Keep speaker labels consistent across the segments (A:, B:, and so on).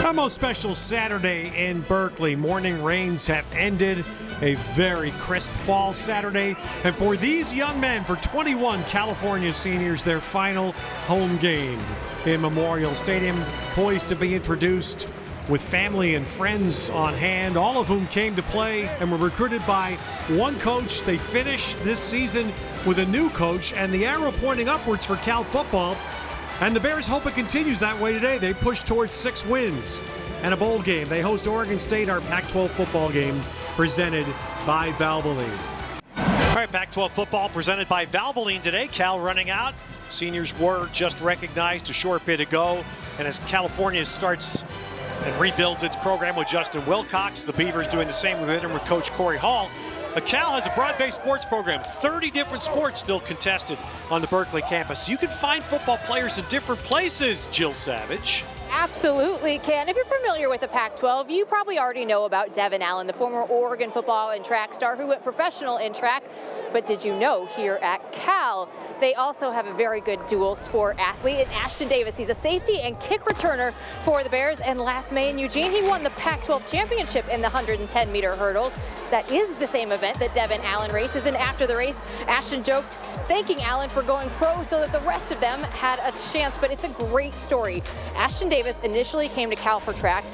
A: A most special Saturday in Berkeley. Morning rains have ended. A very crisp fall Saturday. And for these young men, for 21 California seniors, their final home game in Memorial Stadium, poised to be introduced with family and friends on hand, all of whom came to play and were recruited by one coach. They finish this season with a new coach, and the arrow pointing upwards for Cal football. And the Bears hope it continues that way today. They push towards 6 wins and a bowl game. They host Oregon State, our Pac-12 football game, presented by Valvoline. All right, Pac-12 football presented by Valvoline today. Cal running out. Seniors were just recognized a short bit ago. And as California starts and rebuilds its program with Justin Wilcox, the Beavers doing the same with it and with Coach Corey Hall. Cal has a broad-based sports program, 30 different sports still contested on the Berkeley campus. You can find football players in different places, Jill Savage.
B: Absolutely can. If you're familiar with the Pac-12, you probably already know about Devin Allen, the former Oregon football and track star who went professional in track. But did you know here at Cal, they also have a very good dual sport athlete in Ashton Davis. He's a safety and kick returner for the Bears. And last May in Eugene, he won the Pac-12 championship in the 110-meter hurdles. That is the same event that Devin Allen races. And after the race, Ashton joked, thanking Allen for going pro so that the rest of them had a chance. But it's a great story. Ashton Davis initially came to Cal for track.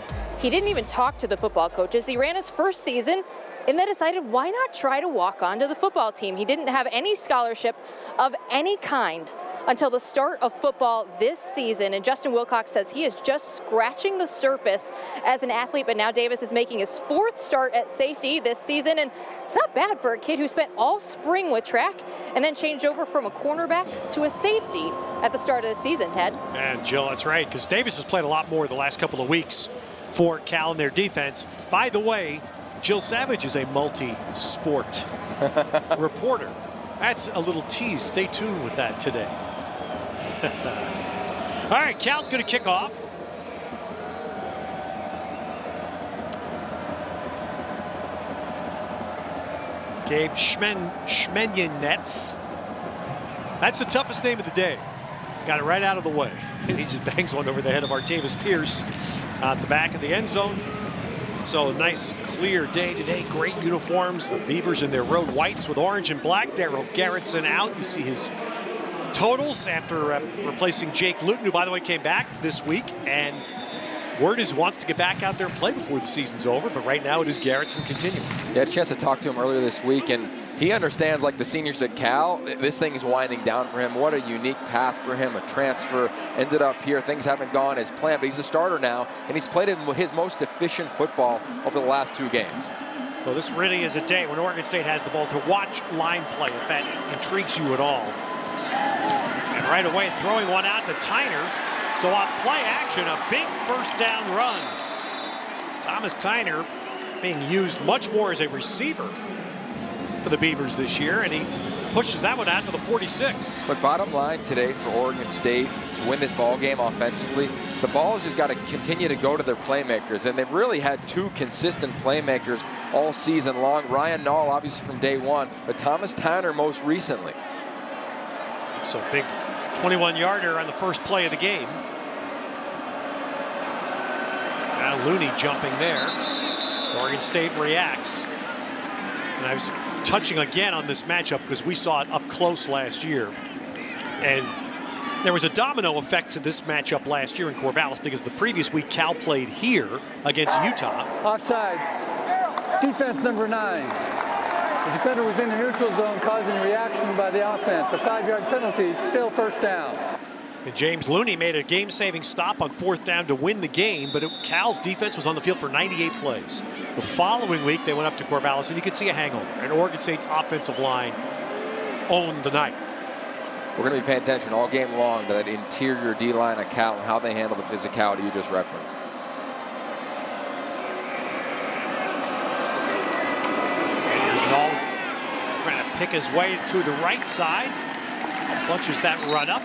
B: He didn't even talk to the football coaches. He ran his first season and then decided, why not try to walk onto the football team? He didn't have any scholarship of any kind until the start of football this season. And Justin Wilcox says he is just scratching the surface as an athlete, but now Davis is making his 4th start at safety this season. And it's not bad for a kid who spent all spring with track and then changed over from a cornerback to a safety at the start of the season, Ted.
A: And Jill, that's right, because Davis has played a lot more the last couple of weeks for Cal and their defense. By the way, Jill Savage is a multi-sport reporter. That's a little tease. Stay tuned with that today. All right, Cal's going to kick off. Gabe Schmenyenetz. That's the toughest name of the day. Got it right out of the way. And he just bangs one over the head of Artavis Pierce at the back of the end zone. So a nice, clear day today. Great uniforms. The Beavers in their road whites with orange and black. Daryl Garrettson out. You see his totals after replacing Jake Luton, who, by the way, came back this week. And word is he wants to get back out there and play before the season's over. But right now it is Garrettson continuing.
C: Yeah, I had a chance to talk to him earlier this week, and he understands, like the seniors at Cal, this thing is winding down for him. What a unique path for him, a transfer, ended up here. Things haven't gone as planned, but he's a starter now, and he's played his most efficient football over the last 2 games.
A: Well, this really is a day when Oregon State has the ball to watch line play, if that intrigues you at all. And right away, throwing one out to Tyner. So off play action, a big first down run. Thomas Tyner being used much more as a receiver for the Beavers this year, and he pushes that one out to the 46.
C: But bottom line today for Oregon State to win this ball game offensively, the ball has just got to continue to go to their playmakers, and they've really had 2 consistent playmakers all season long. Ryan Nall, obviously from day one, but Thomas Tyner most recently.
A: So big 21-yarder on the first play of the game. Now Looney jumping there. Oregon State reacts. And I was touching again on this matchup because we saw it up close last year. And there was a domino effect to this matchup last year in Corvallis because the previous week Cal played here against Utah.
D: Offside. Defense number 9. The defender was in the neutral zone causing a reaction by the offense. A 5-yard penalty, still first down.
A: And James Looney made a game-saving stop on 4th down to win the game, but Cal's defense was on the field for 98 plays. The following week, they went up to Corvallis, and you could see a hangover. And Oregon State's offensive line owned the night.
C: We're going to be paying attention all game long to that interior D-line of Cal and how they handle the physicality you just referenced.
A: And here's Nall trying to pick his way to the right side. Bunches that run up.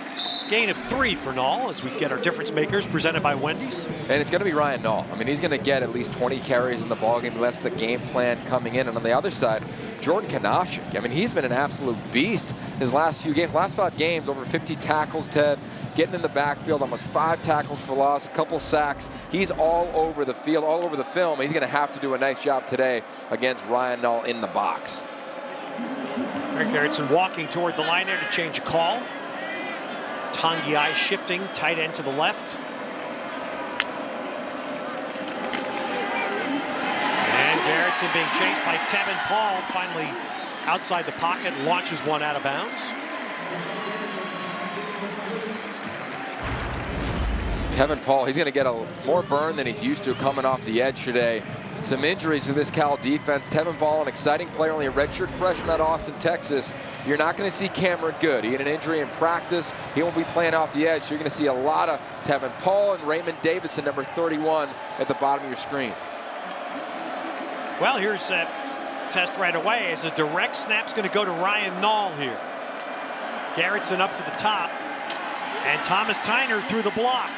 A: Gain of 3 for Nall as we get our difference makers presented by Wendy's.
C: And it's going to be Ryan Nall. I mean, he's going to get at least 20 carries in the ballgame. That's the game plan coming in. And on the other side, Jordan Kanashik. I mean, he's been an absolute beast his last few games. Last 5 games, over 50 tackles, Ted. Getting in the backfield, almost 5 tackles for loss, a couple sacks. He's all over the field, all over the film. He's going to have to do a nice job today against Ryan Nall in the box.
A: Eric Garrettson walking toward the line there to change a call. Tanguy shifting, tight end to the left. And Garrettson being chased by Tevin Paul, finally outside the pocket, launches one out of bounds.
C: Tevin Paul, he's going to get a more burn than he's used to coming off the edge today. Some injuries to this Cal defense. Tevin Paul, an exciting player, only a redshirt freshman at Austin, Texas. You're not going to see Cameron Good. He had an injury in practice. He won't be playing off the edge. So you're going to see a lot of Tevin Paul and Raymond Davidson, number 31, at the bottom of your screen.
A: Well, here's a test right away as a direct snap's going to go to Ryan Nall here. Garrettson up to the top, and Thomas Tyner through the block.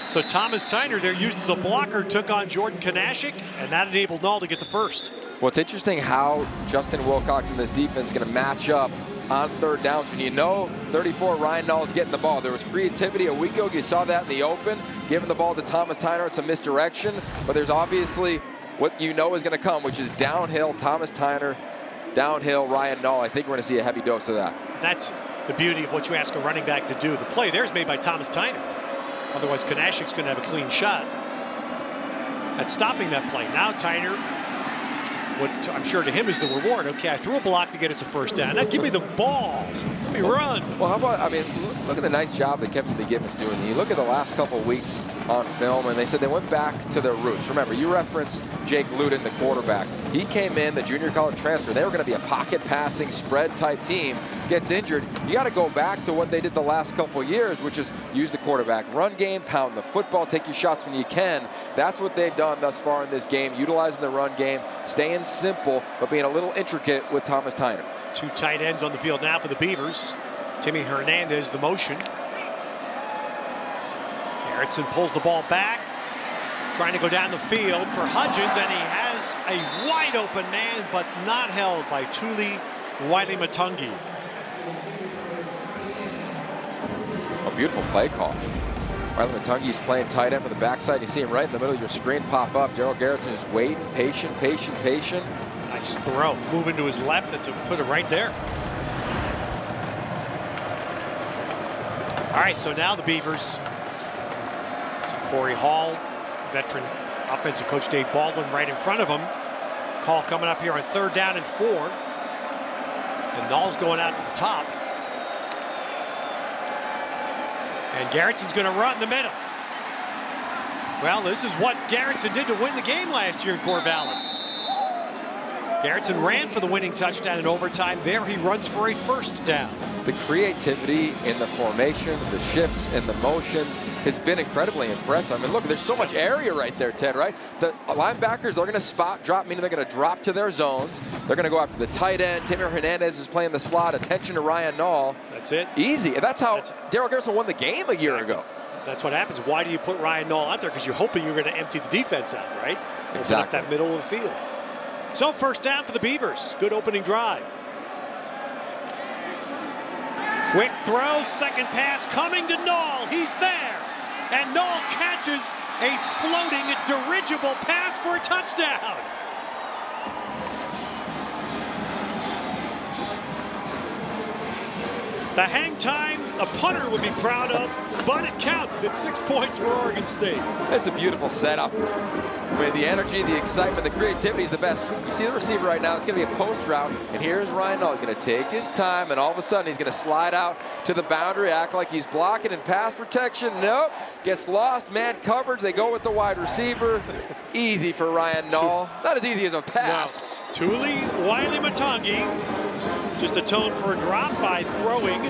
A: So Thomas Tyner there used as a blocker, took on Jordan Kanashik, and that enabled Nall to get the first.
C: Well, it's interesting how Justin Wilcox and this defense is going to match up on third downs. When you know 34 Ryan Nall is getting the ball. There was creativity a week ago. You saw that in the open, giving the ball to Thomas Tyner and some misdirection. But there's obviously what you know is going to come, which is downhill Thomas Tyner, downhill Ryan Nall. I think we're going to see a heavy dose of that.
A: That's the beauty of what you ask a running back to do. The play there is made by Thomas Tyner. Otherwise, Kanashik's going to have a clean shot at stopping that play. Now Tyner, what I'm sure to him is the reward. Okay, I threw a block to get us a first down. Now give me the ball. Let me run.
C: Well, how about, I mean, look at the nice job that Kevin McGibbon's doing. You look at the last couple of weeks on film, and they said they went back to their roots. Remember, you referenced Jake Luton, the quarterback. He came in, the junior college transfer. They were going to be a pocket passing, spread type team. Gets injured. You got to go back to what they did the last couple of years, which is use the quarterback run game, pound the football, take your shots when you can. That's what they've done thus far in this game, utilizing the run game, staying simple, but being a little intricate with Thomas Tyner.
A: 2 tight ends on the field now for the Beavers. Timmy Hernandez, the motion. Garrettson pulls the ball back, trying to go down the field for Hudgens, and he has a wide open man, but not held by Tuli Wiley-Matungi.
C: A beautiful play call. Wiley-Matungi's playing tight end for the backside. You see him right in the middle of your screen pop up. Daryl Garrettson is waiting, patient.
A: Nice throw. Moving to his left. That's a put it right there. All right, so now the Beavers. See Corey Hall, veteran offensive coach Dave Baldwin right in front of him. Call coming up here on 3rd down and 4. And Nall's going out to the top. And Garrettson's going to run in the middle. Well, this is what Garrettson did to win the game last year in Corvallis. Garrettson ran for the winning touchdown in overtime. There he runs for a first down.
C: The creativity in the formations, the shifts and the motions has been incredibly impressive. I mean, look, there's so much area right there, Ted, right? The linebackers, they're going to spot drop, meaning they're going to drop to their zones. They're going to go after the tight end. Timmy Hernandez is playing the slot. Attention to Ryan Nall.
A: That's it.
C: Easy. And that's how Daryl Garrettson won the game a year ago.
A: That's what happens. Why do you put Ryan Nall out there? Because you're hoping you're going to empty the defense out, right?
C: Exactly.
A: Open up that middle of the field. So first down for the Beavers. Good opening drive. Quick throw, second pass coming to Nall. He's there. And Nall catches a floating dirigible pass for a touchdown. The hang time a punter would be proud of, but it counts. It's 6 points for Oregon State.
C: That's a beautiful setup. I mean, the energy, the excitement, the creativity is the best. You see the receiver right now. It's going to be a post route, and here's Ryan Nall. He's going to take his time, and all of a sudden he's going to slide out to the boundary, act like he's blocking in pass protection. Nope. Gets lost. Man coverage. They go with the wide receiver. Easy for Ryan Nall. Not as easy as a pass.
A: Now, Tuli Wiley-Matungi just atoned for a drop by throwing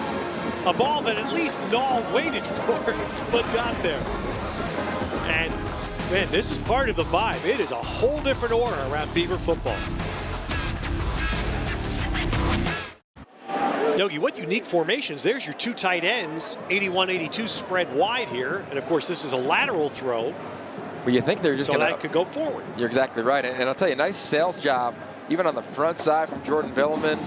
A: a ball that at least Nall waited for, but got there. And man, this is part of the vibe. It is a whole different aura around Beaver football. Yogi, what unique formations. There's your 2 tight ends, 81-82 spread wide here. And of course, this is a lateral throw.
C: Well, you think they're just
A: so
C: going to...
A: that could go forward.
C: You're exactly right. And I'll tell you, nice sales job even on the front side from Jordan Villeman.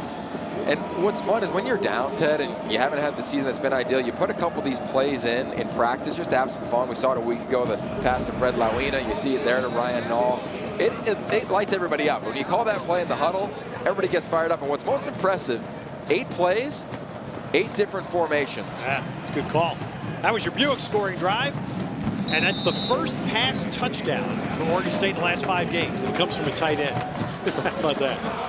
C: And what's fun is when you're down, Ted, and you haven't had the season that's been ideal, you put a couple of these plays in practice just to have some fun. We saw it a week ago, the pass to Fred Lawina. You see it there to Ryan Nall. It lights everybody up. When you call that play in the huddle, everybody gets fired up. And what's most impressive, 8 plays, 8 different formations.
A: Yeah, it's a good call. That was your Buick scoring drive. And that's the first pass touchdown for Oregon State in the last 5 games. And it comes from a tight end. How about that?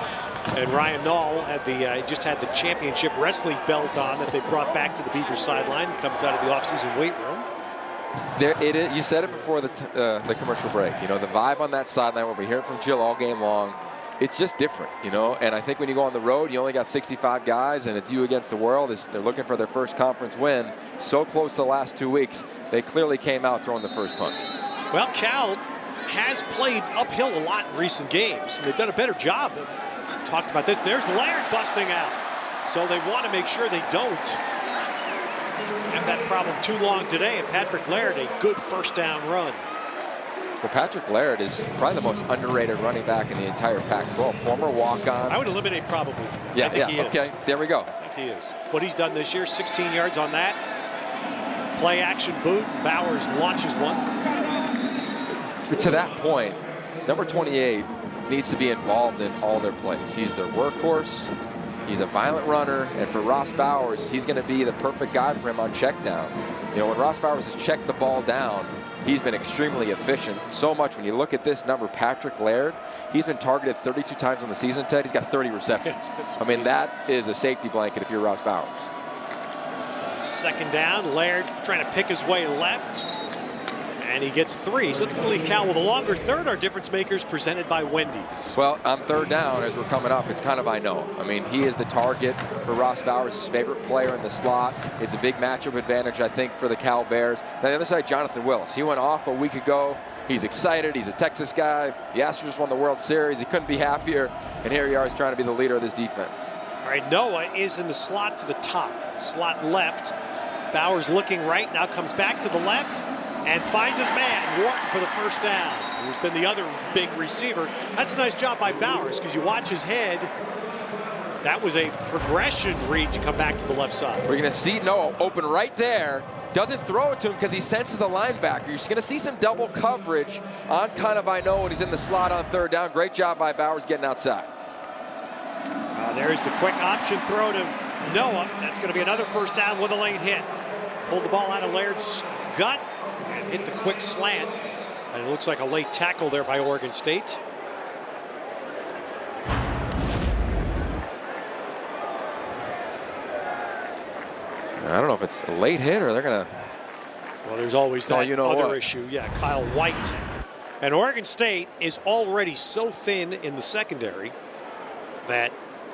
A: And Ryan Nall had just had the championship wrestling belt on that they brought back to the Beavers sideline. Comes out of the offseason weight room.
C: There it is. You said it before the commercial break. You know, the vibe on that sideline, we'll be hearing from Jill all game long. It's just different, you know. And I think when you go on the road, you only got 65 guys, and it's you against the world. They're looking for their first conference win. So close to the last 2 weeks. They clearly came out throwing the first punch.
A: Well, Cal has played uphill a lot in recent games, and they've done a better job. Talked about this. There's Laird busting out. So they want to make sure they don't have that problem too long today. And Patrick Laird, a good first down run.
C: Well, Patrick Laird is probably the most underrated running back in the entire Pac-12. Former walk-on.
A: I would eliminate probably.
C: Yeah,
A: I think he is.
C: Okay, there we go.
A: I think he is. What he's done this year, 16 yards on that. Play action boot. Bowers launches one.
C: To that point, number 28 needs to be involved in all their plays. He's their workhorse. He's a violent runner, and for Ross Bowers, he's going to be the perfect guy for him on checkdowns. You know, when Ross Bowers has checked the ball down, he's been extremely efficient. So much when you look at this number, Patrick Laird, he's been targeted 32 times in the season, Ted. He's got 30 receptions. I mean, that is a safety blanket if you're Ross Bowers.
A: Second down, Laird trying to pick his way left. And he gets 3, so it's going to leave Cal with a longer third. Our difference makers presented by Wendy's.
C: Well, on third down, as we're coming up, it's kind of I know. I mean, he is the target for Ross Bowers' favorite player in the slot. It's a big matchup advantage, I think, for the Cal Bears. Now, the other side, Jonathan Willis. He went off a week ago. He's excited. He's a Texas guy. The Astros just won the World Series. He couldn't be happier. And here he is trying to be the leader of this defense.
A: All right, Noah is in the slot to the top. Slot left. Bowers looking right, now comes back to the left. And finds his man, Wharton, for the first down. Who's been the other big receiver. That's a nice job by Bowers, because you watch his head. That was a progression read to come back to the left side.
C: We're going to see Noah open right there. Doesn't throw it to him because he senses the linebacker. You're just going to see some double coverage on kind of I know when he's in the slot on third down. Great job by Bowers getting outside.
A: There's the quick option throw to Noah. That's going to be another first down with a late hit. Pulled the ball out of Laird's gut. And hit the quick slant. And it looks like a late tackle there by Oregon State.
C: I don't know if it's a late hit or they're going to.
A: Well, there's always that other
C: what?
A: issue. Yeah, Kyle White. And Oregon State is already so thin in the secondary that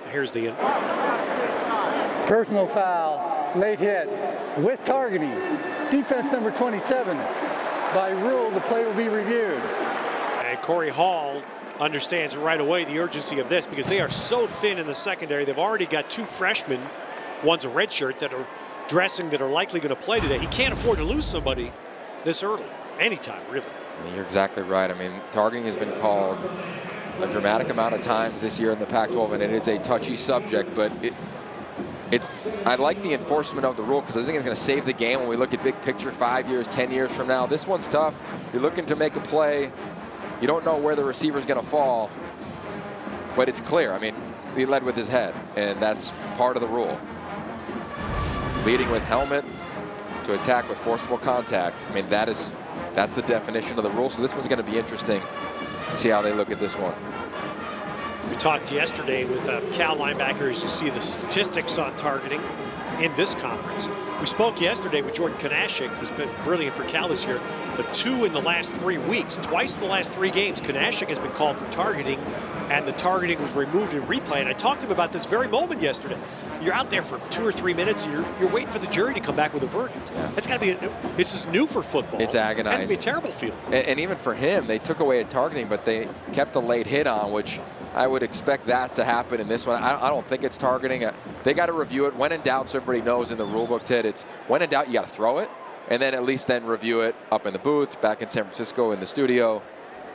A: here's the
D: Personal foul, late hit with targeting. Defense number 27. By rule, the play will be reviewed.
A: And Corey Hall understands right away the urgency of this because they are so thin in the secondary. They've already got 2 freshmen, one's a redshirt, that are dressing that are likely going to play today. He can't afford to lose somebody this early, anytime, really.
C: You're exactly right. I mean, targeting has been called a dramatic amount of times this year in the Pac-12, and it is a touchy subject, but I like the enforcement of the rule because I think it's going to save the game when we look at big picture 5 years, 10 years from now. This one's tough. You're looking to make a play. You don't know where the receiver's going to fall, but it's clear. I mean, he led with his head, and that's part of the rule. Leading with helmet to attack with forcible contact. I mean, that's the definition of the rule. So this one's going to be interesting. See how they look at this one.
A: We talked yesterday with Cal linebackers to see the statistics on targeting in this conference. We spoke yesterday with Jordan Kanashik, who's been brilliant for Cal this year, but 2 in the last 3 weeks. Twice in the last 3 games, Kanashik has been called for targeting, and the targeting was removed in replay. And I talked to him about this very moment yesterday. You're out there for 2 or 3 minutes, and you're waiting for the jury to come back with a verdict. Yeah. That's got to be this is new for football.
C: It's agonizing.
A: It has to be a terrible feeling.
C: And even for him, they took away a targeting, but they kept the late hit on, which I would expect that to happen in this one. I don't think it's targeting. They got to review it. When in doubt, so everybody knows in the rule book, Ted, it's when in doubt, you got to throw it, and then at least then review it up in the booth, back in San Francisco in the studio.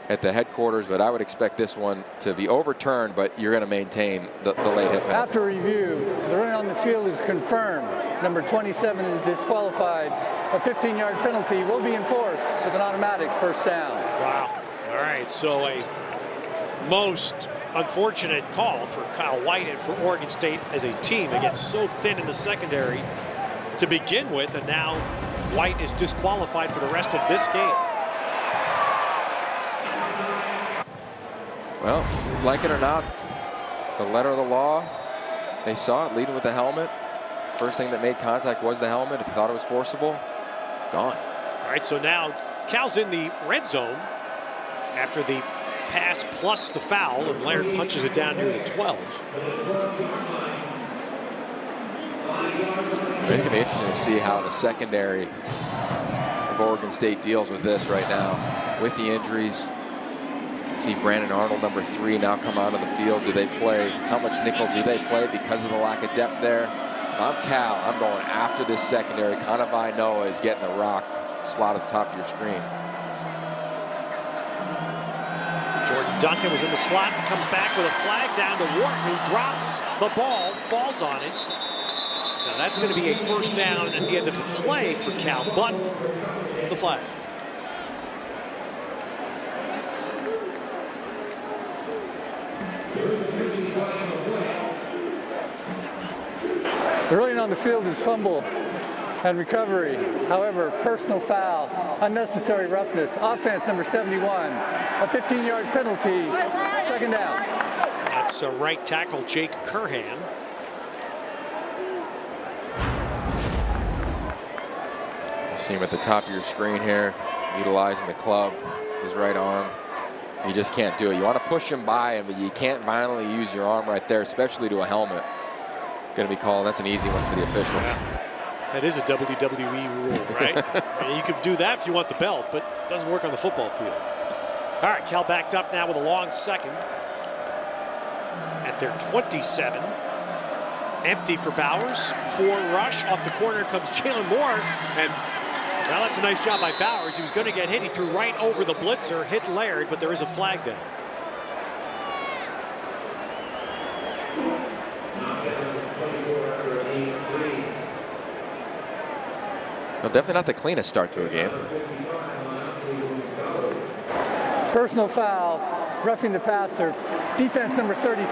C: at the headquarters, but I would expect this one to be overturned, but you're going to maintain the late hit penalty.
D: After review, the run on the field is confirmed. Number 27 is disqualified. A 15-yard penalty will be enforced with an automatic first down.
A: Wow. All right, so a most unfortunate call for Kyle White and for Oregon State as a team. They get so thin in the secondary to begin with, and now White is disqualified for the rest of this game.
C: Well, like it or not, the letter of the law, they saw it leading with the helmet. First thing that made contact was the helmet. If you thought it was forcible, gone.
A: All right, so now Cal's in the red zone after the pass plus the foul, and Laird punches it down near the 12.
C: It's going to be interesting to see how the secondary of Oregon State deals with this right now. With the injuries, see Brandon Arnold, number 3, now come out of the field. Do they play? How much nickel do they play because of the lack of depth there? If I'm Cal, I'm going after this secondary. Kanawai Noa is getting the rock slot at the top of your screen.
A: Jordan Duncan was in the slot, comes back with a flag down to Wharton, who drops the ball, falls on it. Now that's going to be a first down at the end of the play for Cal, but the flag.
D: The ruling on the field is fumble and recovery. However, personal foul, unnecessary roughness, offense number 71, a 15-yard penalty, second down.
A: That's right tackle Jake Curhan.
C: You see him at the top of your screen here, utilizing the club, his right arm. You just can't do it. You want to push him by him, but you can't violently use your arm right there, especially to a helmet. Going to be called. That's an easy one for the official.
A: That is a WWE rule, right? I mean, you could do that if you want the belt, but it doesn't work on the football field. All right, Cal backed up now with a long second at their 27. Empty for Bowers. 4 rush. Off the corner comes Jalen Moore, and now that's a nice job by Bowers. He was going to get hit. He threw right over the blitzer, hit Laird, but there is a flag down.
C: No, definitely not the cleanest start to a game.
D: Personal foul, roughing the passer, defense number 33,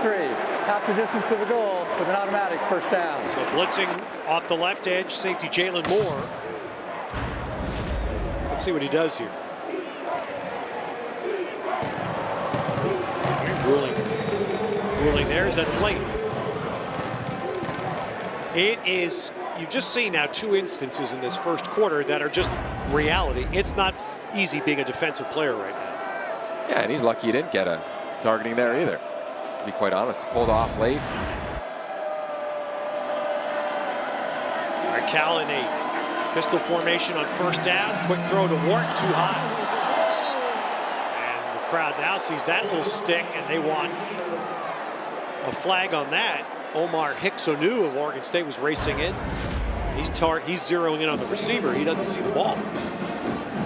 D: half the distance to the goal with an automatic first down.
A: So blitzing off the left edge, safety Jalen Moore. Let's see what he does here. Ruling theirs, that's late. It is, you've just seen now 2 instances in this first quarter that are just reality. It's not easy being a defensive player right now.
C: Yeah, and he's lucky he didn't get a targeting there either, to be quite honest. Pulled off late.
A: All right, Cal in a pistol formation on first down. Quick throw to Wharton, too high. And the crowd now sees that little stick, and they want a flag on that. Omar Hicks-Onu of Oregon State was racing in. He's zeroing in on the receiver. He doesn't see the ball.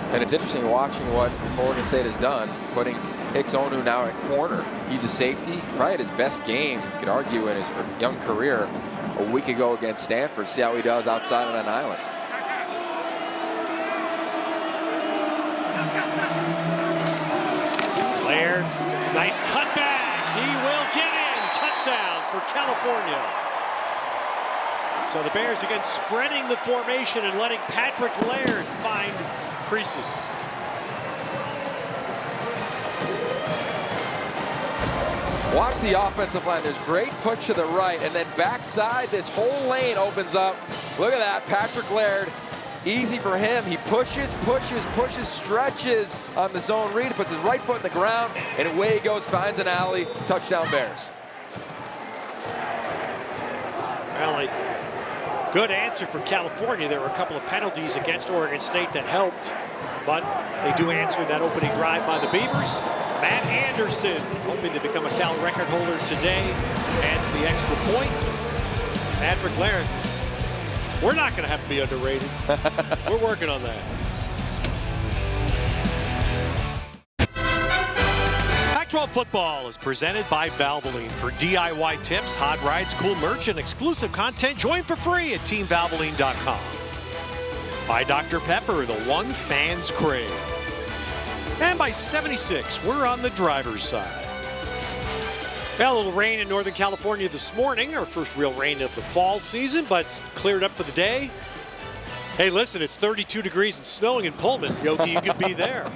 C: And it's interesting watching what Oregon State has done, putting Hicks-Onu now at corner. He's a safety, probably at his best game, you could argue, in his young career a week ago against Stanford. See how he does outside on an island.
A: Laird, nice cutback. He will get in. Touchdown for California. So the Bears again spreading the formation and letting Patrick Laird find creases.
C: Watch the offensive line. There's great push to the right, and then backside, this whole lane opens up. Look at that, Patrick Laird. Easy for him. He pushes, stretches on the zone read, puts his right foot in the ground, and away he goes, finds an alley. Touchdown Bears.
A: Well, a good answer for California. There were a couple of penalties against Oregon State that helped, but they do answer that opening drive by the Beavers. Matt Anderson, hoping to become a Cal record holder today, adds the extra point. Patrick Laird, we're not going to have to be underrated. We're working on that. Pac-12 football is presented by Valvoline. For DIY tips, hot rides, cool merch, and exclusive content, join for free at teamvalvoline.com. By Dr. Pepper, the one fans crave. And by 76, we're on the driver's side. Well, a little rain in Northern California this morning, our first real rain of the fall season, but it's cleared up for the day. Hey, listen, it's 32 degrees and snowing in Pullman. Yogi, you could be there.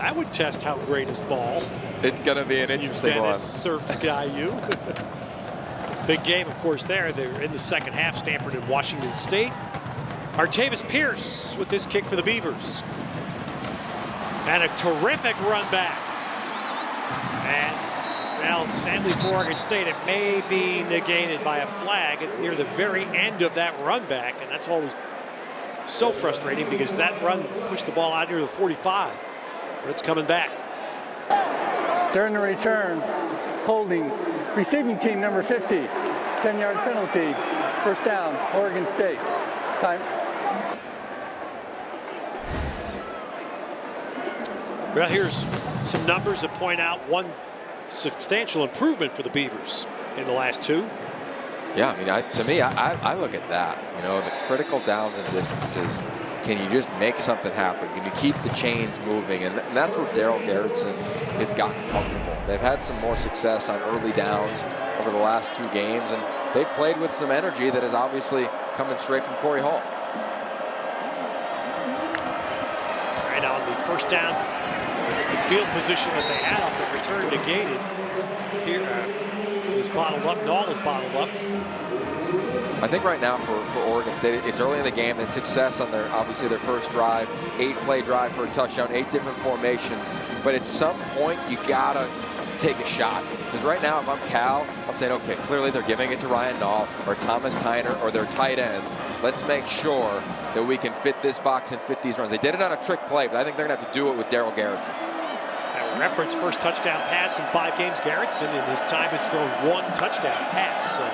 A: I would test how great is ball.
C: It's going to be an interesting one.
A: Surf guy, you. Big game, of course, there. They're in the second half, Stanford and Washington State. Artavis Pierce with this kick for the Beavers. And a terrific run back. And, well, sadly for Oregon State, it may be negated by a flag near the very end of that run back. And that's always so frustrating because that run pushed the ball out near the 45. But it's coming back.
D: During the return, holding receiving team number 50, 10-yard penalty, first down, Oregon State. Time.
A: Well, here's some numbers that point out one substantial improvement for the Beavers in the last two.
C: Yeah, I mean, to me, I look at that. You know, the critical downs and distances. Can you just make something happen? Can you keep the chains moving? And that's where Darryl Garretson has gotten comfortable. They've had some more success on early downs over the last two games, and they've played with some energy that is obviously coming straight from Corey Hall.
A: Right on the first down, the field position that they had on the return negated. Here is bottled up. Nall is bottled up.
C: I think right now for Oregon State, it's early in the game. It's success on obviously their first drive, 8-play drive for a touchdown, 8 different formations. But at some point, you gotta take a shot. Because right now, if I'm Cal, I'm saying, okay, clearly they're giving it to Ryan Nall or Thomas Tyner or their tight ends. Let's make sure that we can fit this box and fit these runs. They did it on a trick play, but I think they're gonna have to do it with Darryl Garretson.
A: I reference first touchdown pass in 5 games. Garretson in his time has thrown 1 touchdown pass. So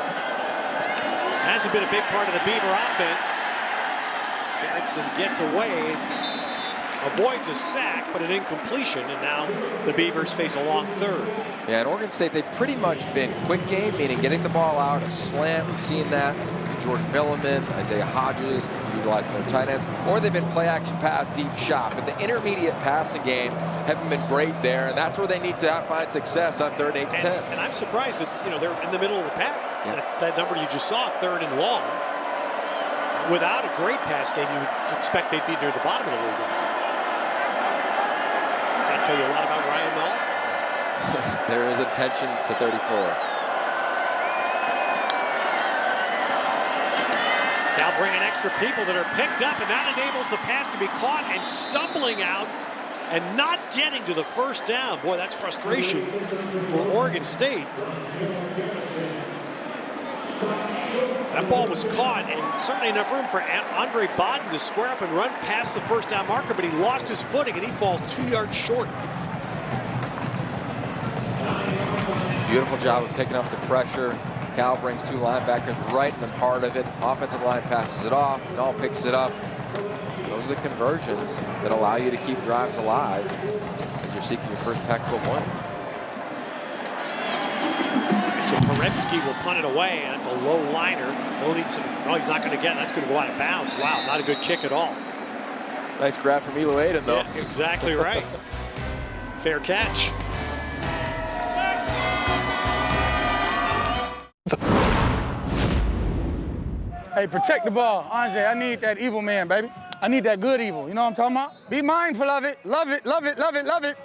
A: hasn't been a big part of the Beaver offense. Garretson gets away, avoids a sack, but an incompletion, and now the Beavers face a long third.
C: Yeah, at Oregon State, they've pretty much been quick game, meaning getting the ball out, a slant. We've seen that. Jordan Villeman, Isaiah Hodges, utilizing their tight ends, or they've been play action pass, deep shot. But the intermediate passing game haven't been great there, and that's where they need to find success on 3rd and 8 to 10.
A: And I'm surprised that, you know, they're in the middle of the pack.
C: Yeah.
A: That number you just saw, 3rd and long. Without a great pass game, you would expect they'd be near the bottom of the league. Does that tell you a lot about Ryan Nall?
C: There is attention to 34.
A: Cal bringing extra people that are picked up, and that enables the pass to be caught and stumbling out and not getting to the first down. Boy, that's frustration for Oregon State. That ball was caught, and certainly enough room for Andre Bodden to square up and run past the first down marker, but he lost his footing and he falls 2 yards short.
C: Beautiful job of picking up the pressure. Cal brings 2 linebackers right in the heart of it. Offensive line passes it off. Nall picks it up. Those are the conversions that allow you to keep drives alive as you're seeking your first Pac-12 win.
A: And so Poremski will punt it away, and it's a low liner. He'll need some. No, he's not going to get it. That's going to go out of bounds. Wow, not a good kick at all.
C: Nice grab from Elo Aiden, though.
A: Yeah, exactly right. Fair catch.
E: Hey, protect the ball. Andre, I need that evil man, baby. I need that good evil. You know what I'm talking about? Be mindful of it. Love it, love it, love it, love it.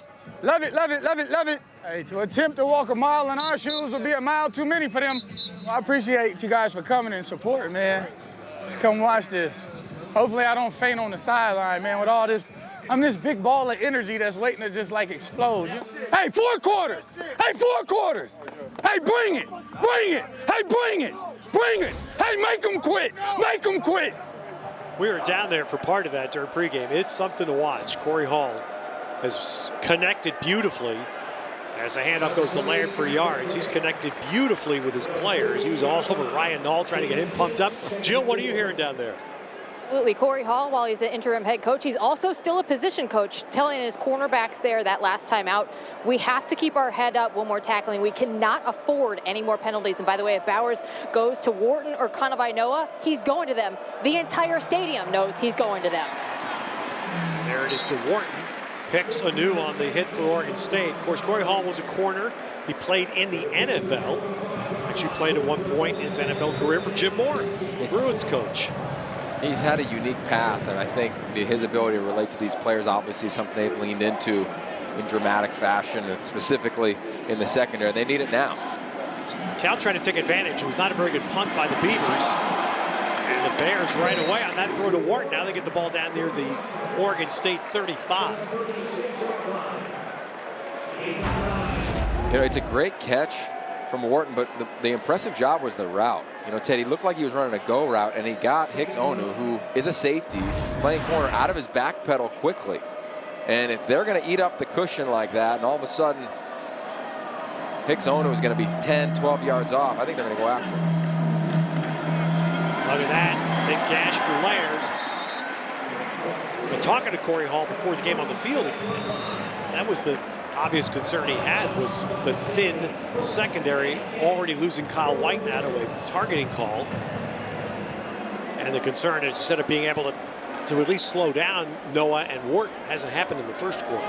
E: Love it, love it, love it, love it. Hey, to attempt to walk a mile in our shoes would be a mile too many for them. I appreciate you guys for coming and supporting, man. Just come watch this. Hopefully I don't faint on the sideline, man, with all this. I'm this big ball of energy that's waiting to just like explode. Hey, 4 quarters. Hey, 4 quarters. Hey, bring it. Bring it. Hey, bring it. Bring it. Hey, make them quit. Make them quit.
A: We were down there for part of that during pregame. It's something to watch. Corey Hall has connected beautifully as the handoff goes to Laird for yards. He's connected beautifully with his players. He was all over Ryan Nall trying to get him pumped up. Jill, what are you hearing down there?
B: Absolutely. Corey Hall, while he's the interim head coach, he's also still a position coach, telling his cornerbacks there that last time out, we have to keep our head up when we're tackling. We cannot afford any more penalties. And by the way, if Bowers goes to Wharton or Kanawai-Noa, he's going to them. The entire stadium knows he's going to them.
A: There it is to Wharton. Hicks anew on the hit for Oregon State. Of course, Corey Hall was a corner. He played in the NFL. Actually played at one point in his NFL career for Jim Moore, Bruins coach.
C: He's had a unique path, and I think his ability to relate to these players obviously is something they've leaned into in dramatic fashion, and specifically in the secondary. They need it now.
A: Cal trying to take advantage. It was not a very good punt by the Beavers. And the Bears right away on that throw to Wharton. Now they get the ball down near the Oregon State 35.
C: You know, it's a great catch from Wharton, but the impressive job was the route. You know, Ted, he looked like he was running a go route, and he got Hicks Onu, who is a safety, playing corner, out of his back pedal quickly. And if they're going to eat up the cushion like that, and all of a sudden Hicks Onu is going to be 10, 12 yards off, I think they're going to go after him.
A: Look at that, big gash for Laird. But talking to Corey Hall before the game on the field, that was the obvious concern he had, was the thin secondary, already losing Kyle White now to a targeting call. And the concern is, instead of being able to at least slow down Noah and Wharton, hasn't happened in the first quarter.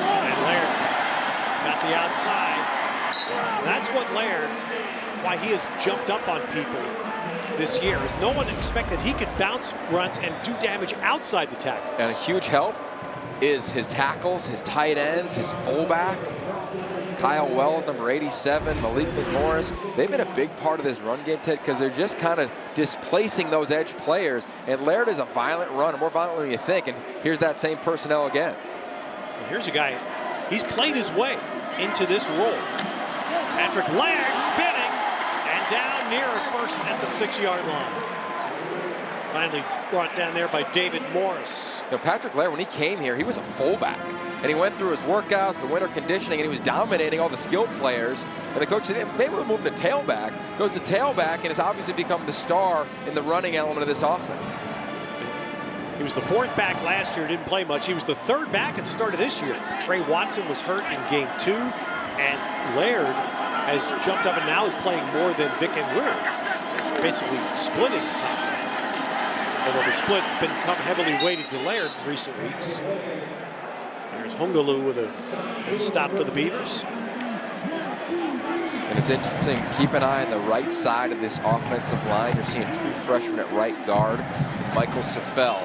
A: And Laird got the outside. That's what Laird, why he has jumped up on people this year, is no one expected he could bounce runs and do damage outside the tackles.
C: And a huge help is his tackles, his tight ends, his fullback. Kyle Wells, number 87, Malik McMorris. They've been a big part of this run game, Ted, because they're just kind of displacing those edge players. And Laird is a violent runner, more violent than you think. And here's that same personnel again.
A: Well, here's a guy, he's played his way into this role. Patrick Laird spinning and down near first at the 6-yard line. Finally brought down there by David Morris.
C: You know, Patrick Laird, when he came here, he was a fullback. And he went through his workouts, the winter conditioning, and he was dominating all the skilled players. And the coach said, maybe we'll move him to tailback. Goes to tailback and has obviously become the star in the running element of this offense.
A: He was the fourth back last year, didn't play much. He was the third back at the start of this year. Trey Watson was hurt in game 2, and Laird has jumped up and now is playing more than Vic and Weir, basically splitting the top. Although the split's become heavily weighted to Laird in recent weeks. There's Hungalu with a good stop for the Beavers.
C: And it's interesting, keep an eye on the right side of this offensive line. You're seeing true freshman at right guard, Michael Sefel.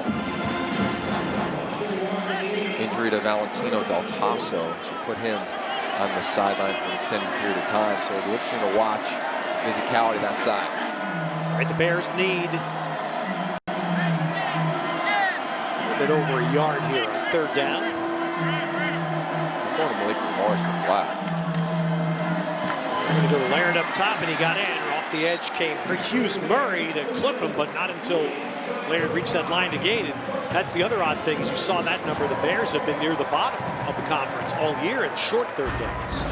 C: Injury to Valentino Del Tasso, so put him on the sideline for an extended period of time. So it'll be interesting to watch physicality that side.
A: All right, the Bears need a bit over a yard here on third down.
C: I'm going to Malik Morris in the flat.
A: We're going to go to Laird up top, and he got in. Off the edge came Hughes Murray to clip him, but not until Laird reached that line to gain. And that's the other odd thing, is you saw that number. The Bears have been near the bottom of the conference all year in short third downs.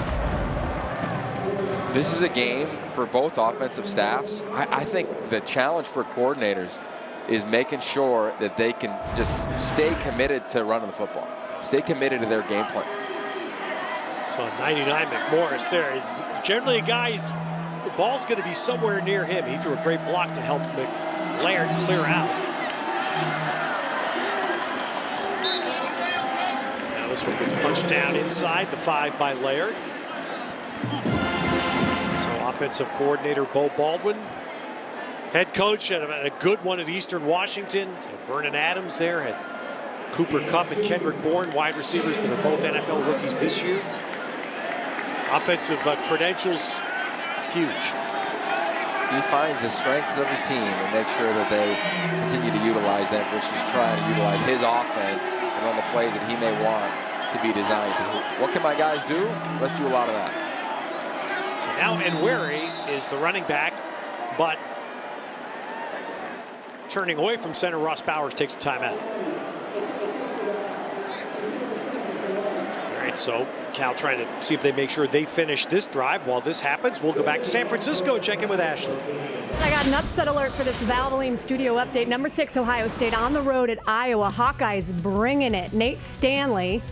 C: This is a game for both offensive staffs. I think the challenge for coordinators is making sure that they can just stay committed to running the football. Stay committed to their game plan.
A: So 99 McMorris there. It's generally a guy, the ball's going to be somewhere near him. He threw a great block to help Laird clear out. Now this one gets punched down inside the 5 by Laird. So offensive coordinator Bo Baldwin. Head coach had a good one at Eastern Washington. Had Vernon Adams there. Had Cooper Kupp and Kendrick Bourne, wide receivers that are both NFL rookies this year. Offensive credentials, huge.
C: He finds the strengths of his team and makes sure that they continue to utilize them versus trying to utilize his offense and run the plays that he may want to be designed. He says, what can my guys do? Let's do a lot of that.
A: So now Enweri is the running back, but turning away from center, Ross Bowers takes a timeout. right, so Cal trying to see if they make sure they finish this drive. While this happens, we'll go back to San Francisco and check in with Ashley.
F: I got an upset alert for this Valvoline studio update. Number 6, Ohio State on the road at Iowa. Hawkeyes bringing it. Nate Stanley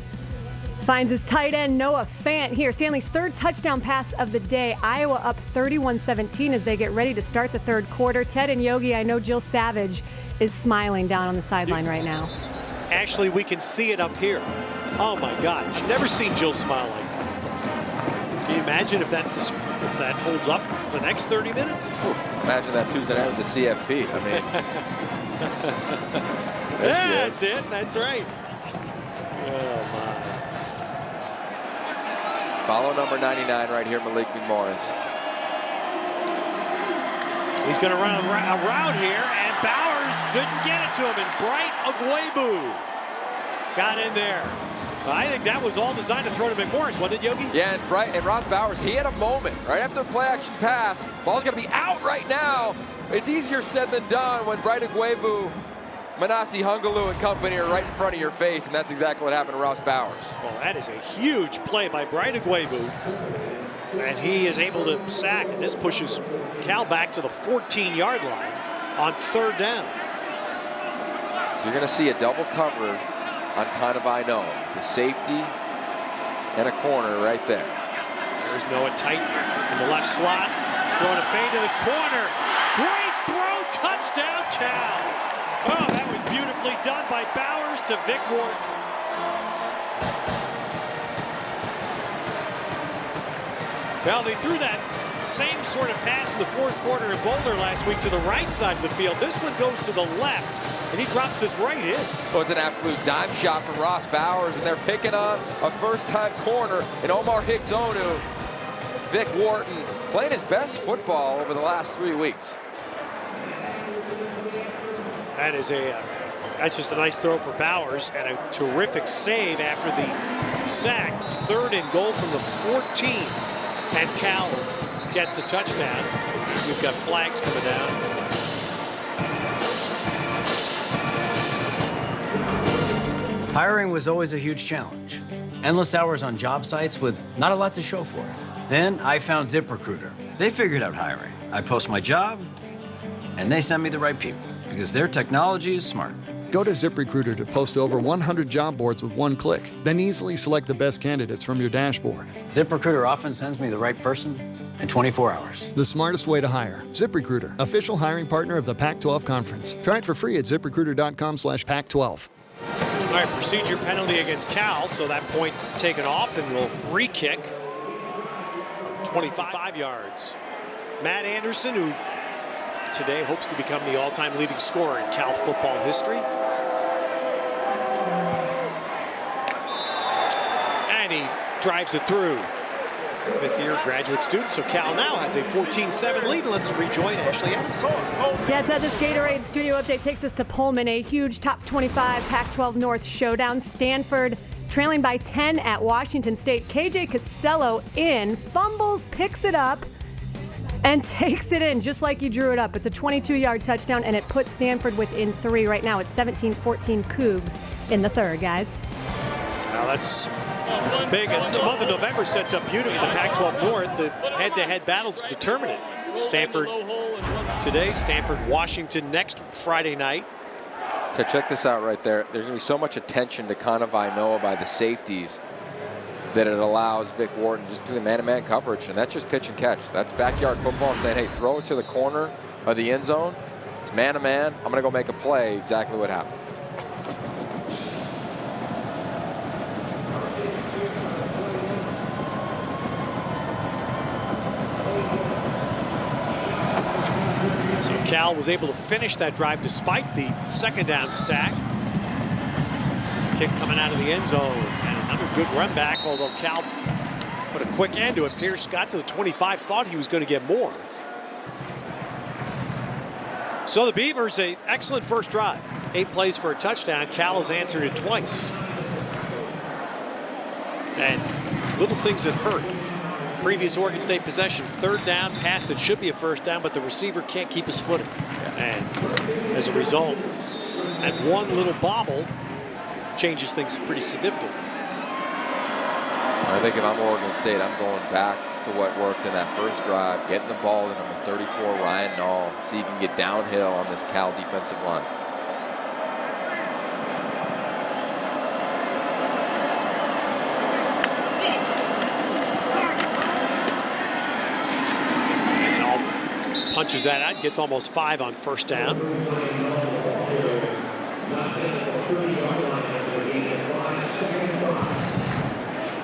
F: finds his tight end Noah Fant here. Stanley's third touchdown pass of the day. Iowa up 31-17 as they get ready to start the third quarter. Ted and Yogi, I know Jill Savage is smiling down on the sideline right now.
A: Actually, we can see it up here. Oh my God, you've never seen Jill smile like that. Can you imagine if that holds up the next 30 minutes?
C: Oof, imagine that Tuesday night with the CFP. I mean,
A: that's it. That's right. Oh my.
C: Follow number 99 right here, Malik McMorris.
A: He's going to run around here, and Bowers didn't get it to him, and Bright Agwebu got in there. I think that was all designed to throw to McMorris, wasn't it, Yogi?
C: Yeah, and Ross Bowers, he had a moment right after the play-action pass. Ball's going to be out right now. It's easier said than done when Bright Agwebu, Manasi Hungalu and company are right in front of your face, and that's exactly what happened to Ross Bowers.
A: Well, that is a huge play by Bright Agwebu, and he is able to sack, and this pushes Cal back to the 14-yard line on third down.
C: So you're going to see a double cover on Kanavaino, the safety and a corner right there.
A: There's Noah tight in the left slot, throwing a fade to the corner. Great throw, touchdown Cal. Oh, that was beautifully done by Bowers to Vic Wharton. Well, they threw that same sort of pass in the fourth quarter in Boulder last week to the right side of the field. This one goes to the left, and he drops this right in.
C: Oh, it's an absolute dime shot from Ross Bowers, and they're picking on a first-time corner in Omar Hicks-Onu. Vic Wharton playing his best football over the last 3 weeks.
A: That's just a nice throw for Bowers, and a terrific save after the sack. Third and goal from the 14, and Cal gets a touchdown. We've got flags coming down.
G: Hiring was always a huge challenge. Endless hours on job sites with not a lot to show for it. Then I found ZipRecruiter. They figured out hiring. I post my job, and they send me the right people because their technology is smart.
H: Go to ZipRecruiter to post over 100 job boards with one click, then easily select the best candidates from your dashboard.
G: ZipRecruiter often sends me the right person in 24 hours.
H: The smartest way to hire. ZipRecruiter, official hiring partner of the Pac-12 Conference. Try it for free at ZipRecruiter.com/Pac-12.
A: All right, procedure penalty against Cal, so that point's taken off, and we'll re-kick 25 yards. Matt Anderson, who today hopes to become the all-time leading scorer in Cal football history. And he drives it through. Fifth-year graduate student, so Cal now has a 14-7 lead. Let's rejoin Ashley Adams.
F: Yeah, Ted, this Gatorade studio update takes us to Pullman, a huge top 25 Pac-12 North showdown. Stanford trailing by 10 at Washington State. KJ Costello in, fumbles, picks it up, and takes it in just like he drew it up. It's a 22-yard touchdown, and it puts Stanford within 3 right now. It's 17-14 Cougs in the third, guys.
A: Well, that's big. The month of November sets up beautifully the Pac-12 North. The head-to-head battles determine it. Stanford today, Stanford, Washington next Friday night.
C: So check this out right there. There's going to be so much attention to Kanavainoa by the safeties that it allows Vic Wharton just to do the man-to-man coverage, and that's just pitch and catch. That's backyard football saying, hey, throw it to the corner of the end zone. It's man-to-man. I'm going to go make a play. Exactly what happened.
A: So Cal was able to finish that drive despite the second down sack. This kick coming out of the end zone, and another good run back, although Cal put a quick end to it. Pierce got to the 25, thought he was going to get more. So the Beavers, an excellent first drive. 8 plays for a touchdown. Cal has answered it twice. And little things that hurt. Previous Oregon State possession, third down, pass that should be a first down, but the receiver can't keep his footing. And as a result, that one little bobble changes things pretty significantly.
C: I think if I'm Oregon State, I'm going back to what worked in that first drive, getting the ball to number 34, Ryan Nall, see if you can get downhill on this Cal defensive line.
A: Punches that out, gets almost 5 on first down.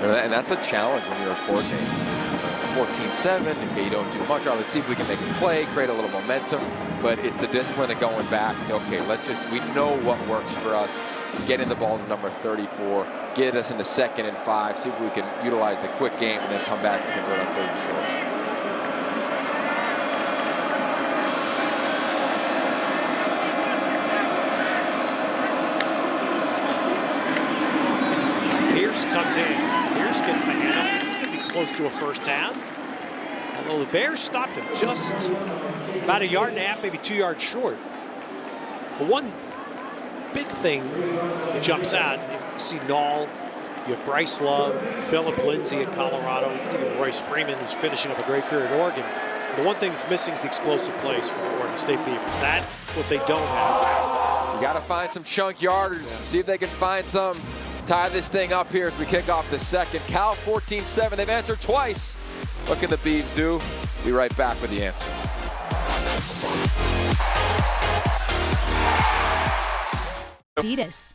C: And that's a challenge when you're a coordinator. 14-7, okay, you don't do much. Let's see if we can make a play, create a little momentum. But it's the discipline of going back to, okay, we know what works for us. Getting the ball to number 34, get us into 2nd and 5, see if we can utilize the quick game and then come back and convert on 3rd and short.
A: Pierce comes in. Pierce gets the handoff. It's going to be close to a first down. Although the Bears stopped him just about 1.5 yards, maybe 2 yards short. But one big thing that jumps out, you see Nall, you have Bryce Love, Philip Lindsay at Colorado, even Royce Freeman is finishing up a great career at Oregon. The one thing that's missing is the explosive plays from the Oregon State Beavers. That's what they don't have.
C: You got to find some chunk yarders, see if they can find some. Tie this thing up here as we kick off the second. Cal 14-7. They've answered twice. What can the Beavs do? Be right back with the answer.
I: Adidas.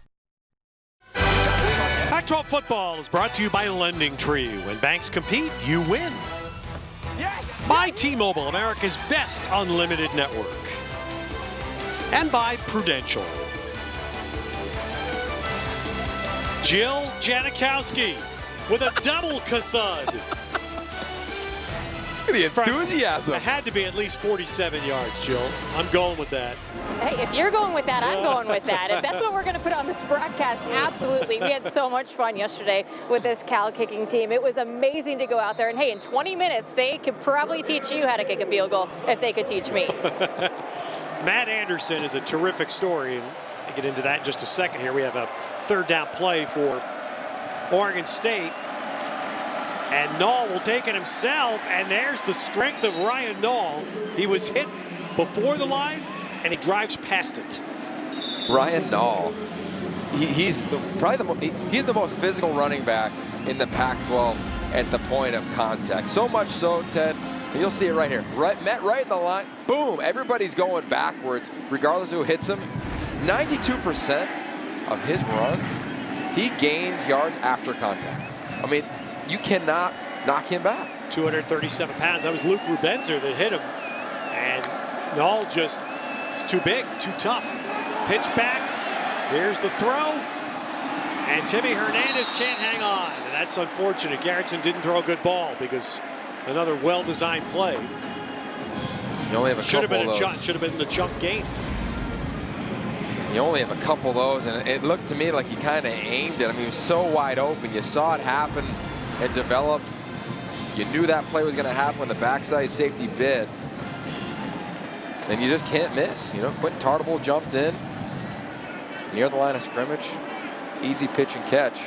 A: Pac-12 football is brought to you by Lending Tree. When banks compete, you win. By T-Mobile, America's best unlimited network. And by Prudential. Jill Janikowski with a double thud.
C: The enthusiasm.
A: It had to be at least 47 yards, Jill. I'm going with that.
B: Hey, if you're going with that, I'm going with that. If that's what we're going to put on this broadcast, absolutely. We had so much fun yesterday with this Cal kicking team. It was amazing to go out there. And, hey, in 20 minutes, they could probably teach you how to kick a field goal if they could teach me.
A: Matt Anderson is a terrific story. And I'll get into that in just a second here. We have a 3rd down play for Oregon State. And Nall will take it himself, and there's the strength of Ryan Nall. He was hit before the line, and he drives past it.
C: Ryan Nall, he's the most physical running back in the Pac-12 at the point of contact. So much so, Ted, you'll see it right here. Met right in the line, boom, everybody's going backwards, regardless of who hits him. 92% of his runs, he gains yards after contact. I mean, you cannot knock him back.
A: 237 pounds. That was Luke Rubenzer that hit him. And Nall just, it's too big, too tough. Pitch back. Here's the throw. And Timmy Hernandez can't hang on. And that's unfortunate. Garrettson didn't throw a good ball because another well-designed play.
C: You only have a
A: should have
C: couple
A: been
C: of
A: a
C: those.
A: jump. Should have been the jump game.
C: You only have a couple of those, and it looked to me like he kind of aimed it. I mean, he was so wide open. You saw it happen and develop. You knew that play was going to happen when the backside safety bid. And you just can't miss. You know, Quentin Tartabull jumped in. Near the line of scrimmage. Easy pitch and catch.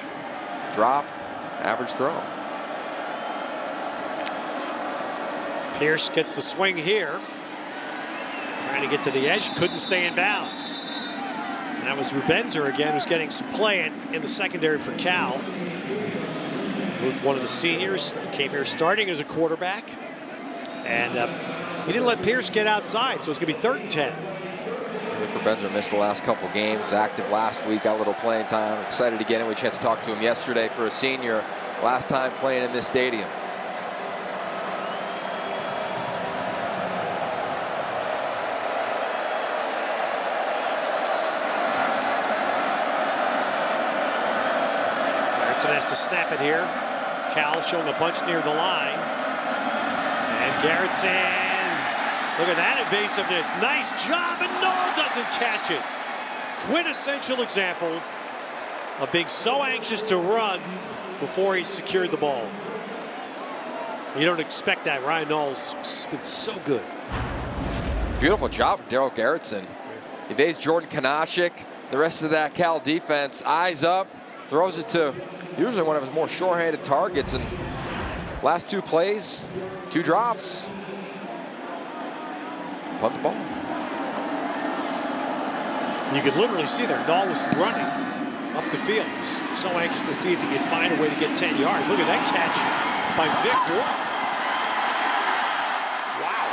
C: Drop, average throw.
A: Pierce gets the swing here. Trying to get to the edge, couldn't stay in bounds. And that was Rubenzer again, who's getting some play in the secondary for Cal. One of the seniors came here starting as a quarterback. And he didn't let Pierce get outside, so it's going to be 3rd and 10.
C: Rubenzer missed the last couple games, was active last week, got a little playing time. Excited to get him. We had a chance to talk to him yesterday for a senior. Last time playing in this stadium.
A: Has to snap it here. Cal showing a bunch near the line. And Garrettson, look at that evasiveness. Nice job, and Nall doesn't catch it. Quintessential example of being so anxious to run before he secured the ball. You don't expect that. Ryan Nall's been so good.
C: Beautiful job from Daryl Garrettson. Evades Jordan Kanashik. The rest of that Cal defense, eyes up, throws it to usually one of his more sure-handed targets. And last 2 plays, 2 drops. Punt the ball.
A: You could literally see there, Nall was running up the field. He's so anxious to see if he could find a way to get 10 yards. Look at that catch by Vic Wharton. Wow.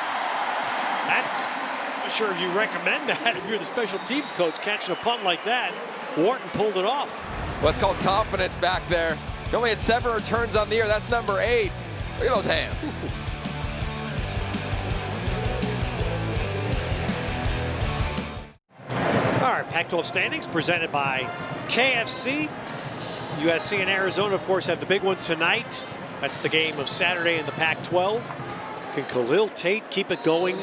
A: That's, I'm not sure if you recommend that if you're the special teams coach, catching a punt like that. Wharton pulled it off.
C: Well, it's called confidence back there. He only had 7 returns on the year. That's number 8. Look at those hands.
A: All right, Pac-12 standings presented by KFC. USC and Arizona, of course, have the big one tonight. That's the game of Saturday in the Pac-12. Can Khalil Tate keep it going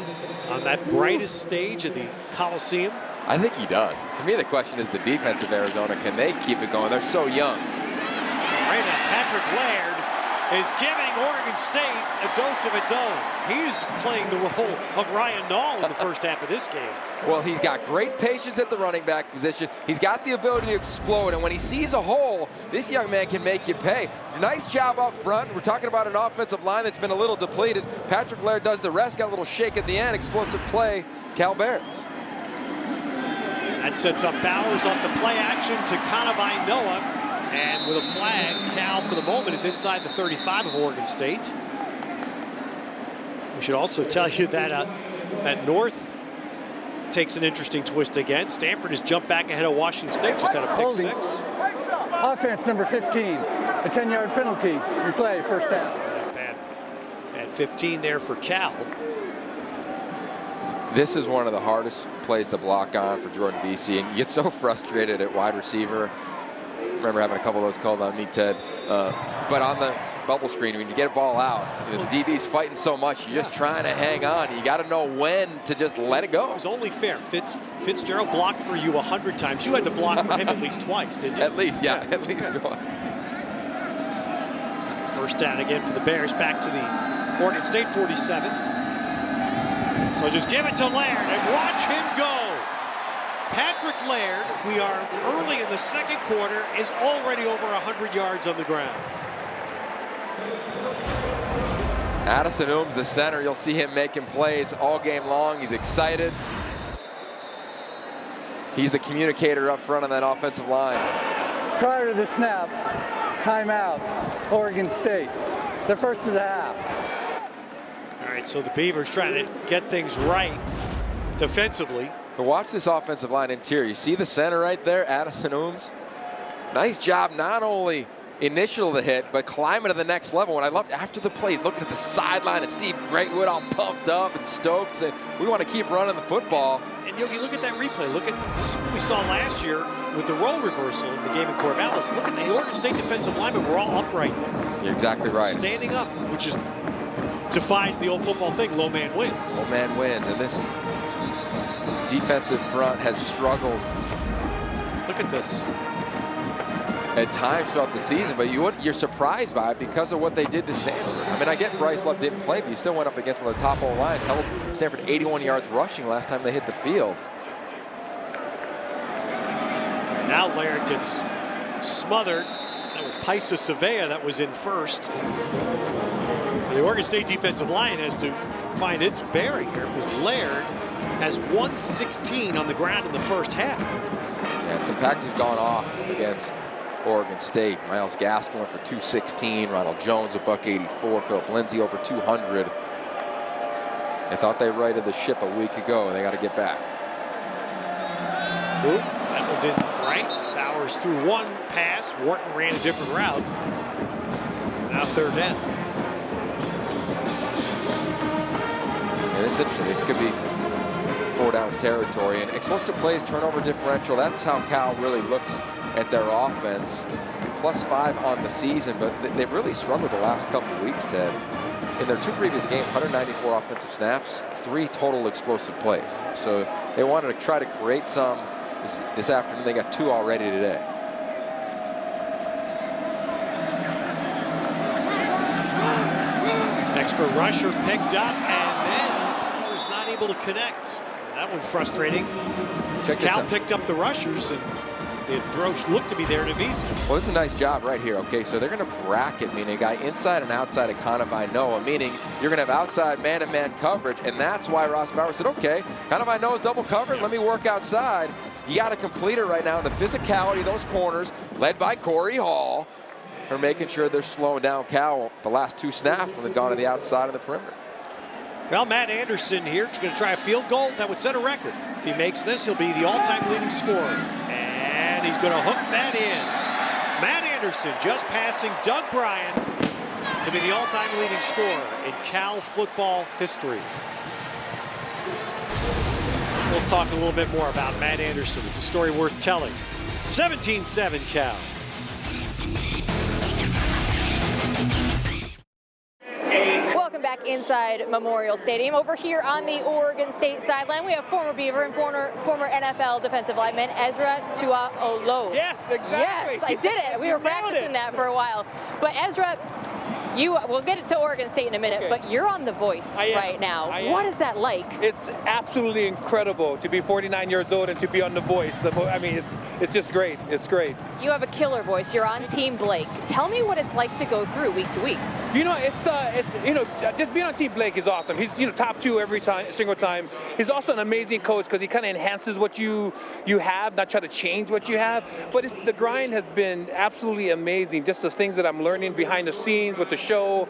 A: on that brightest stage of the Coliseum?
C: I think he does. To me, the question is the defense of Arizona. Can they keep it going? They're so young.
A: Right now, Patrick Laird is giving Oregon State a dose of its own. He's playing the role of Ryan Nall in the first half of this game.
C: Well, he's got great patience at the running back position. He's got the ability to explode, and when he sees a hole, this young man can make you pay. Nice job up front. We're talking about an offensive line that's been a little depleted. Patrick Laird does the rest, got a little shake at the end. Explosive play, Cal Bears.
A: That sets up Bowers off the play action to Kanawai Noah. And with a flag, Cal, for the moment, is inside the 35 of Oregon State. We should also tell you that that North takes an interesting twist again. Stanford has jumped back ahead of Washington State, just had a pick 6.
D: Offense number 15, a 10-yard penalty. Replay, first down.
A: Bad. At 15 there for Cal.
C: This is one of the hardest plays to block on for Jordan Vesey, and you get so frustrated at wide receiver. I remember having a couple of those called on me, Ted. But on the bubble screen, when you get a ball out, the DB's fighting so much, you're just trying to hang on. You got to know when to just let it go.
A: It was only fair. Fitzgerald blocked for you 100 times. You had to block for him at least twice, didn't you?
C: At least, yeah. At least twice.
A: First down again for the Bears, back to the Oregon State 47. So just give it to Laird and watch him go. Patrick Laird, we are early in the second quarter, is already over 100 yards on the ground.
C: Addison Ooms, the center, you'll see him making plays all game long. He's excited. He's the communicator up front on that offensive line.
D: Prior to the snap, timeout, Oregon State. The first of the half.
A: All right, so the Beavers trying to get things right defensively.
C: But watch this offensive line interior. You see the center right there, Addison Ooms? Nice job, not only initial the hit, but climbing to the next level. And I loved after the plays, looking at the sideline and Steve Greatwood all pumped up and stoked, saying, we want to keep running the football.
A: And Yogi, look at that replay. Look at this is what we saw last year with the role reversal in the game in Corvallis. Look at the Oregon State defensive linemen were all upright there.
C: You're exactly right.
A: Standing up, which is defies the old football thing, low man wins.
C: Low man wins, and this defensive front has struggled.
A: Look at this.
C: At times throughout the season, but you're surprised by it because of what they did to Stanford. I mean, I get Bryce Love didn't play, but you still went up against one of the top old lines, held Stanford 81 yards rushing last time they hit the field.
A: Now Laird gets smothered. That was Paisa Savea that was in first. The Oregon State defensive line has to find its bearing here because Laird has 116 on the ground in the first half.
C: Yeah, and some packs have gone off against Oregon State. Miles Gaskin went for 216. Ronald Jones a $184. Philip Lindsay over 200. They thought they righted the ship a week ago, and they got to get back.
A: Oop, that one didn't right. Bowers threw one pass. Wharton ran a different route. Now third down.
C: Yeah, this is interesting. This could be 4-down territory. And explosive plays, turnover differential, that's how Cal really looks at their offense. +5 on the season, but they've really struggled the last couple of weeks, Ted. In their 2 previous games, 194 offensive snaps, 3 total explosive plays. So they wanted to try to create some this afternoon. They got 2 already today.
A: Extra rusher picked up, and then was not able to connect. That one frustrating.
C: Check this
A: Cal
C: out.
A: picked up the rushers, and The throw looked to be there to Visa.
C: Well, this is a nice job right here. Okay, so they're going to bracket, meaning a guy inside and outside of Kanavainoa, meaning you're going to have outside man-to-man coverage, and that's why Ross Bauer said, okay, Kanavainoa's double covered, let me work outside. You got to complete it right now. The physicality of those corners, led by Corey Hall, are making sure they're slowing down Cal the last 2 snaps when they've gone to the outside of the perimeter.
A: Well, Matt Anderson here is going to try a field goal. That would set a record. If he makes this, he'll be the all-time leading scorer. And he's going to hook that in. Matt Anderson just passing Doug Bryan to be the all-time leading scorer in Cal football history. We'll talk a little bit more about Matt Anderson. It's a story worth telling. 17-7 Cal.
B: Welcome back inside Memorial Stadium. Over here on the Oregon State sideline, we have former Beaver and former NFL defensive lineman Ezra Tuaolo.
J: Yes, exactly.
B: Yes, I did it. We were practicing that for a while. But Ezra, we'll get to Oregon State in a minute, but you're on The Voice right now. What is that like?
J: It's absolutely incredible to be 49 years old and to be on The Voice. I mean, it's just great. It's great.
B: You have a killer voice. You're on Team Blake. Tell me what it's like to go through week to week.
J: You know, it's just being on Team Blake is awesome. He's top 2 every single time. He's also an amazing coach because he kind of enhances what you have, not try to change what you have. But the grind has been absolutely amazing. Just the things that I'm learning behind the scenes with the show,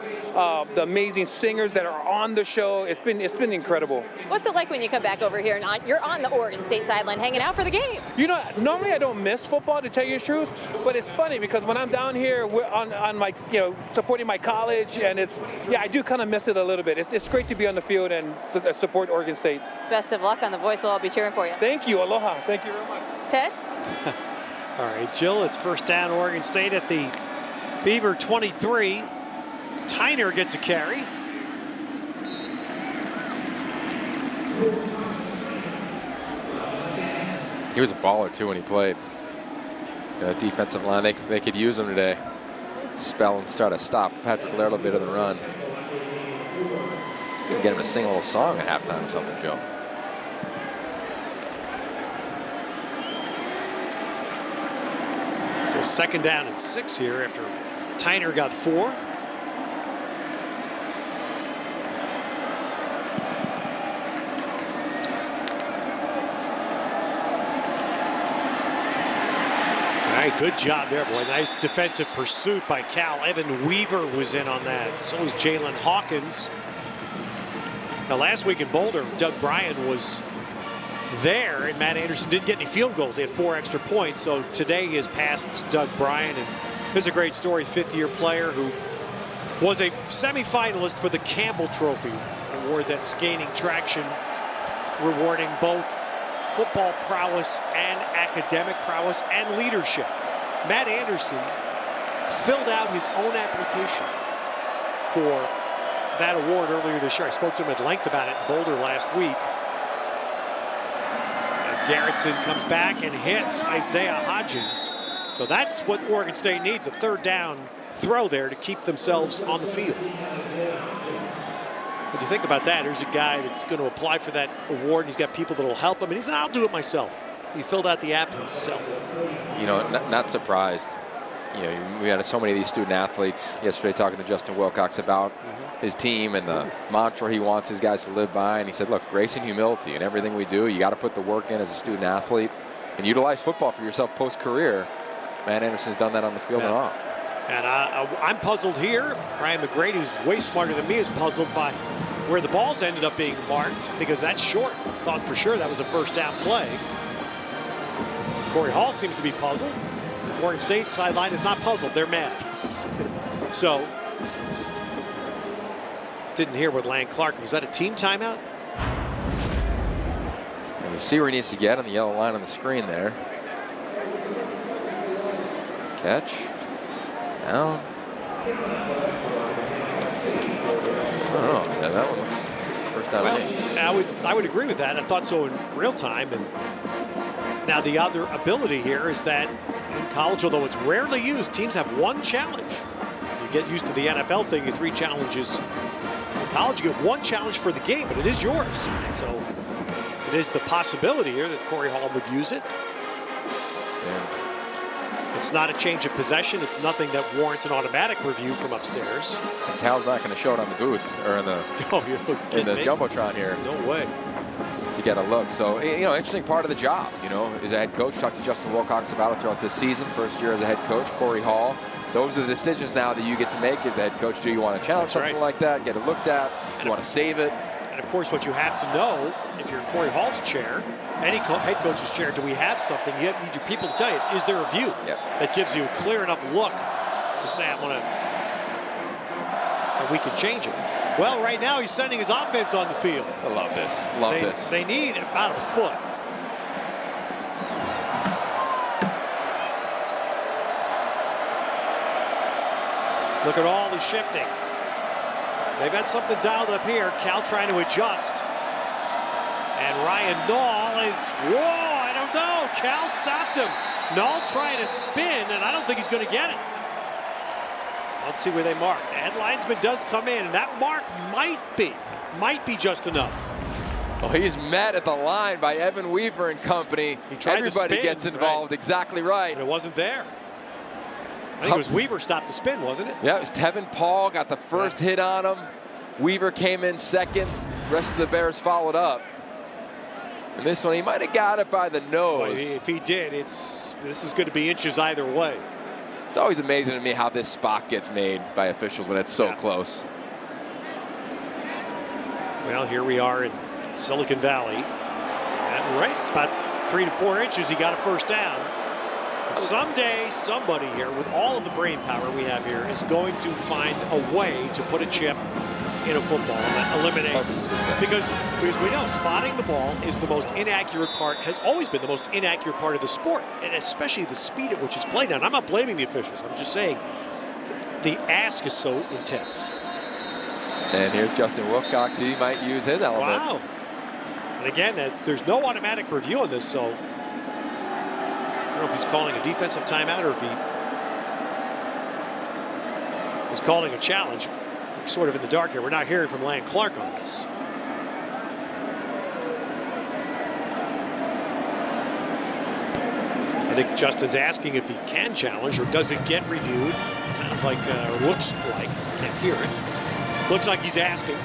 J: the amazing singers that are on the show. It's been incredible.
B: What's it like when you come back over here and you're on the Oregon State sideline hanging out for the game?
J: You know, normally I don't miss football, to tell you the truth, but it's funny because when I'm down here we're on my, supporting my college, and I do kind of miss it a little bit. It's great to be on the field and support Oregon State.
B: Best of luck on The Voice. We'll all be cheering for you.
J: Thank you. Aloha. Thank you very much.
B: Ted?
A: All right, Jill, it's first down Oregon State at the Beaver 23. Tyner gets a carry.
C: He was a baller, too, when he played. Defensive line, they could use him today. Spell and try to stop Patrick Laird a little bit of the run. He's going to get him to sing a little song at halftime or something, Joe.
A: So second down and 6 here after Tyner got 4. Good job there, boy. Nice defensive pursuit by Cal. Evan Weaver was in on that. So was Jalen Hawkins. Now, last week in Boulder, Doug Bryan was there, and Matt Anderson didn't get any field goals. They had 4 extra points. So today he has passed Doug Bryan. And this is a great story. 5th-year player who was a semifinalist for the Campbell Trophy, an award that's gaining traction, rewarding both football prowess and academic prowess and leadership. Matt Anderson filled out his own application for that award earlier this year. I spoke to him at length about it in Boulder last week. As Garrettson comes back and hits Isaiah Hodgins. So that's what Oregon State needs, a 3rd down throw there to keep themselves on the field. When you think about that, there's a guy that's going to apply for that award, and he's got people that will help him, and he said, I'll do it myself. He filled out the app himself.
C: Not surprised. We had so many of these student athletes yesterday talking to Justin Wilcox about his team and the mantra he wants his guys to live by, and he said, look, grace and humility in everything we do. You got to put the work in as a student athlete and utilize football for yourself post-career. Matt Anderson's done that on the field and off.
A: And I'm puzzled here. Ryan McGrady, who's way smarter than me, is puzzled by where the balls ended up being marked because that's short. Thought for sure that was a 1st down play. Corey Hall seems to be puzzled. The Oregon State sideline is not puzzled. They're mad. So, didn't hear what Lang Clark. Was that a team timeout?
C: And you see where he needs to get on the yellow line on the screen there. Catch. Down. I don't know, Ted. That one looks first down.
A: I would agree with that. I thought so in real time. And now the other ability here is that in college, although it's rarely used, teams have 1 challenge. You get used to the NFL thing, 3 challenges. In college, you get 1 challenge for the game, but it is yours. So it is the possibility here that Corey Hall would use it.
C: Yeah.
A: It's not a change of possession. It's nothing that warrants an automatic review from upstairs.
C: And Cal's not going to show it on the booth or in the Jumbotron here.
A: No way.
C: To get a look. So, interesting part of the job, as a head coach. Talked to Justin Wilcox about it throughout this season. First year as a head coach. Corey Hall. Those are the decisions now that you get to make as the head coach. Do you want to challenge something like that? Get it looked at? Do you want to save it?
A: And of course, what you have to know, if you're in Corey Hall's chair, any head coach's chair, do we have something? You need your people to tell you, is there a view that gives you a clear enough look to say, that we can change it? Well, right now he's sending his offense on the field.
C: I love this. Love this.
A: They need about a foot. Look at all the shifting. They've got something dialed up here. Cal trying to adjust. And Ryan Nall is, I don't know. Cal stopped him. Nall trying to spin, and I don't think he's going to get it. Let's see where they mark. Ed Linesman does come in, and that mark might be just enough.
C: Well, he's met at the line by Evan Weaver and company. Everybody gets involved. Right. Exactly right.
A: And it wasn't there. I think it was Weaver stopped the spin, wasn't it?
C: Yeah, it was Tevin Paul got the first hit on him. Weaver came in second. The rest of the Bears followed up. And this one, he might have got it by the nose.
A: Well, if he did, this is going to be inches either way.
C: It's always amazing to me how this spot gets made by officials when it's so close.
A: Well, here we are in Silicon Valley. And it's about 3 to 4 inches. He got a first down. And someday, somebody here, with all of the brain power we have here, is going to find a way to put a chip in a football that eliminates. Because we know spotting the ball is the most inaccurate part, has always been the most inaccurate part of the sport, and especially the speed at which it's played. Now, I'm not blaming the officials. I'm just saying the ask is so intense.
C: And here's Justin Wilcox. He might use his element.
A: Wow. And again, there's no automatic review on this, so I don't know if he's calling a defensive timeout or if he is calling a challenge. We're sort of in the dark here. We're not hearing from Lan Clark on this. I think Justin's asking if he can challenge or does it get reviewed. Sounds like, or looks like, I can't hear it. Looks like he's asking.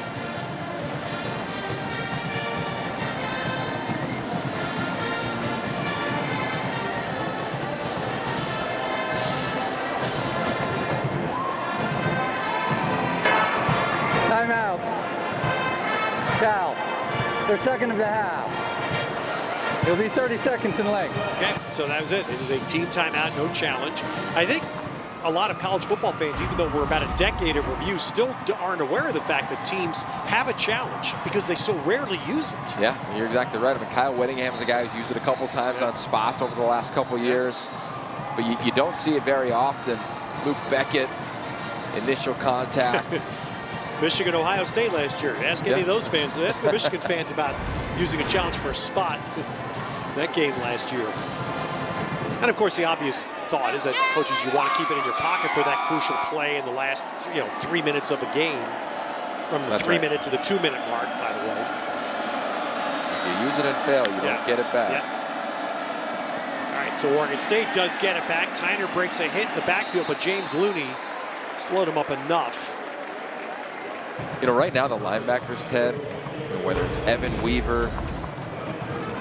D: Timeout. Cal, their second of the half. It'll be 30 seconds in length.
A: Okay, so that was it. It is a team timeout, no challenge. I think a lot of college football fans, even though we're about a decade of review, still aren't aware of the fact that teams have a challenge because they so rarely use it.
C: Yeah, you're exactly right. I mean, Kyle Whittingham's a guy who's used it a couple times on spots over the last couple years, but you don't see it very often. Luke Beckett, initial contact.
A: Michigan, Ohio State last year. Ask any of those fans. Ask the Michigan fans about using a challenge for a spot that game last year. And of course, the obvious thought is that coaches, you want to keep it in your pocket for that crucial play in the last 3 minutes of a game, from the 3 minute to the 2 minute mark, by the way.
C: If you use it and fail, you don't get it back.
A: All right, so Oregon State does get it back. Tyner breaks a hit in the backfield, but James Looney slowed him up enough.
C: Right now the linebackers, Ted, whether it's Evan Weaver,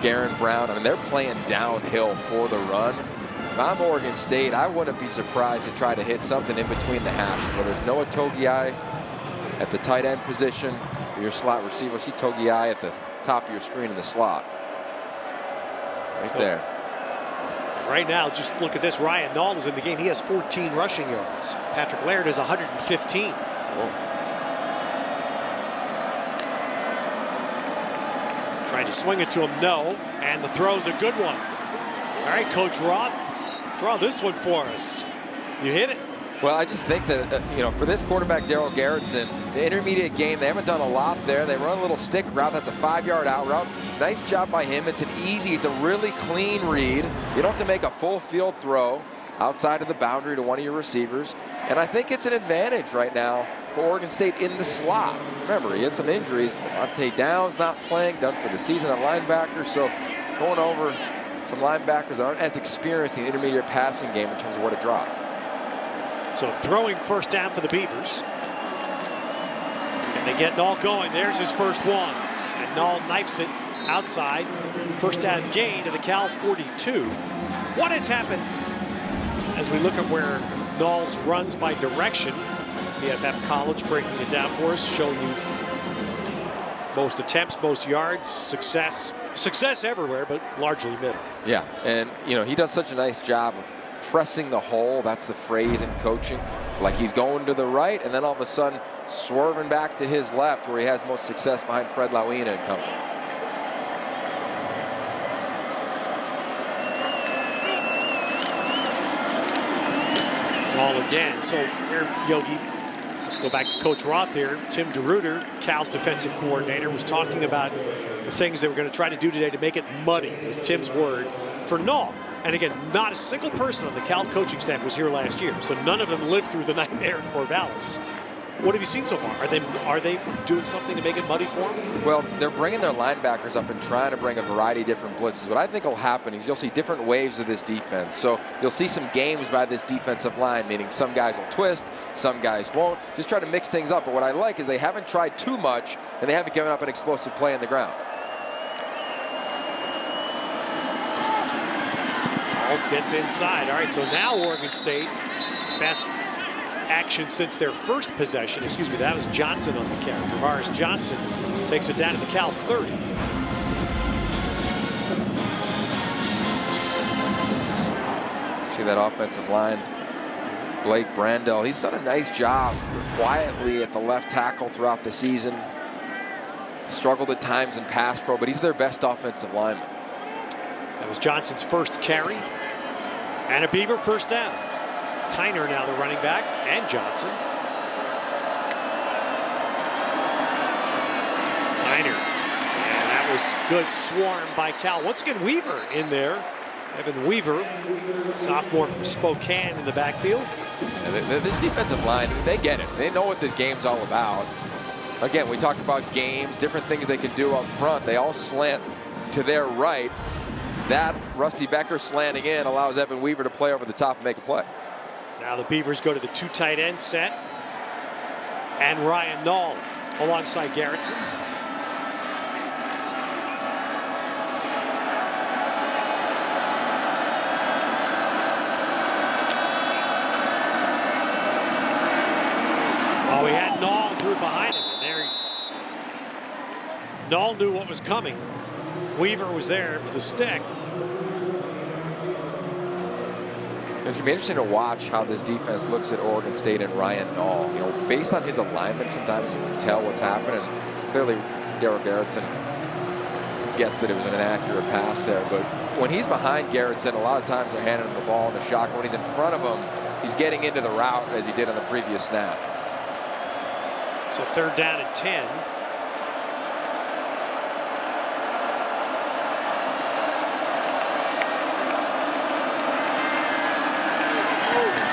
C: Garen Brown, I mean, they're playing downhill for the run. If I'm Oregon State, I wouldn't be surprised to try to hit something in between the halves. Where there's Noah Togiai at the tight end position, your slot receiver. See Togiai at the top of your screen in the slot. Right there.
A: Right now, just look at this. Ryan Nall is in the game. He has 14 rushing yards. Patrick Laird has 115.
C: Whoa.
A: Tried to swing it to him, no. And the throw's a good one. All right, Coach Roth, draw this one for us. You hit it.
C: Well, I just think that, for this quarterback, Darryl Garretson, the intermediate game, they haven't done a lot there. They run a little stick route. That's a 5-yard out route. Nice job by him. It's a really clean read. You don't have to make a full field throw outside of the boundary to one of your receivers. And I think it's an advantage right now for Oregon State in the slot. Remember, he had some injuries. Monte Downs not playing, done for the season at linebacker. So going over some linebackers that aren't as experienced in the intermediate passing game in terms of where to drop.
A: So throwing first down for the Beavers. And they get Nall going. There's his first one. And Nall knifes it outside. First down gain to the Cal 42. What has happened as we look at where Nall's runs by direction? BFF College breaking it down for us, showing you most attempts, most yards, success everywhere, but largely middle.
C: Yeah, and he does such a nice job of pressing the hole. That's the phrase in coaching. Like he's going to the right, and then all of a sudden swerving back to his left, where he has most success behind Fred Lawina and company.
A: Ball again. So here, Yogi. Let's go back to Coach Roth here. Tim DeRuyter, Cal's defensive coordinator, was talking about the things they were going to try to do today to make it muddy, is Tim's word, for Nall. And again, not a single person on the Cal coaching staff was here last year, so none of them lived through the nightmare in Corvallis. What have you seen so far? Are they doing something to make it muddy for them?
C: Well, they're bringing their linebackers up and trying to bring a variety of different blitzes. What I think will happen is you'll see different waves of this defense. So you'll see some games by this defensive line, meaning some guys will twist, some guys won't. Just try to mix things up. But what I like is they haven't tried too much, and they haven't given up an explosive play on the ground.
A: Gets inside. All right, so now Oregon State, best action since their first possession. Excuse me, that was Johnson on the carry. Javaris Johnson takes it down to the Cal 30.
C: See that offensive line. Blake Brandel, he's done a nice job quietly at the left tackle throughout the season. Struggled at times in pass pro, but he's their best offensive lineman.
A: That was Johnson's first carry. And a Beaver first down. Tyner now the running back, and Johnson. Tyner. And that was good swarm by Cal. Once again, Weaver in there. Evan Weaver, sophomore from Spokane in the backfield.
C: And this defensive line, they get it. They know what this game's all about. Again, we talked about games, different things they can do up front. They all slant to their right. That Rusty Becker slanting in allows Evan Weaver to play over the top and make a play.
A: Now the Beavers go to the two tight end set. And Ryan Nall alongside Garrettson. Oh, he had Nall through behind him. And there Nall knew what was coming. Weaver was there for the stick.
C: It's going to be interesting to watch how this defense looks at Oregon State and Ryan Nall. Based on his alignment, sometimes you can tell what's happening. Clearly, Darryl Garrettson gets that it was an inaccurate pass there. But when he's behind Garrettson, a lot of times they're handing him the ball in the shotgun. When he's in front of him, he's getting into the route as he did on the previous snap.
A: So third down and 10.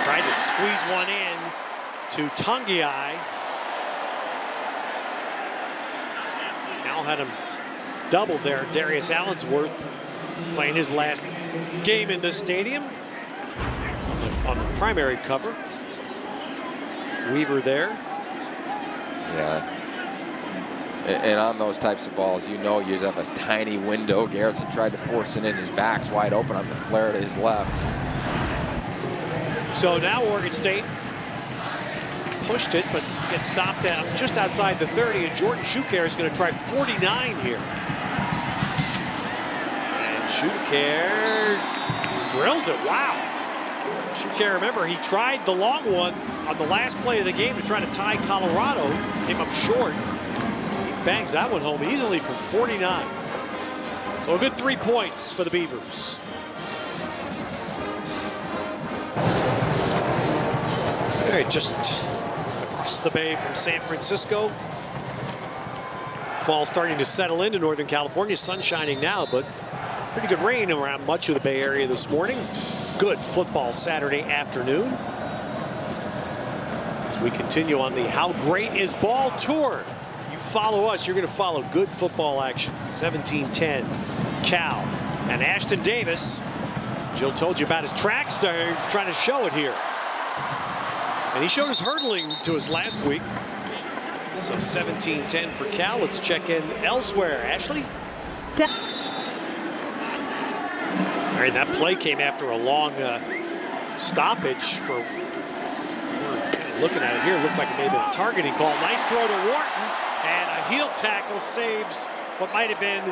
A: Tried to squeeze one in to Tungiai. Cal had him doubled there. Darius Allensworth playing his last game in this stadium on the primary cover. Weaver there.
C: Yeah. And on those types of balls, you just have a tiny window. Garrettson tried to force it in. His back's wide open on the flare to his left.
A: So now Oregon State pushed it, but gets stopped out just outside the 30, and Jordan Schuker is going to try 49 here. And Schuker drills it. Wow. Schuker, remember, he tried the long one on the last play of the game to try to tie Colorado. Came up short. He bangs that one home easily from 49. So a good 3 points for the Beavers. All right, just across the bay from San Francisco. Fall starting to settle into Northern California. Sun shining now, but pretty good rain around much of the Bay Area this morning. Good football Saturday afternoon. As we continue on the How Great Is Ball tour. You follow us, you're going to follow good football action. 17-10 Cal And Ashton Davis, Jill told you about his track star, trying to show it here. And he showed his hurdling to us last week. So 17-10 for Cal. Let's check in elsewhere. Ashley? All right, that play came after a long stoppage for, looking at it here, looked like it may have been a targeting call. Nice throw to Wharton, and a heel tackle saves what might have been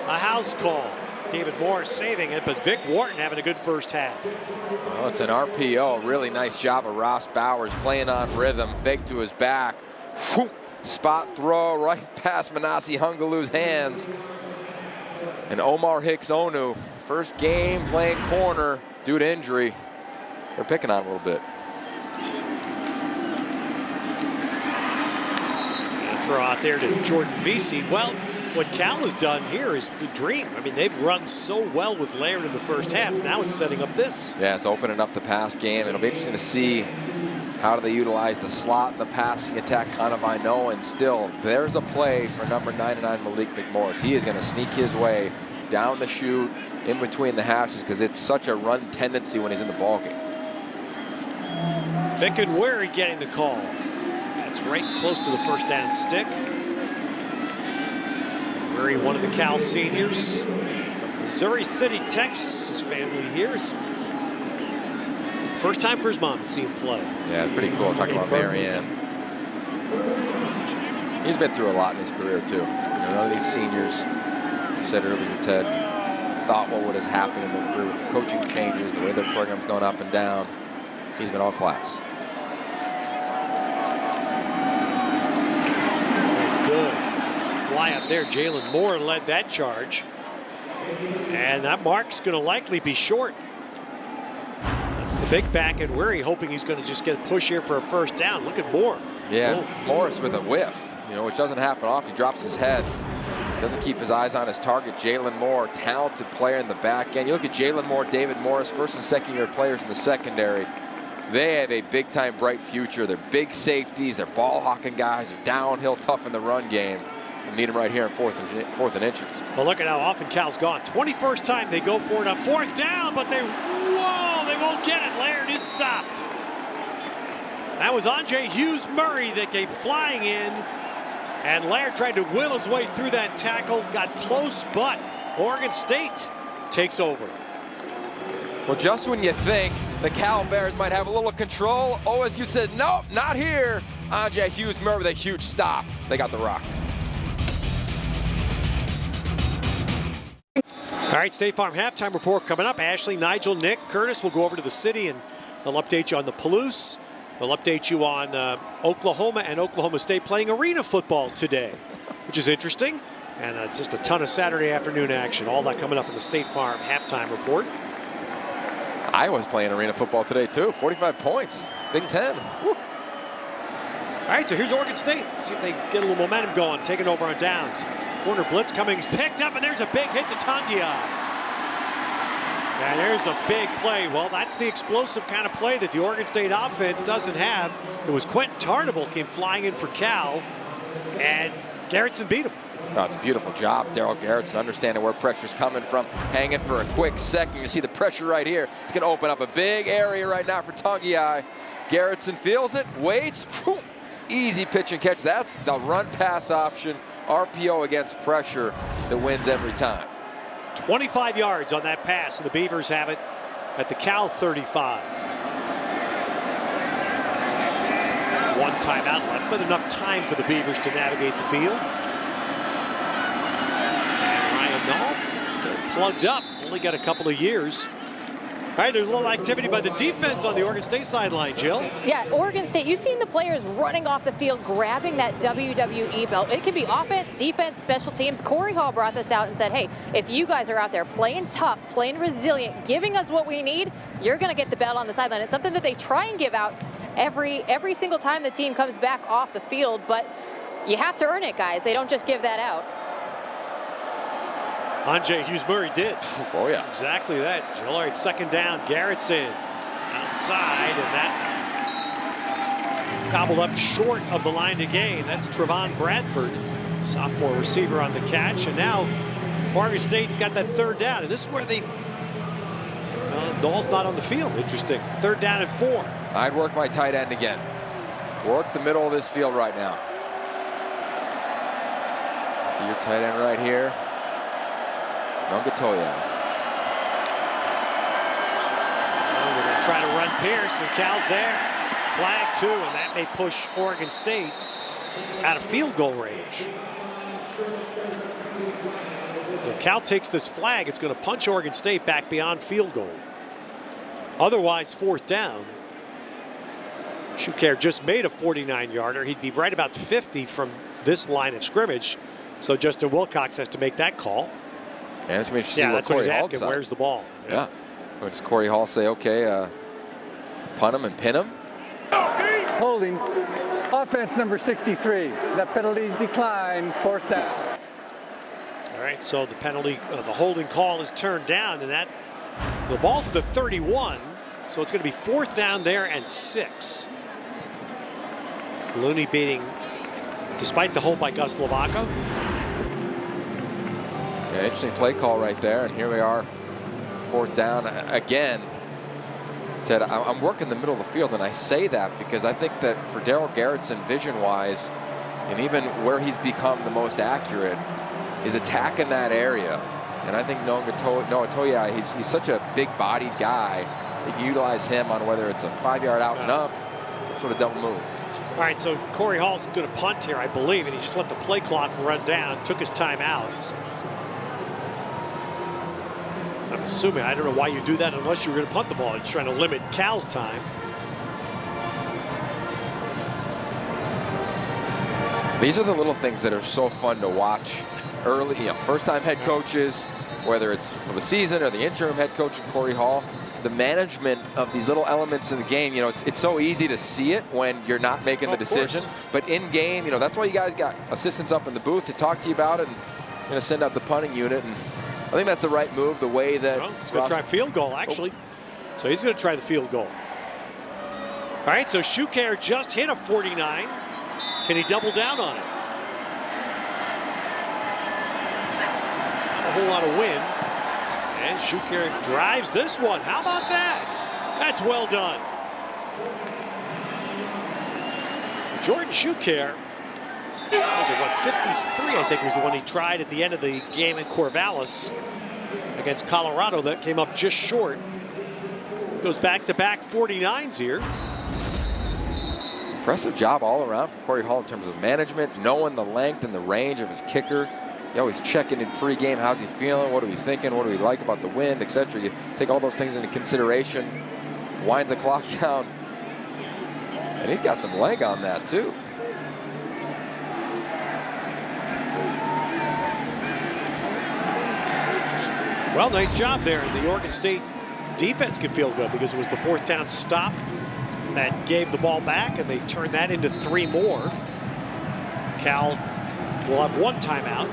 A: a house call. David Morris saving it, but Vic Wharton having a good first half.
C: Well, it's an RPO. Really nice job of Ross Bowers playing on rhythm. Fake to his back. Whoop. Spot throw right past Manasi Hungalu's hands. And Omar Hicks Onu, first game playing corner due to injury. They're picking on him a little bit.
A: Throw out there to Jordan Vesey. Well, what Cal has done here is the dream. I mean, they've run so well with Laird in the first half. Now it's setting up this.
C: Yeah, it's opening up the pass game. It'll be interesting to see how do they utilize the slot and the passing attack, kind of I know. And still, there's a play for number 99, Malik McMorris. He is going to sneak his way down the chute, in between the hashes, because it's such a run tendency when he's in the ballgame.
A: Vic and Wary getting the call. That's right close to the first down stick. Wary, one of the Cal seniors from Missouri City, Texas. His family here is first time for his mom to see him play.
C: Yeah, it's pretty cool. Talking about Marianne. He's been through a lot in his career too. None of these seniors, you said earlier, Ted, thought what would have happened in their career with the coaching changes, the way their program's going up and down. He's been all class.
A: Good fly up there. Jalen Moore led that charge. And that mark's going to likely be short. That's the big back and Wary hoping he's going to just get a push here for a first down. Look at Moore.
C: Yeah, Morris with a whiff, which doesn't happen often. He drops his head. Doesn't keep his eyes on his target. Jalen Moore, talented player in the back end. You look at Jalen Moore, David Morris, first and second year players in the secondary. They have a big time bright future. They're big safeties. They're ball hawking guys. They're downhill tough in the run game. We need them right here in fourth and inches.
A: Well, look at how often Cal's gone. 21st time they go for it on fourth down, but they won't get it. Laird is stopped. That was Andre Hughes Murray that came flying in. And Laird tried to will his way through that tackle. Got close, but Oregon State takes over.
C: Well, just when you think the Cal Bears might have a little control, OSU said, nope, not here. Andre Hughes Murray with a huge stop. They got the rock.
A: All right, State Farm halftime report coming up. Ashley, Nigel, Nick, Curtis will go over to the city and they'll update you on the Palouse. They'll update you on Oklahoma and Oklahoma State playing arena football today, which is interesting. And it's just a ton of Saturday afternoon action. All that coming up in the State Farm halftime report.
C: Iowa's playing arena football today, too. 45 points. Big Ten. Woo.
A: All right, so here's Oregon State. See if they get a little momentum going, taking over on downs. Corner blitz Cummings picked up, and there's a big hit to Tangia. And there's a big play. Well, that's the explosive kind of play that the Oregon State offense doesn't have. It was Quentin Tarnable came flying in for Cal, and Garrettson beat him.
C: Oh, it's a beautiful job, Daryl Garrettson, understanding where pressure's coming from, hanging for a quick second. You see the pressure right here. It's going to open up a big area right now for Tangiai. Garrettson feels it, waits, whew, easy pitch and catch. That's the run-pass option, RPO against pressure that wins every time.
A: 25 yards on that pass, and the Beavers have it at the Cal 35. One timeout left, but enough time for the Beavers to navigate the field. They're plugged up, only got a couple of years. All right, there's a little activity by the defense on the Oregon State sideline, Jill.
B: Yeah, Oregon State, you've seen the players running off the field, grabbing that WWE belt. It can be offense, defense, special teams. Corey Hall brought this out and said, hey, if you guys are out there playing tough, playing resilient, giving us what we need, you're going to get the belt on the sideline. It's something that they try and give out every single time the team comes back off the field, but you have to earn it, guys. They don't just give that out.
A: Andre Hughes Murray did.
C: Oh, yeah.
A: Exactly that. Jill, all right, second down. Garrettson outside, and that gobbled up short of the line to gain. That's Trevon Bradford, sophomore receiver on the catch. And now Oregon State's got that 3rd down, and this is where they. Dahl's not on the field. Interesting. 3rd down and 4.
C: I'd work my tight end again. Work the middle of this field right now. See your tight end right here. Nongatoya.
A: We're going to try to run Pierce, and Cal's there. Flag 2, and that may push Oregon State out of field goal range. So if Cal takes this flag, it's going to punch Oregon State back beyond field goal. Otherwise, 4th down. Schuker just made a 49-yarder. He'd be right about 50 from this line of scrimmage. So Justin Wilcox has to make that call.
C: And it's going to be interesting.
A: Yeah, that's what he's asking.
C: Decides.
A: Where's the ball?
C: Yeah. What does Corey Hall say? Okay, punt him and pin him.
D: Holding. Offense number 63. That penalties decline. 4th down.
A: All right, so the penalty, the holding call is turned down, and that the ball's the 31, so it's going to be 4th down there and 6. Looney beating, despite the hold by Gus Lavaca.
C: Yeah, interesting play call right there, and here we are, 4th down again. Ted, I'm working the middle of the field, and I say that because I think that for Darryl Garretson, vision-wise, and even where he's become the most accurate, is attacking that area. And I think Noatoya, he's such a big-bodied guy. You can utilize him on whether it's a 5-yard out and up, some sort of double move.
A: All right, so Corey Hall's going to punt here, I believe, and he just let the play clock run down, took his time out. I'm assuming, I don't know why you do that unless you were going to punt the ball. You're trying to limit Cal's time.
C: These are the little things that are so fun to watch early, first-time head coaches, whether it's for the season or the interim head coach in Corey Hall, the management of these little elements in the game. It's so easy to see it when you're not making the decision, but in game, that's why you guys got assistants up in the booth to talk to you about it and send out the punting unit. And I think that's the right move, the way that
A: he's going to try field goal, actually. So he's going to try the field goal. All right, so Schuker just hit a 49. Can he double down on it? A whole lot of wind. And Schuker drives this one. How about that? That's well done. Jordan Schuker, was it, 53, I think, was the one he tried at the end of the game in Corvallis against Colorado. That came up just short. Goes back-to-back 49s here.
C: Impressive job all around from Corey Hall in terms of management, knowing the length and the range of his kicker. You always checking in pregame. How's he feeling? What are we thinking? What do we like about the wind, etc. You take all those things into consideration. Winds the clock down. And he's got some leg on that, too.
A: Well, nice job there. And the Oregon State defense could feel good because it was the 4th down stop that gave the ball back, and they turned that into 3 more. Cal will have 1 timeout.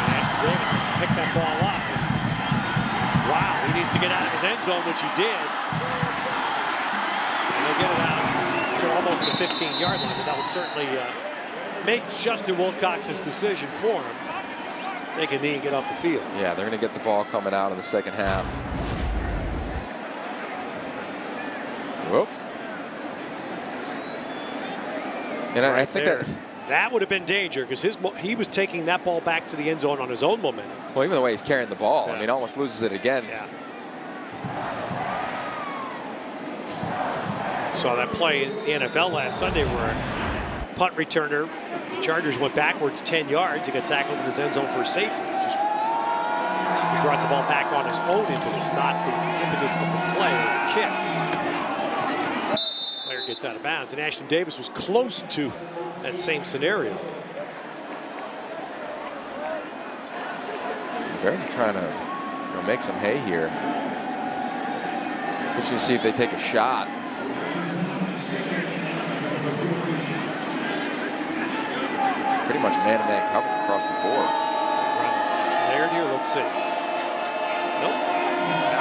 A: Ashton Davis has to pick that ball up. Wow, he needs to get out of his end zone, which he did. And they'll get it out to almost the 15-yard line, but that will certainly make Justin Wilcox's decision for him. Take a knee and get off the field.
C: Yeah, they're going to get the ball coming out in the second half. Whoop. And I think
A: that would have been danger because he was taking that ball back to the end zone on his own momentum.
C: Well, even the way he's carrying the ball,
A: yeah.
C: I mean, almost loses it again.
A: Yeah. Saw that play in the NFL last Sunday where a punt returner, the Chargers went backwards 10 yards. He got tackled in his end zone for a safety. He brought the ball back on his own impetus, not the impetus of the play or the kick. Player gets out of bounds, and Ashton Davis was close to that same scenario.
C: The Bears are trying to make some hay here. We should see if they take a shot. Pretty much man-to-man coverage across the board.
A: Laird here, let's see. Nope.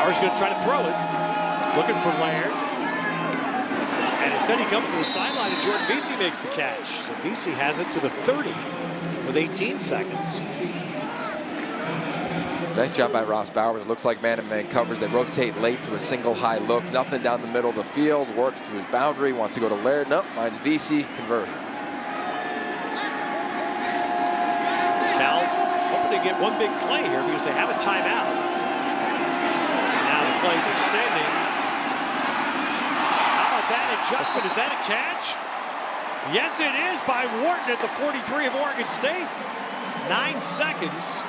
A: Bauer's going to try to throw it. Looking for Laird. And instead he comes to the sideline and Jordan Vesey makes the catch. So Vesey has it to the 30 with 18 seconds.
C: Nice job by Ross Bowers. It looks like man-to-man covers. They rotate late to a single high look. Nothing down the middle of the field. Works to his boundary. Wants to go to Laird. Nope. Finds Vesey. Conversion.
A: Cal hoping to get one big play here because they have a timeout. Now the play's extending. How about that adjustment? Is that a catch? Yes, it is by Wharton at the 43 of Oregon State. 9 seconds.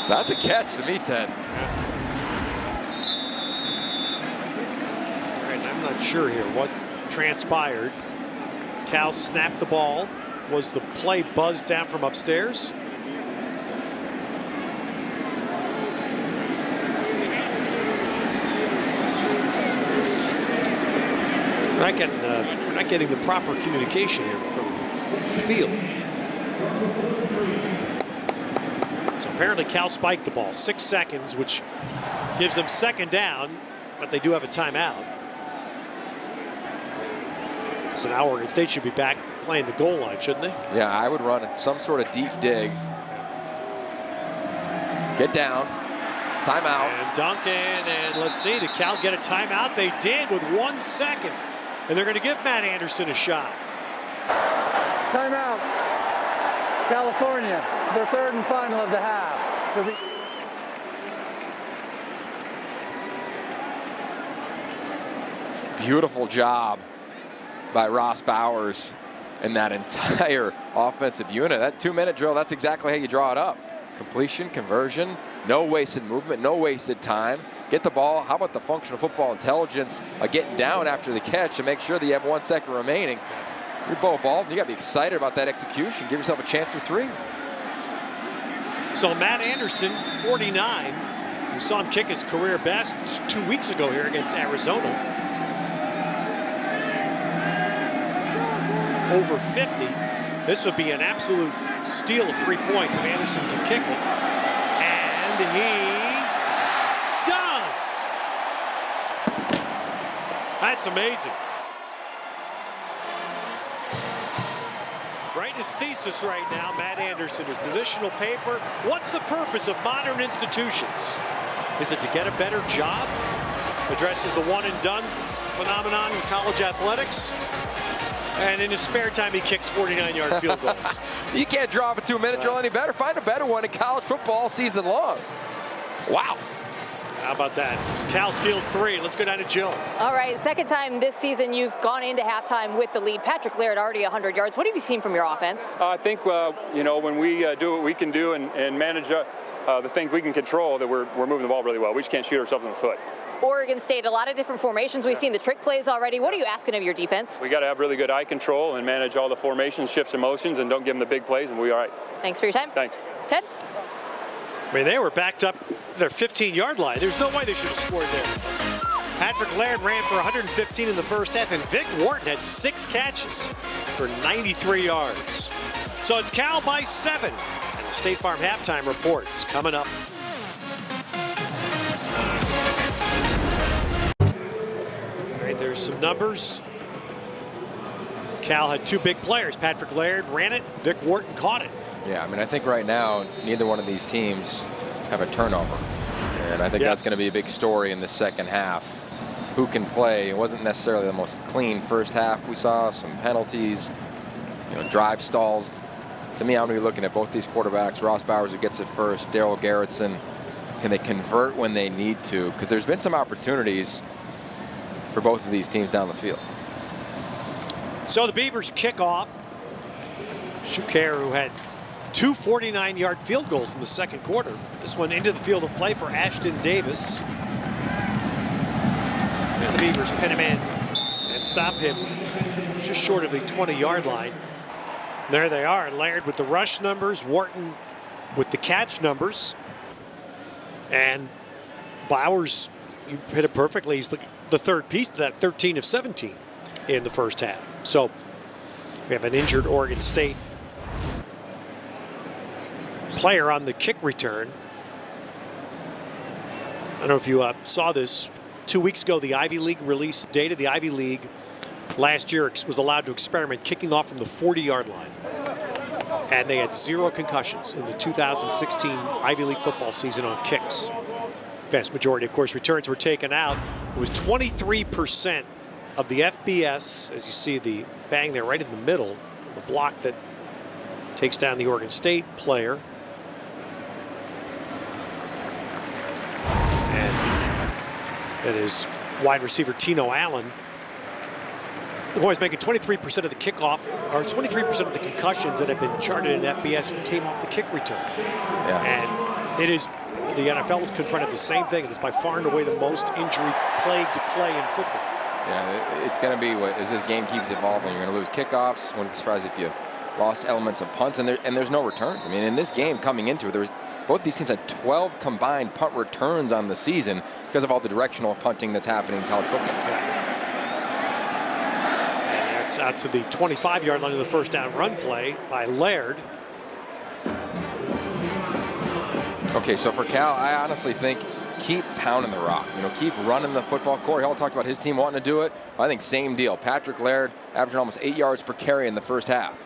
C: That's a catch to me, Ted.
A: All right, I'm not sure here what transpired. Cal snapped the ball. Was the play buzzed down from upstairs? We're not getting the proper communication here from the field. So apparently Cal spiked the ball. 6 seconds, which gives them second down, but they do have a timeout. So now Oregon State should be back playing the goal line, shouldn't they?
C: Yeah, I would run some sort of deep dig. Get down. Timeout.
A: And Duncan, and let's see, did Cal get a timeout? They did with 1 second. And they're going to give Matt Anderson a shot.
D: Timeout. California, their third and final of the half.
C: Beautiful job by Ross Bowers and that entire offensive unit. That 2-minute drill, that's exactly how you draw it up. Completion, conversion, no wasted movement, no wasted time. Get the ball. How about the functional football intelligence of getting down after the catch and make sure that you have 1 second remaining. You're both balls, and you got to be excited about that execution. Give yourself a chance for 3.
A: So Matt Anderson, 49. We saw him kick his career best 2 weeks ago here against Arizona. Over 50. This would be an absolute steal of 3 points if Anderson can kick it. And he does. That's amazing. Writing his thesis right now, Matt Anderson, his positional paper. What's the purpose of modern institutions? Is it to get a better job? Addresses the one and done phenomenon in college athletics. And in his spare time, he kicks 49-yard field goals.
C: You can't draw up a 2-minute drill any better. Find a better one in college football all season long. Wow.
A: How about that? Cal steals 3. Let's go down to Jill.
B: All right, second time this season you've gone into halftime with the lead. Patrick Laird already 100 yards. What have you seen from your offense?
K: I think, when we do what we can do and manage the things we can control, that we're moving the ball really well. We just can't shoot ourselves in the foot.
B: Oregon State, a lot of different formations. We've seen the trick plays already. What are you asking of your defense?
K: We got to have really good eye control and manage all the formations, shifts, and motions, and don't give them the big plays, and we'll be all right.
B: Thanks for your time.
K: Thanks.
B: Ted?
A: I mean, they were backed up their 15-yard line. There's no way they should have scored there. Patrick Laird ran for 115 in the first half, and Vic Wharton had 6 catches for 93 yards. So it's Cal by 7. And the State Farm halftime report is coming up. All right, there's some numbers. Cal had 2 big players. Patrick Laird ran it. Vic Wharton caught it.
C: Yeah, I mean, I think right now, neither one of these teams have a turnover. And I think that's going to be a big story in the second half. Who can play? It wasn't necessarily the most clean first half. We saw some penalties, drive stalls. To me, I'm going to be looking at both these quarterbacks. Ross Bowers, who gets it first, Daryl Garrettson. Can they convert when they need to? Because there's been some opportunities for both of these teams down the field.
A: So the Beavers kick off. Shuker, who had 2 49-yard field goals in the second quarter. This one into the field of play for Ashton Davis. And the Beavers pin him in and stop him just short of the 20-yard line. There they are. Laird with the rush numbers, Wharton with the catch numbers. And Bowers, you hit it perfectly. He's the third piece to that, 13 of 17 in the first half. So we have an injured Oregon State player on the kick return. don't know if you saw this 2 weeks ago. The Ivy League released data. The Ivy League last year was allowed to experiment kicking off from the 40-yard line. And they had 0 concussions in the 2016 Ivy League football season on kicks. Vast majority, of course, returns were taken out. It was 23% of the FBS, as you see the bang there right in the middle, the block that takes down the Oregon State player. And that is wide receiver Tino Allen. The boys making 23% of the kickoff, or 23% of the concussions that have been charted in FBS came off the kick return. And it is, the NFL has confronted the same thing. It is by far and away the most injury-plagued play in football.
C: Yeah, it's going to be, as this game keeps evolving, you're going to lose kickoffs. Wouldn't be surprised if you lost elements of punts, and there's no returns. I mean, in this game coming into it, both these teams had 12 combined punt returns on the season because of all the directional punting that's happening in college football.
A: And it's out to the 25-yard line of the first down run play by Laird.
C: Okay, so for Cal, I honestly think keep pounding the rock. Keep running the football. Corey Hall talked about his team wanting to do it. I think same deal. Patrick Laird averaging almost 8 yards per carry in the first half.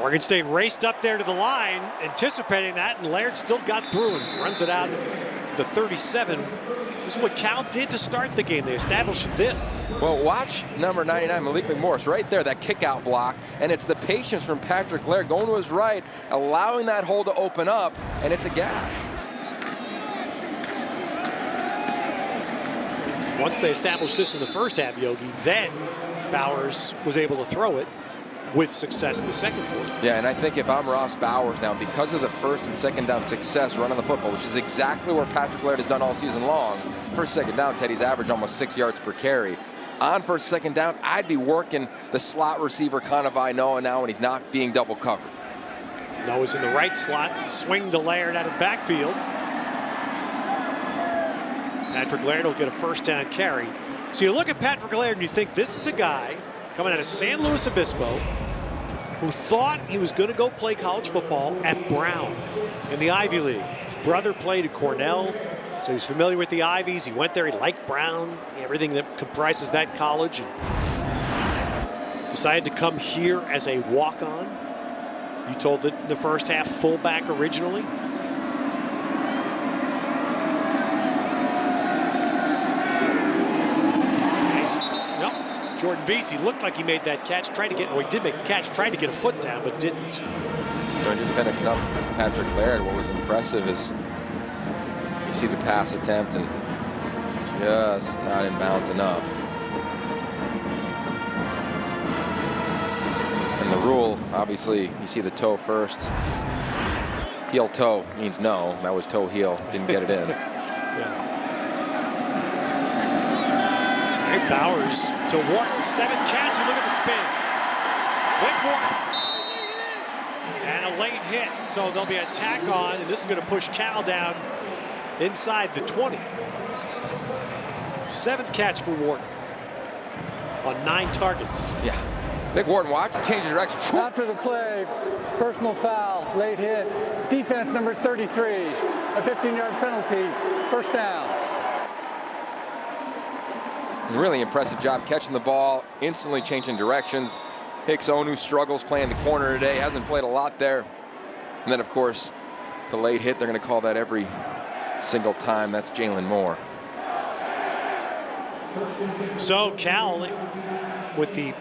A: Oregon State raced up there to the line, anticipating that, and Laird still got through and runs it out to the 37. This is what Cal did to start the game. They established this.
C: Well, watch number 99, Malik McMorris, right there, that kick-out block, and it's the patience from Patrick Laird going to his right, allowing that hole to open up, and it's a gash.
A: Once they established this in the first half, Yogi, then Bowers was able to throw it with success in the second quarter.
C: Yeah, and I think if I'm Ross Bowers now, because of the first and second down success running the football, which is exactly where Patrick Laird has done all season long, first, second down, Teddy's averaged almost 6 yards per carry. On first, second down, I'd be working the slot receiver kind of Noah now when he's not being double covered.
A: Noah's in the right slot, swing to Laird out of the backfield. Patrick Laird will get a first down carry. So you look at Patrick Laird and you think this is a guy coming out of San Luis Obispo who thought he was going to go play college football at Brown in the Ivy League. His brother played at Cornell, so he's familiar with the Ivies. He went there, he liked Brown, everything that comprises that college, and decided to come here as a walk-on. You told it in the first half, fullback originally. Jordan Vesey looked like he made that catch, he did make the catch, tried to get a foot down, but didn't.
C: So just finishing up Patrick Laird, what was impressive is you see the pass attempt and just not in bounds enough. And the rule, obviously, you see the toe first. Heel toe means no. That was toe heel, didn't get it in.
A: Yeah. Bowers to Wharton, 7th catch, and look at the spin. Wick Wharton. And a late hit, so there'll be a tack on, and this is going to push Cal down inside the 20. 7th catch for Wharton on 9 targets.
C: Yeah. Vic Wharton, watch, change of direction.
D: After the play, personal foul, late hit, defense number 33, a 15-yard penalty, first down.
C: Really impressive job catching the ball, instantly changing directions. Hicks Onu struggles playing the corner today, hasn't played a lot there. And then, of course, the late hit, they're going to call that every single time. That's Jalen Moore.
A: So Cal, with the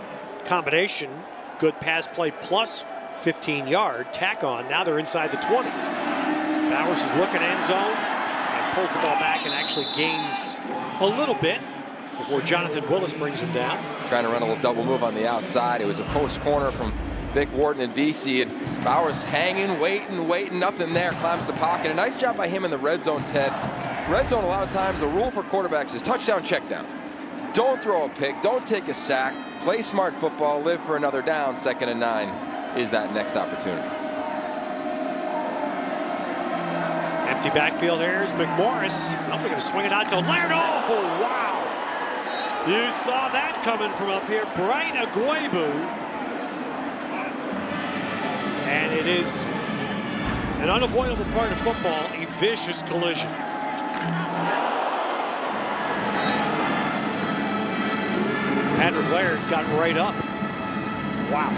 A: combination, good pass play plus 15-yard tack on. Now they're inside the 20. Bowers is looking end zone and pulls the ball back and actually gains a little bit before Jonathan Willis brings him down.
C: Trying to run a little double move on the outside. It was a post corner from Vic Wharton and Vesey, and Bowers hanging, waiting, nothing there, climbs the pocket. A nice job by him in the red zone, Ted. Red zone, a lot of times, the rule for quarterbacks is touchdown, check down. Don't throw a pick, don't take a sack, play smart football, live for another down. 2nd and 9 is that next opportunity.
A: Empty backfield here is McMorris. I'm going to swing it out to Laird. Oh, wow. You saw that coming from up here. Bright Agwebu. And it is An unavoidable part of football, a vicious collision. Patrick Laird got right up. Wow.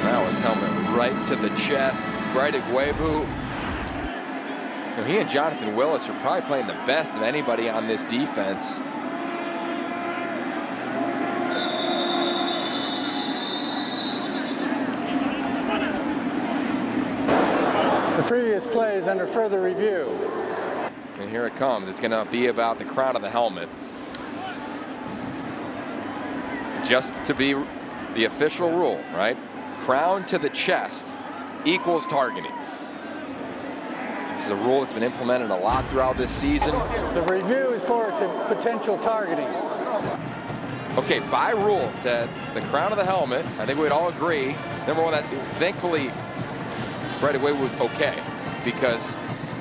C: That was helmet right to the chest. Bright Ugwoegbu. He and Jonathan Willis are probably playing the best of anybody on this defense.
D: The previous play is under further review.
C: And here it comes. It's going to be about the crown of the helmet. Just to be the official rule, right? Crown to the chest equals targeting. This is a rule that's been implemented a lot throughout this season.
D: The review is for potential targeting.
C: Okay, by rule, Ted, the crown of the helmet, I think we'd all agree, number one, that thankfully Bright Ugwoegbu was okay, because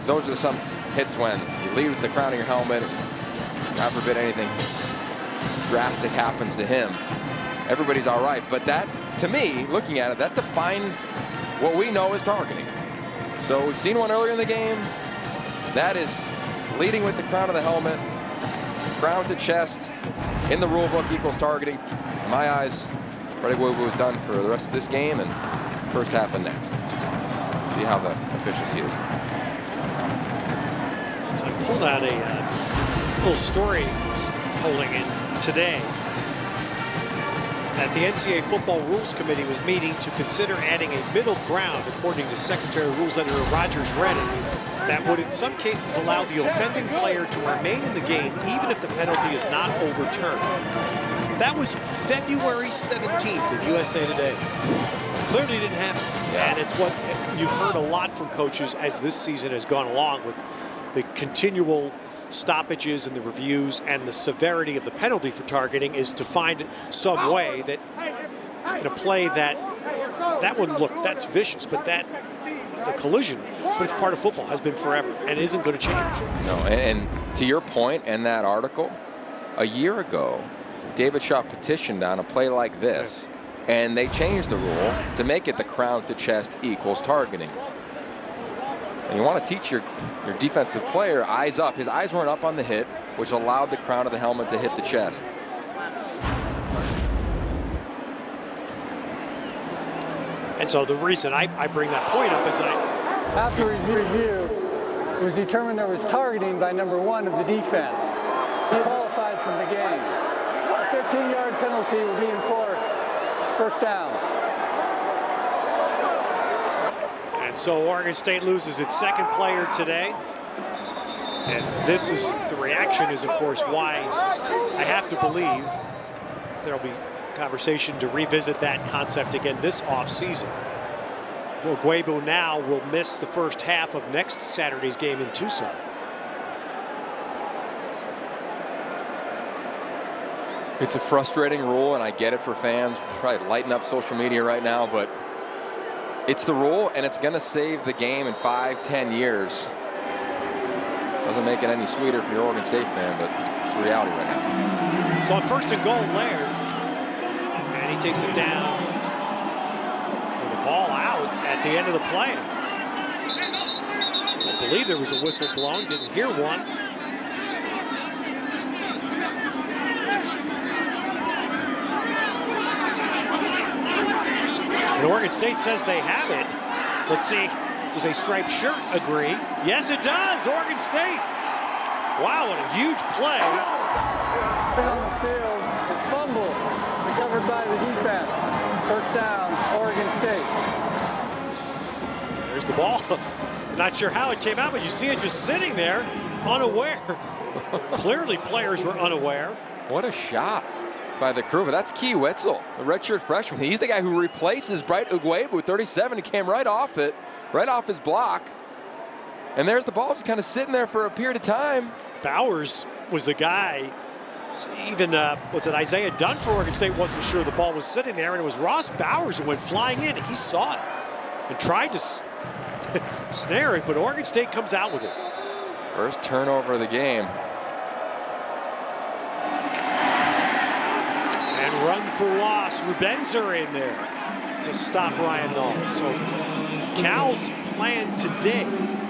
C: those are some hits when you lead with the crown of your helmet, and God forbid anything drastic happens to him. Everybody's all right, but that, to me, looking at it, that defines what we know as targeting. So we've seen one earlier in the game. That is leading with the crown of the helmet, crown to chest, in the rule book equals targeting. In my eyes, Bright Ugwoegbu was done for the rest of this game and first half and next. See how the officials see this.
A: So I pulled out a little story holding in today that the NCAA Football Rules Committee was meeting to consider adding a middle ground, according to Secretary of Rules Editor Rogers Redding, that would in some cases allow the offending player to remain in the game even if the penalty is not overturned. That was February 17th of USA Today. Clearly didn't happen. Yeah. And it's what you've heard a lot from coaches as this season has gone along, with the continual stoppages and the reviews and the severity of the penalty for targeting, is to find some way that in a play that one, look, that's vicious, but that the collision, but it's part of football, has been forever and isn't going to change.
C: No, and to your point in that article, a year ago, David Shaw petitioned on a play like this, and they changed the rule to make it the crown to chest equals targeting. And you want to teach your defensive player eyes up. His eyes weren't up on the hit, which allowed the crown of the helmet to hit the chest.
A: And so the reason I bring that point up is that
D: after review, it was determined there was targeting by number one of the defense. Disqualified from the game. A 15-yard penalty will be enforced. First down.
A: And so Oregon State loses its second player today. And this is, the reaction is, of course, why I have to believe there'll be conversation to revisit that concept again this offseason. Ugwoegbu now will miss the first half of next Saturday's game in Tucson.
C: It's a frustrating rule, and I get it for fans. Probably lighting up social media right now, but it's the rule, and it's going to save the game in 5-10 years. Doesn't make it any sweeter for your Oregon State fan, but it's the reality right now.
A: So on first and goal, Laird, and he takes it down with the ball out at the end of the play. I don't believe there was a whistle blown, didn't hear one. And Oregon State says they have it. Let's see, does a striped shirt agree? Yes, it does, Oregon State. Wow, what a huge play.
D: On the field is fumble, recovered by the defense. First down, Oregon State.
A: There's the ball. Not sure how it came out, but you see it just sitting there, unaware. Clearly players were unaware.
C: What a shot by the crew, but that's Key Wetzel, the redshirt freshman. He's the guy who replaces Bright Ugwoegbu, 37. He came right off it, right off his block. And there's the ball just kind of sitting there for a period of time.
A: Bowers was the guy. Even, Isaiah Dunn for Oregon State wasn't sure the ball was sitting there, and it was Ross Bowers who went flying in. He saw it and tried to snare it, but Oregon State comes out with it.
C: First turnover of the game.
A: And run for loss. Rubenzer in there to stop Ryan Nall. So Cal's plan today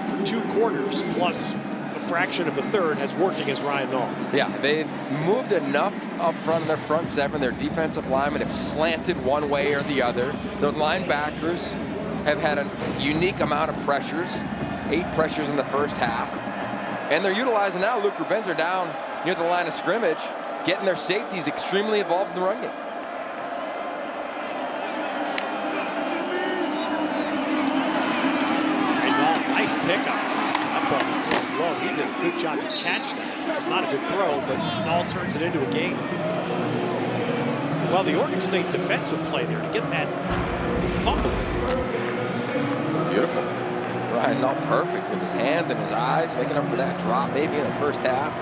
A: for 2 quarters plus a fraction of the third has worked against Ryan Nall.
C: Yeah, they've moved enough up front in their front 7. Their defensive linemen have slanted one way or the other. Their linebackers have had a unique amount of pressures, 8 pressures in the first half. And they're utilizing now Luke Rubenzer down near the line of scrimmage, getting their safeties extremely involved in the run game.
A: Nice pickup. That ball was thrown low. He did a good job to catch that. It was not a good throw, but Nall turns it into a gain. Well, the Oregon State defensive play there to get that fumble.
C: Beautiful. Ryan Nall perfect with his hands and his eyes, making up for that drop maybe in the first half.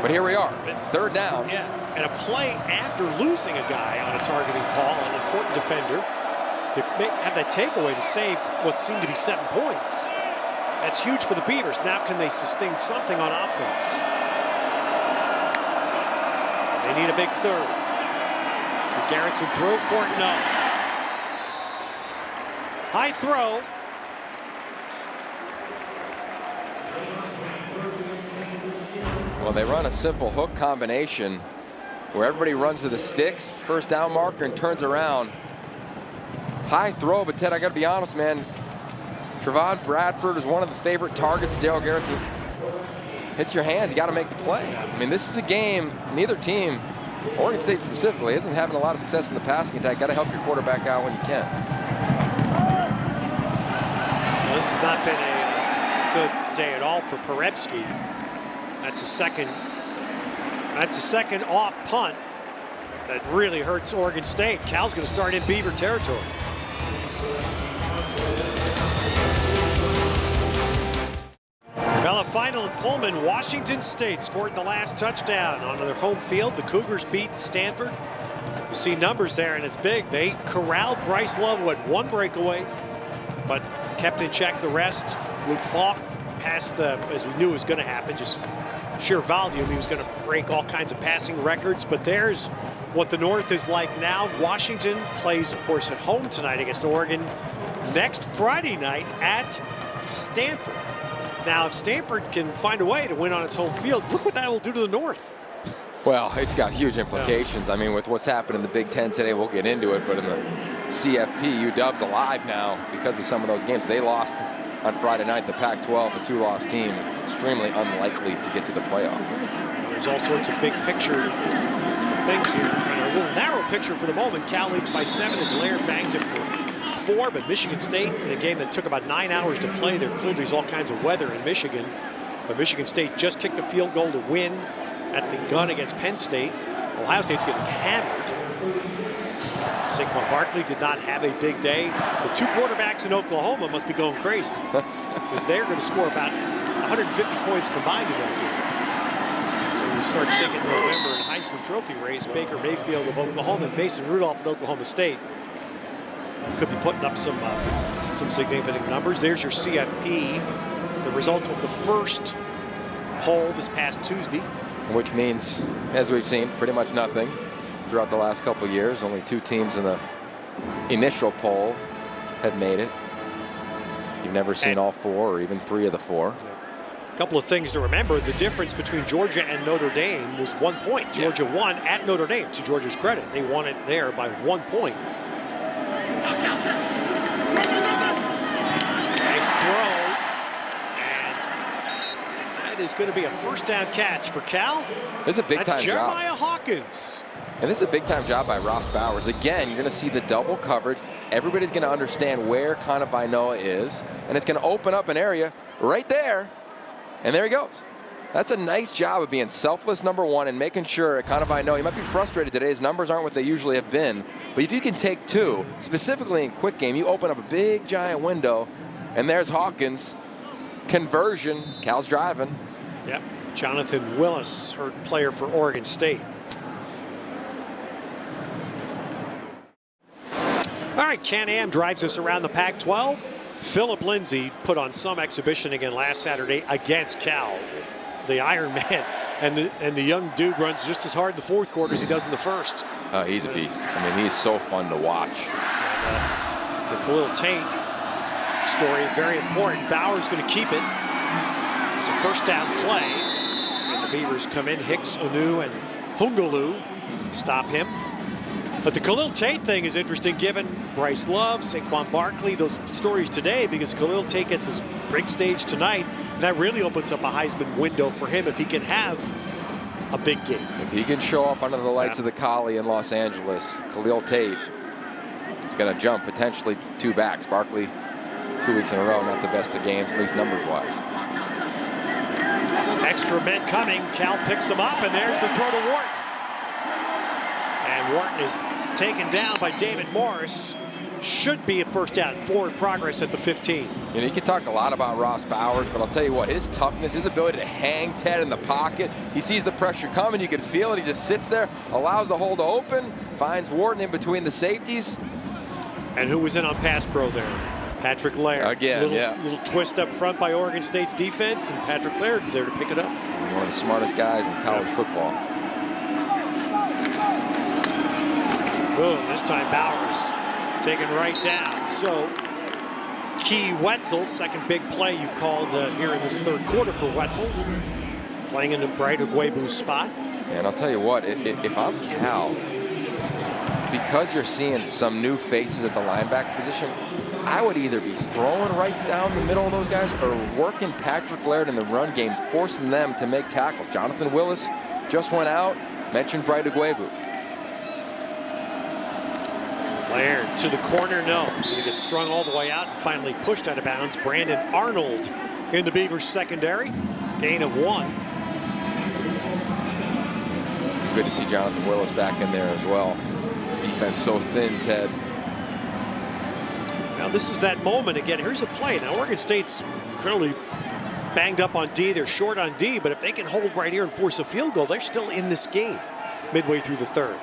C: But here we are, 3rd down.
A: Yeah, and a play after losing a guy on a targeting call, an important defender, to have that takeaway to save what seemed to be 7 points. That's huge for the Beavers. Now can they sustain something on offense? They need a big third. The Garrettson throw for it, no. High throw.
C: Well, they run a simple hook combination where everybody runs to the sticks, 1st down marker, and turns around. High throw, but Ted, I got to be honest, man. Trevon Bradford is one of the favorite targets. Dale Garrison hits your hands. You got to make the play. I mean, this is a game. Neither team, Oregon State specifically, isn't having a lot of success in the passing attack. Got to help your quarterback out when you can.
A: Well, this has not been a good day at all for Perebski. That's a second off punt that really hurts Oregon State. Cal's going to start in Beaver territory. Well, a final in Pullman. Washington State scored the last touchdown on their home field. The Cougars beat Stanford. You see numbers there, and it's big. They corralled Bryce Love with 1 breakaway, but kept in check the rest. Luke Falk passed as we knew it was going to happen, just sheer volume. He was going to break all kinds of passing records, but there's what the North is like now. Washington plays, of course, at home tonight against Oregon. Next Friday night at Stanford. Now, if Stanford can find a way to win on its home field, look what that will do to the North.
C: Well, it's got huge implications. I mean, with what's happened in the Big Ten today, we'll get into it, but in the CFP, UW's alive now because of some of those games. They lost on Friday night, the Pac-12, a 2-loss team, extremely unlikely to get to the playoff.
A: There's all sorts of big picture things here. And a little narrow picture for the moment. Cal leads by 7 as Laird bangs it for 4, but Michigan State, in a game that took about 9 hours to play, there clearly is all kinds of weather in Michigan. But Michigan State just kicked a field goal to win at the gun against Penn State. Ohio State's getting hammered. Saquon Barkley did not have a big day. The 2 quarterbacks in Oklahoma must be going crazy because they're going to score about 150 points combined in that game. So you start thinking November in Heisman Trophy race, Baker Mayfield of Oklahoma and Mason Rudolph of Oklahoma State could be putting up some significant numbers. There's your CFP, the results of the first poll this past Tuesday.
C: Which means, as we've seen, pretty much nothing throughout the last couple of years. Only 2 teams in the initial poll have made it. You've never seen all 4 or even 3 of the 4.
A: A couple of things to remember. The difference between Georgia and Notre Dame was 1 point. Georgia won at Notre Dame, to Georgia's credit. They won it there by 1 point. Nice throw. And that is going to be a 1st down catch for Cal.
C: This is a big time job.
A: Jeremiah Hawkins.
C: And this is a big time job by Ross Bowers. Again, you're going to see the double coverage. Everybody's going to understand where Kanavainoa is, and it's going to open up an area right there. And there he goes. That's a nice job of being selfless, number 1, and making sure Kanavainoa, he might be frustrated today. His numbers aren't what they usually have been. But if you can take 2, specifically in quick game, you open up a big, giant window, and there's Hawkins. Conversion. Cal's driving.
A: Yep. Jonathan Willis, her player for Oregon State. All right, Can-Am drives us around the Pac-12. Philip Lindsay put on some exhibition again last Saturday against Cal. The Iron Man and the young dude runs just as hard in the 4th quarter as he does in the 1st.
C: He's a beast. I mean, he's so fun to watch.
A: The Khalil Tate story, very important. Bowers going to keep it. It's a first down play. And the Beavers come in. Hicks, Onu, and Hungalu stop him. But the Khalil Tate thing is interesting given Bryce Love, Saquon Barkley, those stories today, because Khalil Tate gets his big stage tonight. And that really opens up a Heisman window for him if he can have a big game.
C: If he can show up under the lights of the Collie in Los Angeles, Khalil Tate is going to jump potentially 2 backs. Barkley 2 weeks in a row, not the best of games, at least numbers-wise.
A: Extra men coming. Cal picks them up, and there's the throw to Wharton. And Wharton is taken down by David Morris. Should be a first down. Forward progress at the 15.
C: You know, you can talk a lot about Ross Bowers, but I'll tell you what, his toughness, his ability to hang Ted in the pocket. He sees the pressure coming. You can feel it. He just sits there, allows the hole to open, finds Wharton in between the safeties.
A: And who was in on pass pro there? Patrick Laird.
C: Again,
A: little twist up front by Oregon State's defense, and Patrick Laird's there to pick it up.
C: One of the smartest guys in college football.
A: Boom, this time Bowers taken right down. So Key Wetzel, second big play you've called here in this third quarter for Wetzel, playing in the Bright Ugwebu's spot.
C: And I'll tell you what, if I'm Cal, because you're seeing some new faces at the linebacker position, I would either be throwing right down the middle of those guys or working Patrick Laird in the run game, forcing them to make tackles. Jonathan Willis just went out, mentioned Bright Ugwebu.
A: Laird to the corner, no. He gets strung all the way out and finally pushed out of bounds. Brandon Arnold in the Beavers secondary. Gain of 1.
C: Good to see Jonathan Willis back in there as well. His defense so thin, Ted.
A: Now this is that moment again. Here's a play. Now Oregon State's clearly banged up on D. They're short on D, but if they can hold right here and force a field goal, they're still in this game midway through the third.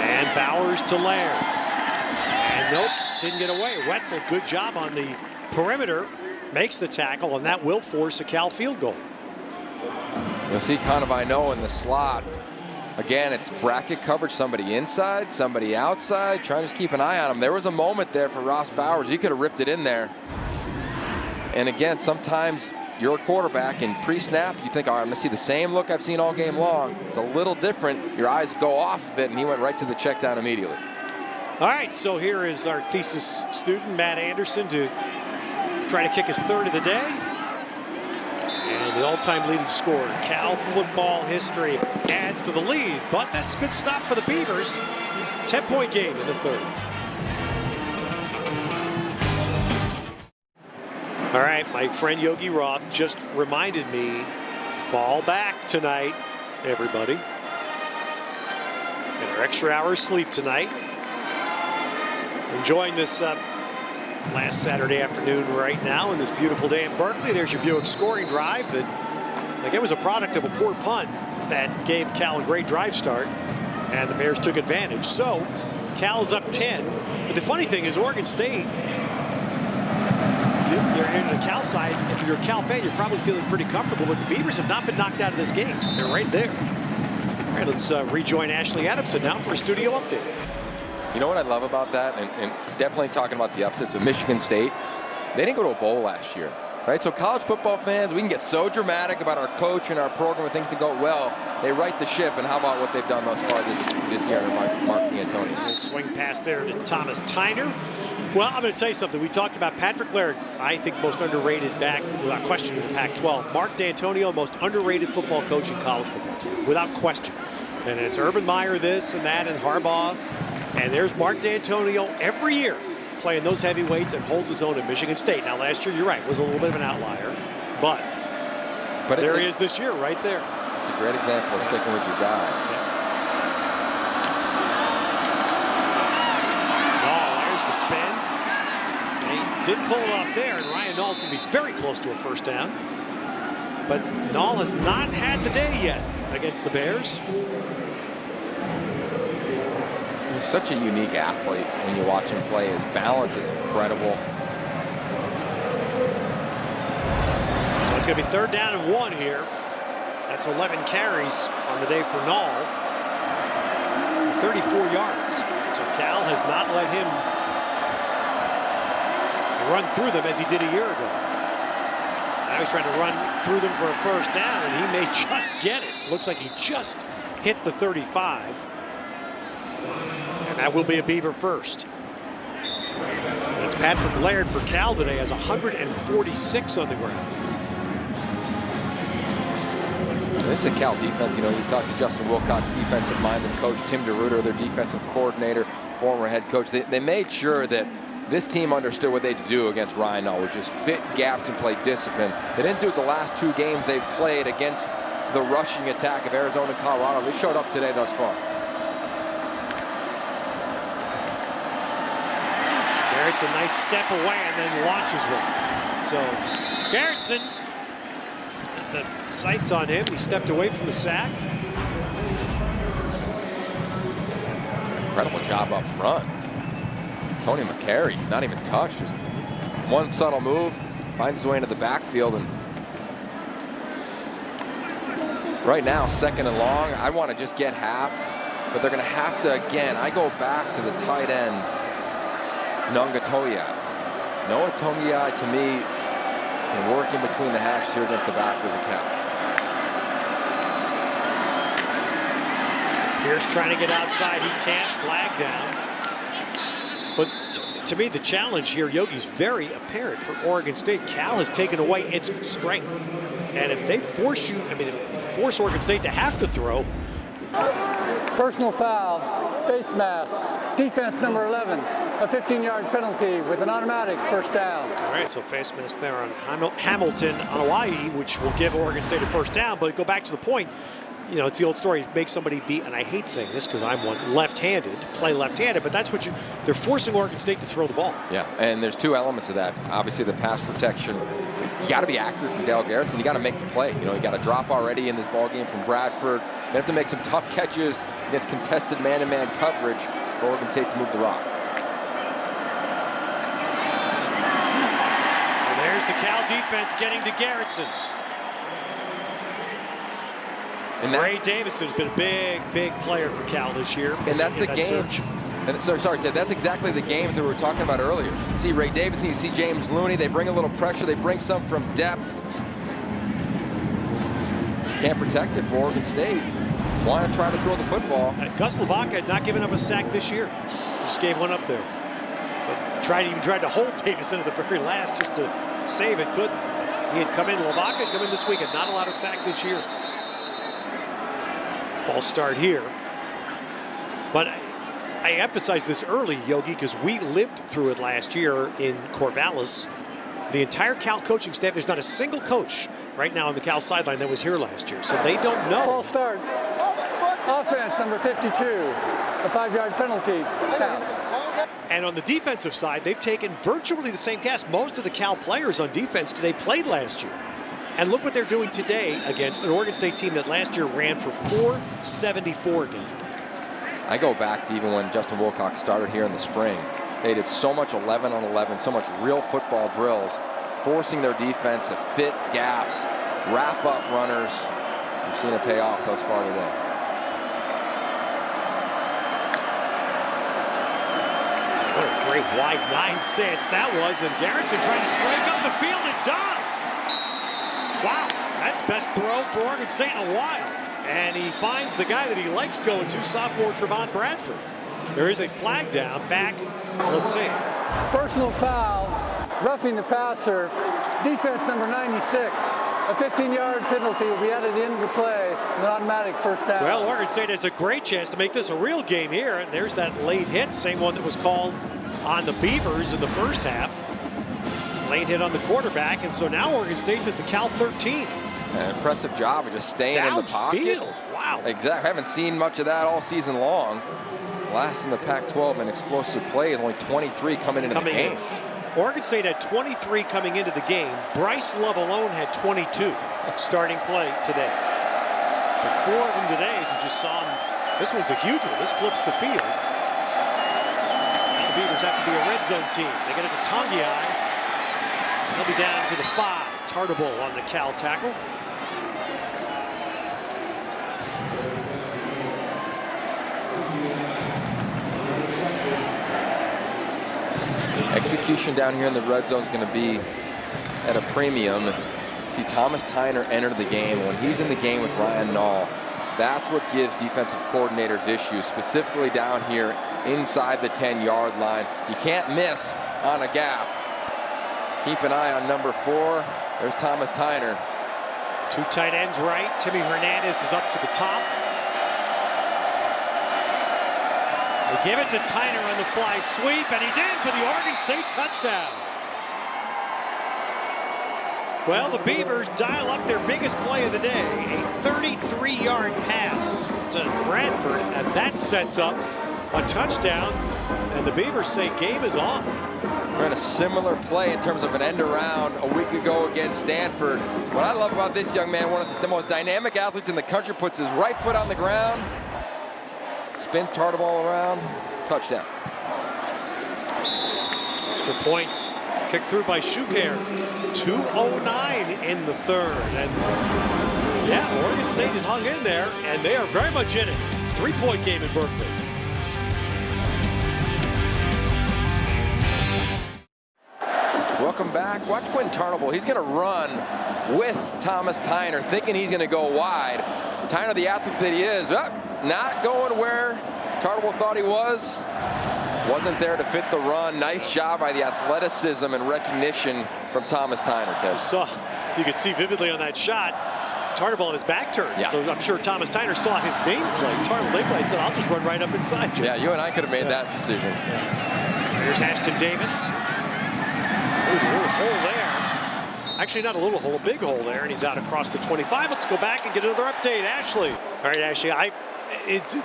A: And Bowers to Laird. And nope, didn't get away. Wetzel, good job on the perimeter, makes the tackle, and that will force a Cal field goal.
C: You'll see Conavino in the slot. Again, it's bracket coverage, somebody inside, somebody outside, trying to just keep an eye on him. There was a moment there for Ross Bowers. He could have ripped it in there. And again, sometimes you're a quarterback and pre-snap, you think, all right, I'm going to see the same look I've seen all game long. It's a little different. Your eyes go off of it, and he went right to the check down immediately.
A: All right, so here is our thesis student, Matt Anderson, to try to kick his third of the day. And the all-time leading scorer, Cal football history, adds to the lead. But that's a good stop for the Beavers. 10-point game in the third. All right, my friend Yogi Roth just reminded me, fall back tonight, everybody. Get our extra hour of sleep tonight. Enjoying this last Saturday afternoon right now in this beautiful day in Berkeley. There's your Buick scoring drive that, like, it was a product of a poor punt that gave Cal a great drive start, and the Bears took advantage. So Cal's up 10. But the funny thing is Oregon State, you're in the Cal side. If you're a Cal fan, you're probably feeling pretty comfortable, but the Beavers have not been knocked out of this game. They're right there. All right, let's rejoin Ashley Adamson now for a studio update.
C: You know what I love about that, and definitely talking about the upsets with Michigan State, they didn't go to a bowl last year, right? So college football fans, we can get so dramatic about our coach and our program and things to go well. They right the ship, and how about what they've done thus far this year under Mark D'Antoni?
A: Nice swing pass there to Thomas Tyner. Well, I'm going to tell you something. We talked about Patrick Laird, I think most underrated back, without question, in the Pac-12. Mark D'Antonio, most underrated football coach in college football, without question. And it's Urban Meyer this and that and Harbaugh. And there's Mark D'Antonio every year playing those heavyweights and holds his own at Michigan State. Now, last year, you're right, was a little bit of an outlier. But there he is this year right there.
C: It's a great example of sticking with your guy.
A: There's the spin. He did pull it off there, and Ryan Nall's going to be very close to a first down. But Nall has not had the day yet against the Bears.
C: He's such a unique athlete when you watch him play. His balance is incredible.
A: So it's going to be 3rd down and 1 here. That's 11 carries on the day for Nall. 34 yards. So Cal has not let him run through them as he did a year ago. Now he's trying to run through them for a first down, and he may just get it. Looks like he just hit the 35. And that will be a Beaver first. That's Patrick Laird for Cal today, has 146 on the ground.
C: This is a Cal defense. You know, you talk to Justin Wilcox, defensive minded coach, Tim DeRuiter, their defensive coordinator, former head coach. They made sure that this team understood what they had to do against Rhino, which is fit gaps and play discipline. They didn't do it the last 2 games they've played against the rushing attack of Arizona and Colorado. They showed up today thus far.
A: Garrett's a nice step away and then launches one. So Garrettson, the sights on him. He stepped away from the sack.
C: Incredible job up front. Tony McCary, not even touched. Just one subtle move, finds his way into the backfield. And right now, 2nd and long, I want to just get half, but they're going to have to, again, I go back to the tight end, Nungatoya. Noah Tomiai, to me, can work in between the hashes here against the backwards of Cal.
A: Pierce trying to get outside. He can't. Flag down. But to me, the challenge here, Yogi's very apparent for Oregon State. Cal has taken away its strength. And if they force you, I mean, if you force Oregon State to have to throw.
D: Personal foul, face mask, defense number 11, a 15-yard penalty with an automatic first down.
A: All right, so face mask there on Hamilton on Hawaii, which will give Oregon State a first down. But go back to the point, you know, it's the old story, make somebody beat, and I hate saying this because I'm one left-handed, play left-handed, but that's what they're forcing Oregon State to throw the ball. Yeah, and there's 2 elements of that. Obviously, the pass protection. You got to be accurate from Dale Garrettson. You got to make the play. You know, you got to drop already in this ball game from Bradford. They have to make some tough catches against contested man-to-man coverage for Oregon State to move the rock. And there's the Cal defense getting to Garrettson. And Ray Davison has been a big player for Cal this year.
C: And that's the game. And sorry, Ted, that's exactly the games that we were talking about earlier. You see Ray Davison, you see James Looney. They bring a little pressure. They bring some from depth. Just can't protect it for Oregon State. Want to try to throw the football.
A: Gus Lavaca had not given up a sack this year. Just gave one up there. So even tried to hold Davison at the very last just to save it. Couldn't. He had come in. Lavaca had come in this week and not allowed a sack this year. False start here. But I emphasize this early, Yogi, because we lived through it last year in Corvallis. The entire Cal coaching staff, there's not a single coach right now on the Cal sideline that was here last year, so they don't know.
D: False start. Offense number 52, a 5-yard penalty. Foul.
A: And on the defensive side, they've taken virtually the same cast. Most of the Cal players on defense today played last year. And look what they're doing today against an Oregon State team that last year ran for 474 against them.
C: I go back to even when Justin Wilcox started here in the spring. They did so much 11 on 11, so much real football drills, forcing their defense to fit gaps, wrap up runners. We've seen it pay off thus far today.
A: What a great wide 9 stance that was, and Garrettson trying to strike up the field. It does! Wow, that's best throw for Oregon State in a while. And he finds the guy that he likes going to, sophomore Trevon Bradford. There is a flag down back. Let's see.
D: Personal foul, roughing the passer, defense number 96. A 15-yard penalty will be added at the end of the play, an automatic first down.
A: Well, Oregon State has a great chance to make this a real game here. And there's that late hit, same one that was called on the Beavers in the first half. Late hit on the quarterback, and so now Oregon State's at the Cal 13.
C: An impressive job of just staying in the pocket.
A: Wow.
C: Exactly. Haven't seen much of that all season long. Last in the Pac-12 in explosive plays, only 23 coming into the game.
A: Oregon State had 23 coming into the game. Bryce Love alone had 22 starting play today. The 4 of them today, as you just saw, this one's a huge one. This flips the field. Now the Beavers have to be a red zone team. They get it to Tongiai. They'll be down to the 5. Tartable on the Cal tackle.
C: Execution down here in the red zone is going to be at a premium. See Thomas Tyner enter the game. When he's in the game with Ryan Nall, that's what gives defensive coordinators issues, specifically down here inside the 10-yard line. You can't miss on a gap. Keep an eye on number 4. There's Thomas Tyner.
A: 2 tight ends right. Timmy Hernandez is up to the top. They give it to Tyner on the fly sweep, and he's in for the Oregon State touchdown. Well, the Beavers dial up their biggest play of the day, a 33-yard pass to Bradford, and that sets up a touchdown, and the Beavers say game is on.
C: We're in a similar play in terms of an end around a week ago against Stanford. What I love about this young man, one of the most dynamic athletes in the country, puts his right foot on the ground, spin tart ball around, touchdown.
A: Extra point kicked through by Shuker. 2:09 in the third. And yeah, Oregon State has hung in there, and they are very much in it. 3-point game in Berkeley.
C: Welcome back. Watch Quinn Tarnable. He's going to run with Thomas Tyner, thinking he's going to go wide. Tyner, the athlete that he is, not going where Tarnable thought he was. Wasn't there to fit the run. Nice job by the athleticism and recognition from Thomas Tyner, Ted.
A: You could see vividly on that shot, Tarnable on his back turned.
C: Yeah.
A: So I'm sure Thomas Tyner saw his nameplate, Tarnable's nameplate, and said, I'll just run right up inside you.
C: Yeah, you and I could have made that decision.
A: Here's Ashton Davis. Ooh, a little hole there. Actually, not a little hole, a big hole there, and he's out across the 25. Let's go back and get another update. Ashley. All right, Ashley,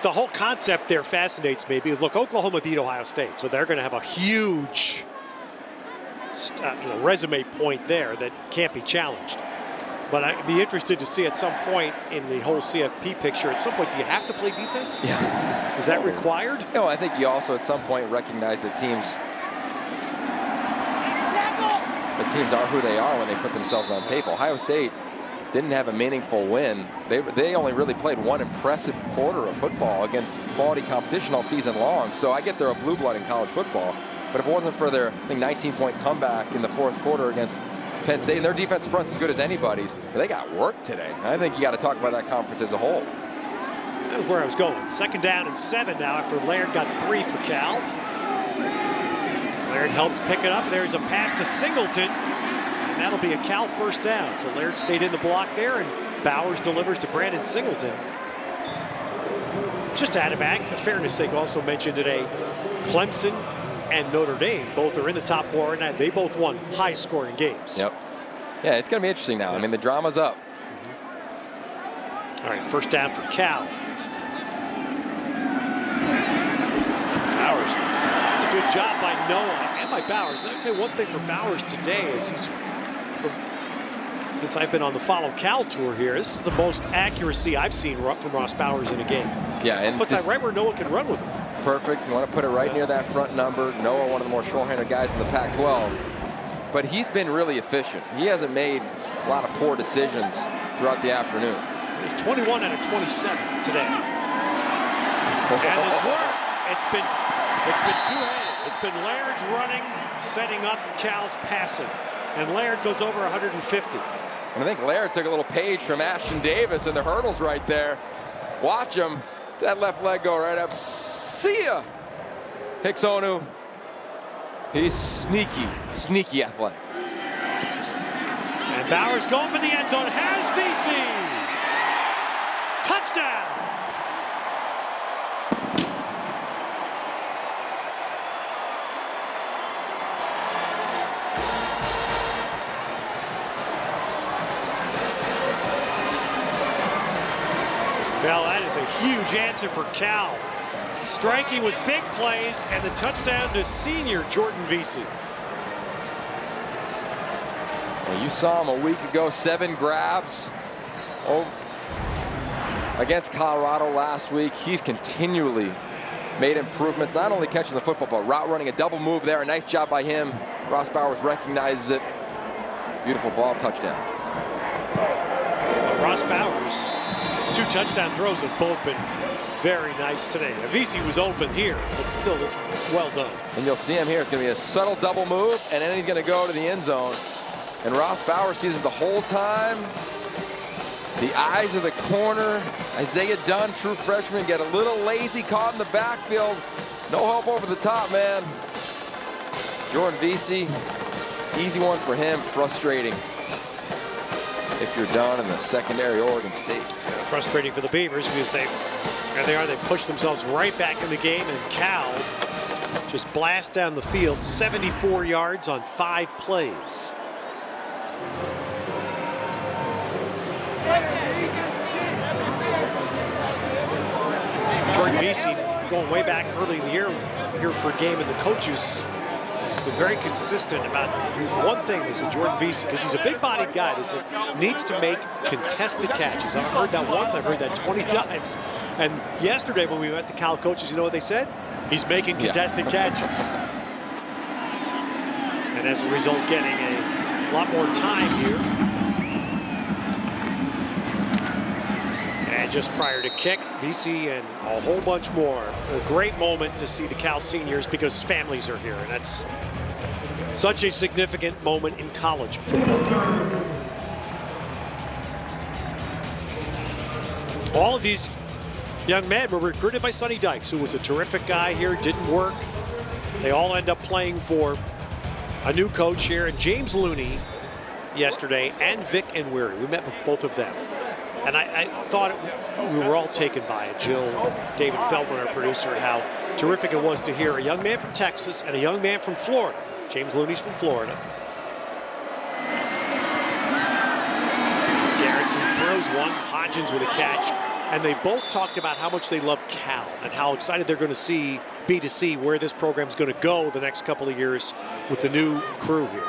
A: the whole concept there fascinates me. Look, Oklahoma beat Ohio State, so they're going to have a huge resume point there that can't be challenged. But I'd be interested to see at some point in the whole CFP picture, at some point, do you have to play defense?
C: Yeah.
A: Is that required?
C: No, I think you also at some point recognize that teams are who they are when they put themselves on tape. Ohio State didn't have a meaningful win. They only really played one impressive quarter of football against quality competition all season long. So I get they're a blue blood in college football. But if it wasn't for their, 19-point comeback in the fourth quarter against Penn State, and their defensive front's as good as anybody's, but they got work today. I think you got to talk about that conference as a whole.
A: That was where I was going. 2nd down and 7 now after Laird got 3 for Cal. Laird helps pick it up. There's a pass to Singleton, and that'll be a Cal first down. So Laird stayed in the block there, and Bowers delivers to Brandon Singleton. Just to add back, for fairness sake, also mentioned today, Clemson and Notre Dame both are in the top 4, and they both won high-scoring games.
C: Yep. Yeah, it's going to be interesting now. I mean, the drama's up.
A: All right, first down for Cal. Bowers. That's a good job by Noah and by Bowers. I'd say one thing for Bowers today is since I've been on the Follow Cal tour here, this is the most accuracy I've seen from Ross Bowers in a game.
C: Yeah, and
A: puts that right where Noah can run with it.
C: Perfect. You want to put it right near that front number. Noah, one of the more sure-handed guys in the Pac-12. But he's been really efficient. He hasn't made a lot of poor decisions throughout the afternoon.
A: He's 21 out of 27 today. And it's worked. It's been two-handed. It's been Laird's running, setting up Cal's passing. And Laird goes over 150.
C: And I think Laird took a little page from Ashton Davis and the hurdles right there. Watch him. That left leg go right up. See ya. Hicks Onu. He's sneaky athletic.
A: And Bowers going for the end zone. Has VC. Touchdown. Well, that is a huge answer for Cal. Striking with big plays and the touchdown to senior Jordan Vesey.
C: Well, you saw him a week ago, 7 grabs against Colorado last week. He's continually made improvements, not only catching the football, but route running, a double move there. A nice job by him. Ross Bowers recognizes it. Beautiful ball, touchdown.
A: Ross Bowers, 2 touchdown throws have both been very nice today. Avisi was open here, but still, this well done.
C: And you'll see him here. It's going to be a subtle double move, and then he's going to go to the end zone. And Ross Bauer sees it the whole time. The eyes of the corner. Isaiah Dunn, true freshman, get a little lazy, caught in the backfield. No help over the top, man. Jordan Vesey, easy one for him, frustrating. If you're done in the secondary Oregon State.
A: Frustrating for the Beavers because there they are, they push themselves right back in the game, and Cal just blast down the field, 74 yards on 5 plays. Jordan Vesey going way back early in the year here for a game, and the coaches been very consistent about one thing. They said Jordan Vesey, because he's a big-bodied guy, they said needs to make contested catches. I've heard that once, I've heard that 20 times. And yesterday when we met the Cal coaches, you know what they said? He's making contested catches. And as a result, getting a lot more time here. And just prior to kick, Vesey and a whole bunch more. A great moment to see the Cal seniors because families are here, and that's such a significant moment in college football. All of these young men were recruited by Sonny Dykes, who was a terrific guy here, didn't work. They all end up playing for a new coach here, and James Looney yesterday, and Vic and Weary. We met with both of them. And I thought we were all taken by it. Jill, David Feldman, our producer, how terrific it was to hear a young man from Texas and a young man from Florida. James Looney's from Florida. Garrettson throws one, Hodgins with a catch, and they both talked about how much they love Cal and how excited they're going to be to see where this program's going to go the next couple of years with the new crew here.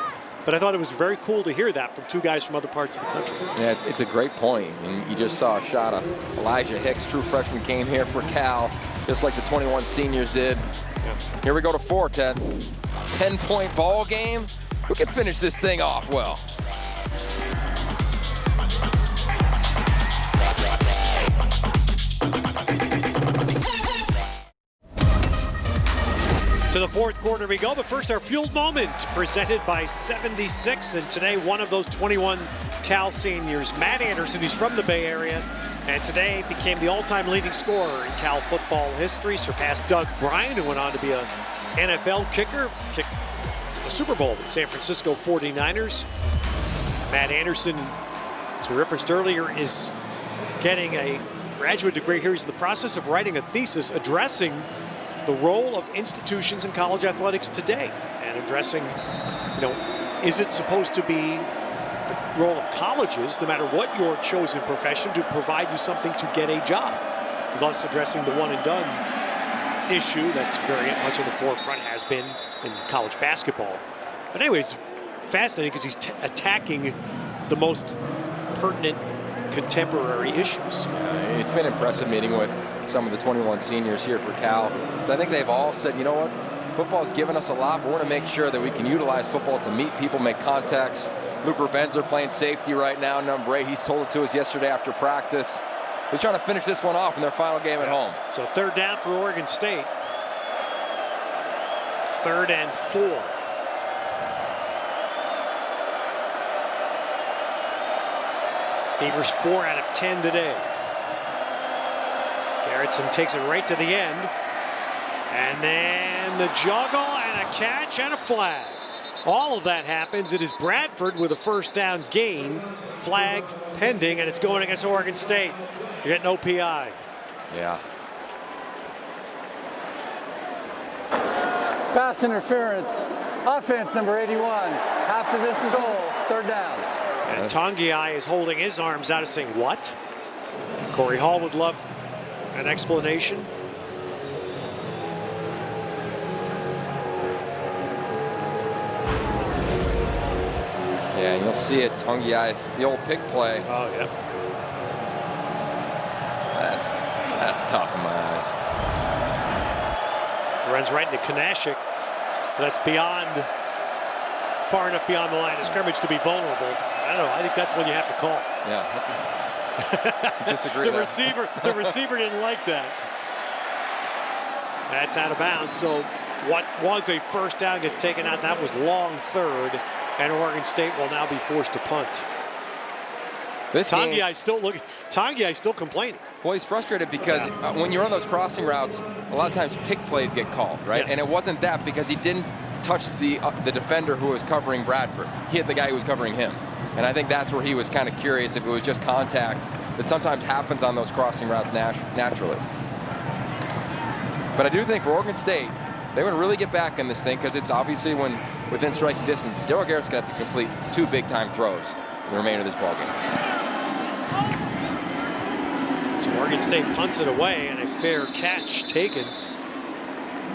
A: But I thought it was very cool to hear that from two guys from other parts of the country. Yeah, it's a great point. And you just saw a shot of Elijah Hicks, true freshman, came here for Cal, just like the 21 seniors did. Yeah. Here we go to 4, Ted. 10-point ball game. Who can finish this thing off well? To the fourth quarter we go, but first our fueled moment presented by 76, and today one of those 21 Cal seniors, Matt Anderson, who's from the Bay Area, and today became the all-time leading scorer in Cal football history, surpassed Doug Bryant, who went on to be an NFL kicker, kicked the Super Bowl with San Francisco 49ers. Matt Anderson, as we referenced earlier, is getting a graduate degree here. He's in the process of writing a thesis addressing the role of institutions in college athletics today, and addressing, is it supposed to be the role of colleges, no matter what your chosen profession, to provide you something to get a job, thus addressing the one and done issue that's very much on the forefront, has been in college basketball. But anyways, fascinating because he's attacking the most pertinent contemporary issues.
C: It's been impressive meeting with some of the 21 seniors here for Cal, because I think they've all said, you know what, football's given us a lot, but we're going to make sure that we can utilize football to meet people, make contacts. Luke Rebenzer playing safety right now, number 8. He's told it to us yesterday after practice. He's trying to finish this one off in their final game at home.
A: So 3rd down for Oregon State. 3rd and 4. Beavers 4 out of 10 today. Garrettson takes it right to the end. And then the juggle and a catch and a flag. All of that happens. It is Bradford with a 1st down gain. Flag pending, and it's going against Oregon State. You're getting OPI.
C: Yeah.
D: Pass interference. Offense number 81. Half the distance goal. 3rd down.
A: And Tongiai is holding his arms out, saying, what? Corey Hall would love an explanation.
C: Yeah, you'll see it, Tongiai. It's the old pick play.
A: Oh, yeah.
C: That's tough in my eyes.
A: Runs right into Kanashik. That's far enough beyond the line of scrimmage to be vulnerable. I don't know. I think that's when you have to call.
C: Yeah. Okay. Disagree.
A: The receiver didn't like that. That's out of bounds. So what was a first down gets taken out. That was long third, and Oregon State will now be forced to punt. Tanguy still complaining.
C: Well, he's frustrated because when you're on those crossing routes, a lot of times pick plays get called, right?
A: Yes.
C: And it wasn't that because he didn't touch the defender who was covering Bradford. He hit the guy who was covering him. And I think that's where he was kind of curious if it was just contact that sometimes happens on those crossing routes naturally. But I do think for Oregon State, they would really get back in this thing because it's obviously when within striking distance, Darryl Garrett's going to have to complete 2 big-time throws in the remainder of this ballgame.
A: So Oregon State punts it away, and a fair catch taken.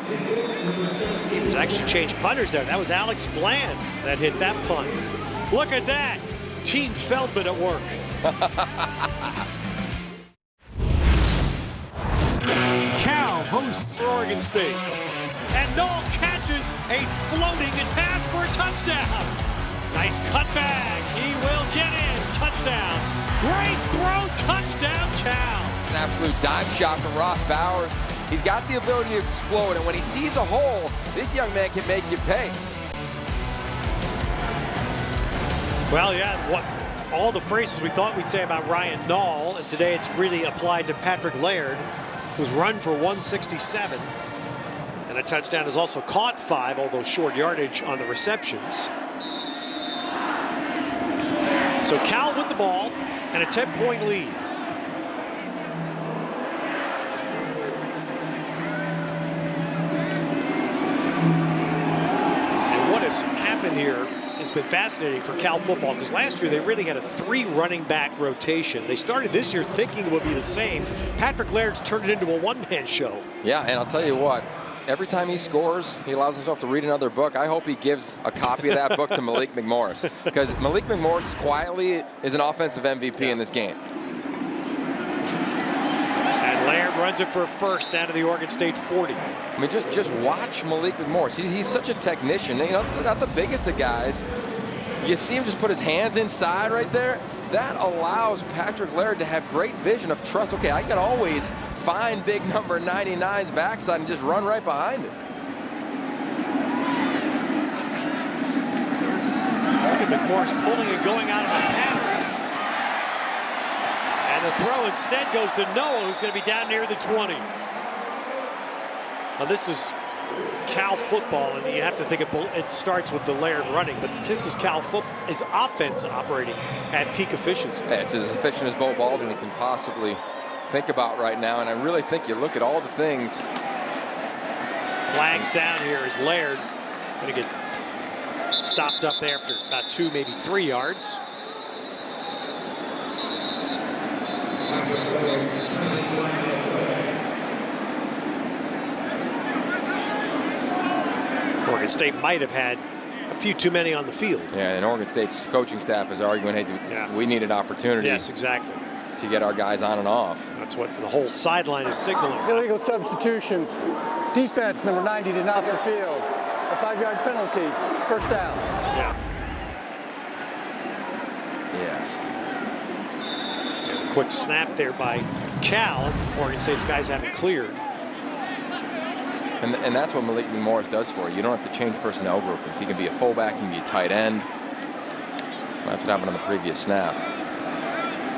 A: There's actually changed punters there. That was Alex Bland that hit that punt. Look at that. Team Feldman at work. Cal hosts Oregon State. And Knoll catches a floating and pass for a touchdown. Nice cutback. He will get in. Touchdown. Great throw. Touchdown, Cal.
C: An absolute dive shot from Ross Bowers. He's got the ability to explode, and when he sees a hole, this young man can make you pay.
A: Well, yeah, all the phrases we thought we'd say about Ryan Knoll, and today it's really applied to Patrick Laird, who's run for 167. And a touchdown has also caught 5, although short yardage on the receptions. So Cal with the ball and a 10-point lead. And what has happened here has been fascinating for Cal football, because last year they really had a 3 running back rotation. They started this year thinking it would be the same. Patrick Laird's turned it into a one-man show.
C: Yeah, and I'll tell you what, every time he scores, he allows himself to read another book. I hope he gives a copy of that book to Malik McMorris, because Malik McMorris quietly is an offensive MVP in this game.
A: And Laird runs it for a first down to the Oregon State 40.
C: I mean, just watch Malik McMorris. He's such a technician. You know, not the biggest of guys. You see him just put his hands inside right there. That allows Patrick Laird to have great vision of trust. Okay, I can always find big number 99's backside and just run right behind it.
A: Look at McMorris pulling and going out of a pattern. And the throw instead goes to Noah, who's going to be down near the 20. Now this is Cal football, and you have to think it starts with the Laird running, but this is Cal football, is offense operating at peak efficiency.
C: Yeah, it's as efficient as Bo Baldwin can possibly think about right now, and I really think you look at all the things.
A: Flags down here as Laird going to get stopped up there after about 2, maybe 3 yards. Oregon State might have had a few too many on the field.
C: Yeah, and Oregon State's coaching staff is arguing, hey, we need an opportunity.
A: Yes, exactly.
C: To get our guys on and off.
A: That's what the whole sideline is signaling.
D: Illegal substitution. Defense number 90 did not off the field. A 5-yard penalty. First down.
A: Yeah.
C: Yeah.
A: Quick snap there by Cal. Oregon State's guys haven't cleared.
C: And that's what Malik McMorris does for you. You don't have to change personnel groupings. He can be a fullback, he can be a tight end. That's what happened on the previous snap.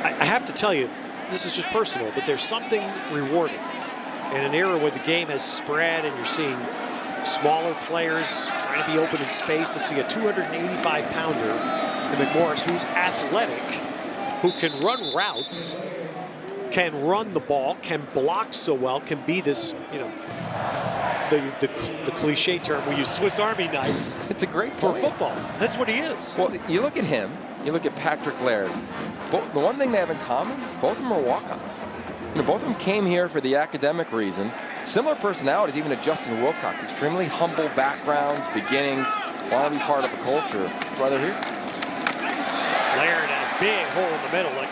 A: I have to tell you, this is just personal, but there's something rewarding in an era where the game has spread and you're seeing smaller players trying to be open in space, to see a 285-pounder in McMorris, who's athletic, who can run routes, can run the ball, can block so well, can be this, you know, the cliche term we use, Swiss Army knife.
C: It's a great
A: for
C: point.
A: football. That's what he is.
C: Well, you look at him, you look at Patrick Laird. The one thing they have in common, both of them are walk-ons. You know, both of them came here for the academic reason. Similar personalities even to Justin Wilcox. Extremely humble backgrounds, beginnings, want to be part of a culture. That's why they're here.
A: Laird had a big hole in the middle. Like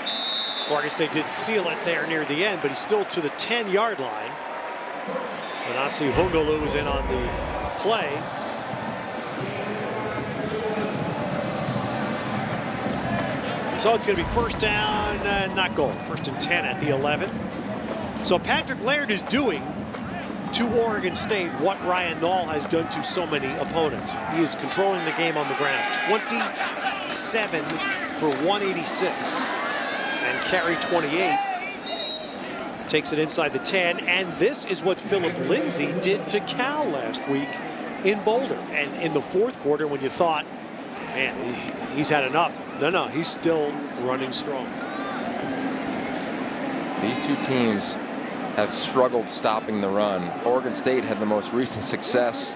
A: Oregon State did seal it there near the end, but he's still to the 10-yard line. And Asi Hungalu is in on the play. So it's going to be first down, not goal. First and 10 at the 11. So Patrick Laird is doing to Oregon State what Ryan Nall has done to so many opponents. He is controlling the game on the ground. 27 for 186 and carry 28. Takes it inside the 10, and this is what Philip Lindsay did to Cal last week in Boulder. And in the fourth quarter, when you thought, man, he's had enough. No, he's still running strong.
C: These two teams have struggled stopping the run. Oregon State had the most recent success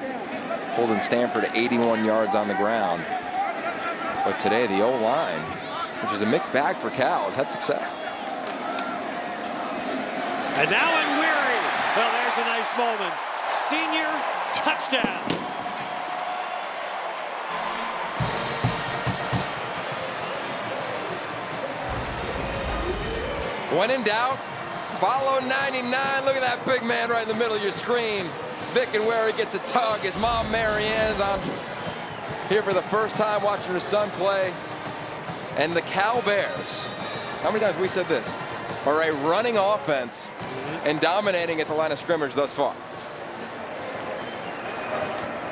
C: holding Stanford to 81 yards on the ground. But today, the O-line, which is a mixed bag for Cal, has had success.
A: And now Nwaneri. Well, there's a nice moment. Senior touchdown.
C: When in doubt, follow 99. Look at that big man right in the middle of your screen. Vic Nwaneri gets a tug. His mom, Marianne's on here for the first time watching her son play. And the Cal Bears, how many times we said this, are a running offense and dominating at the line of scrimmage thus far.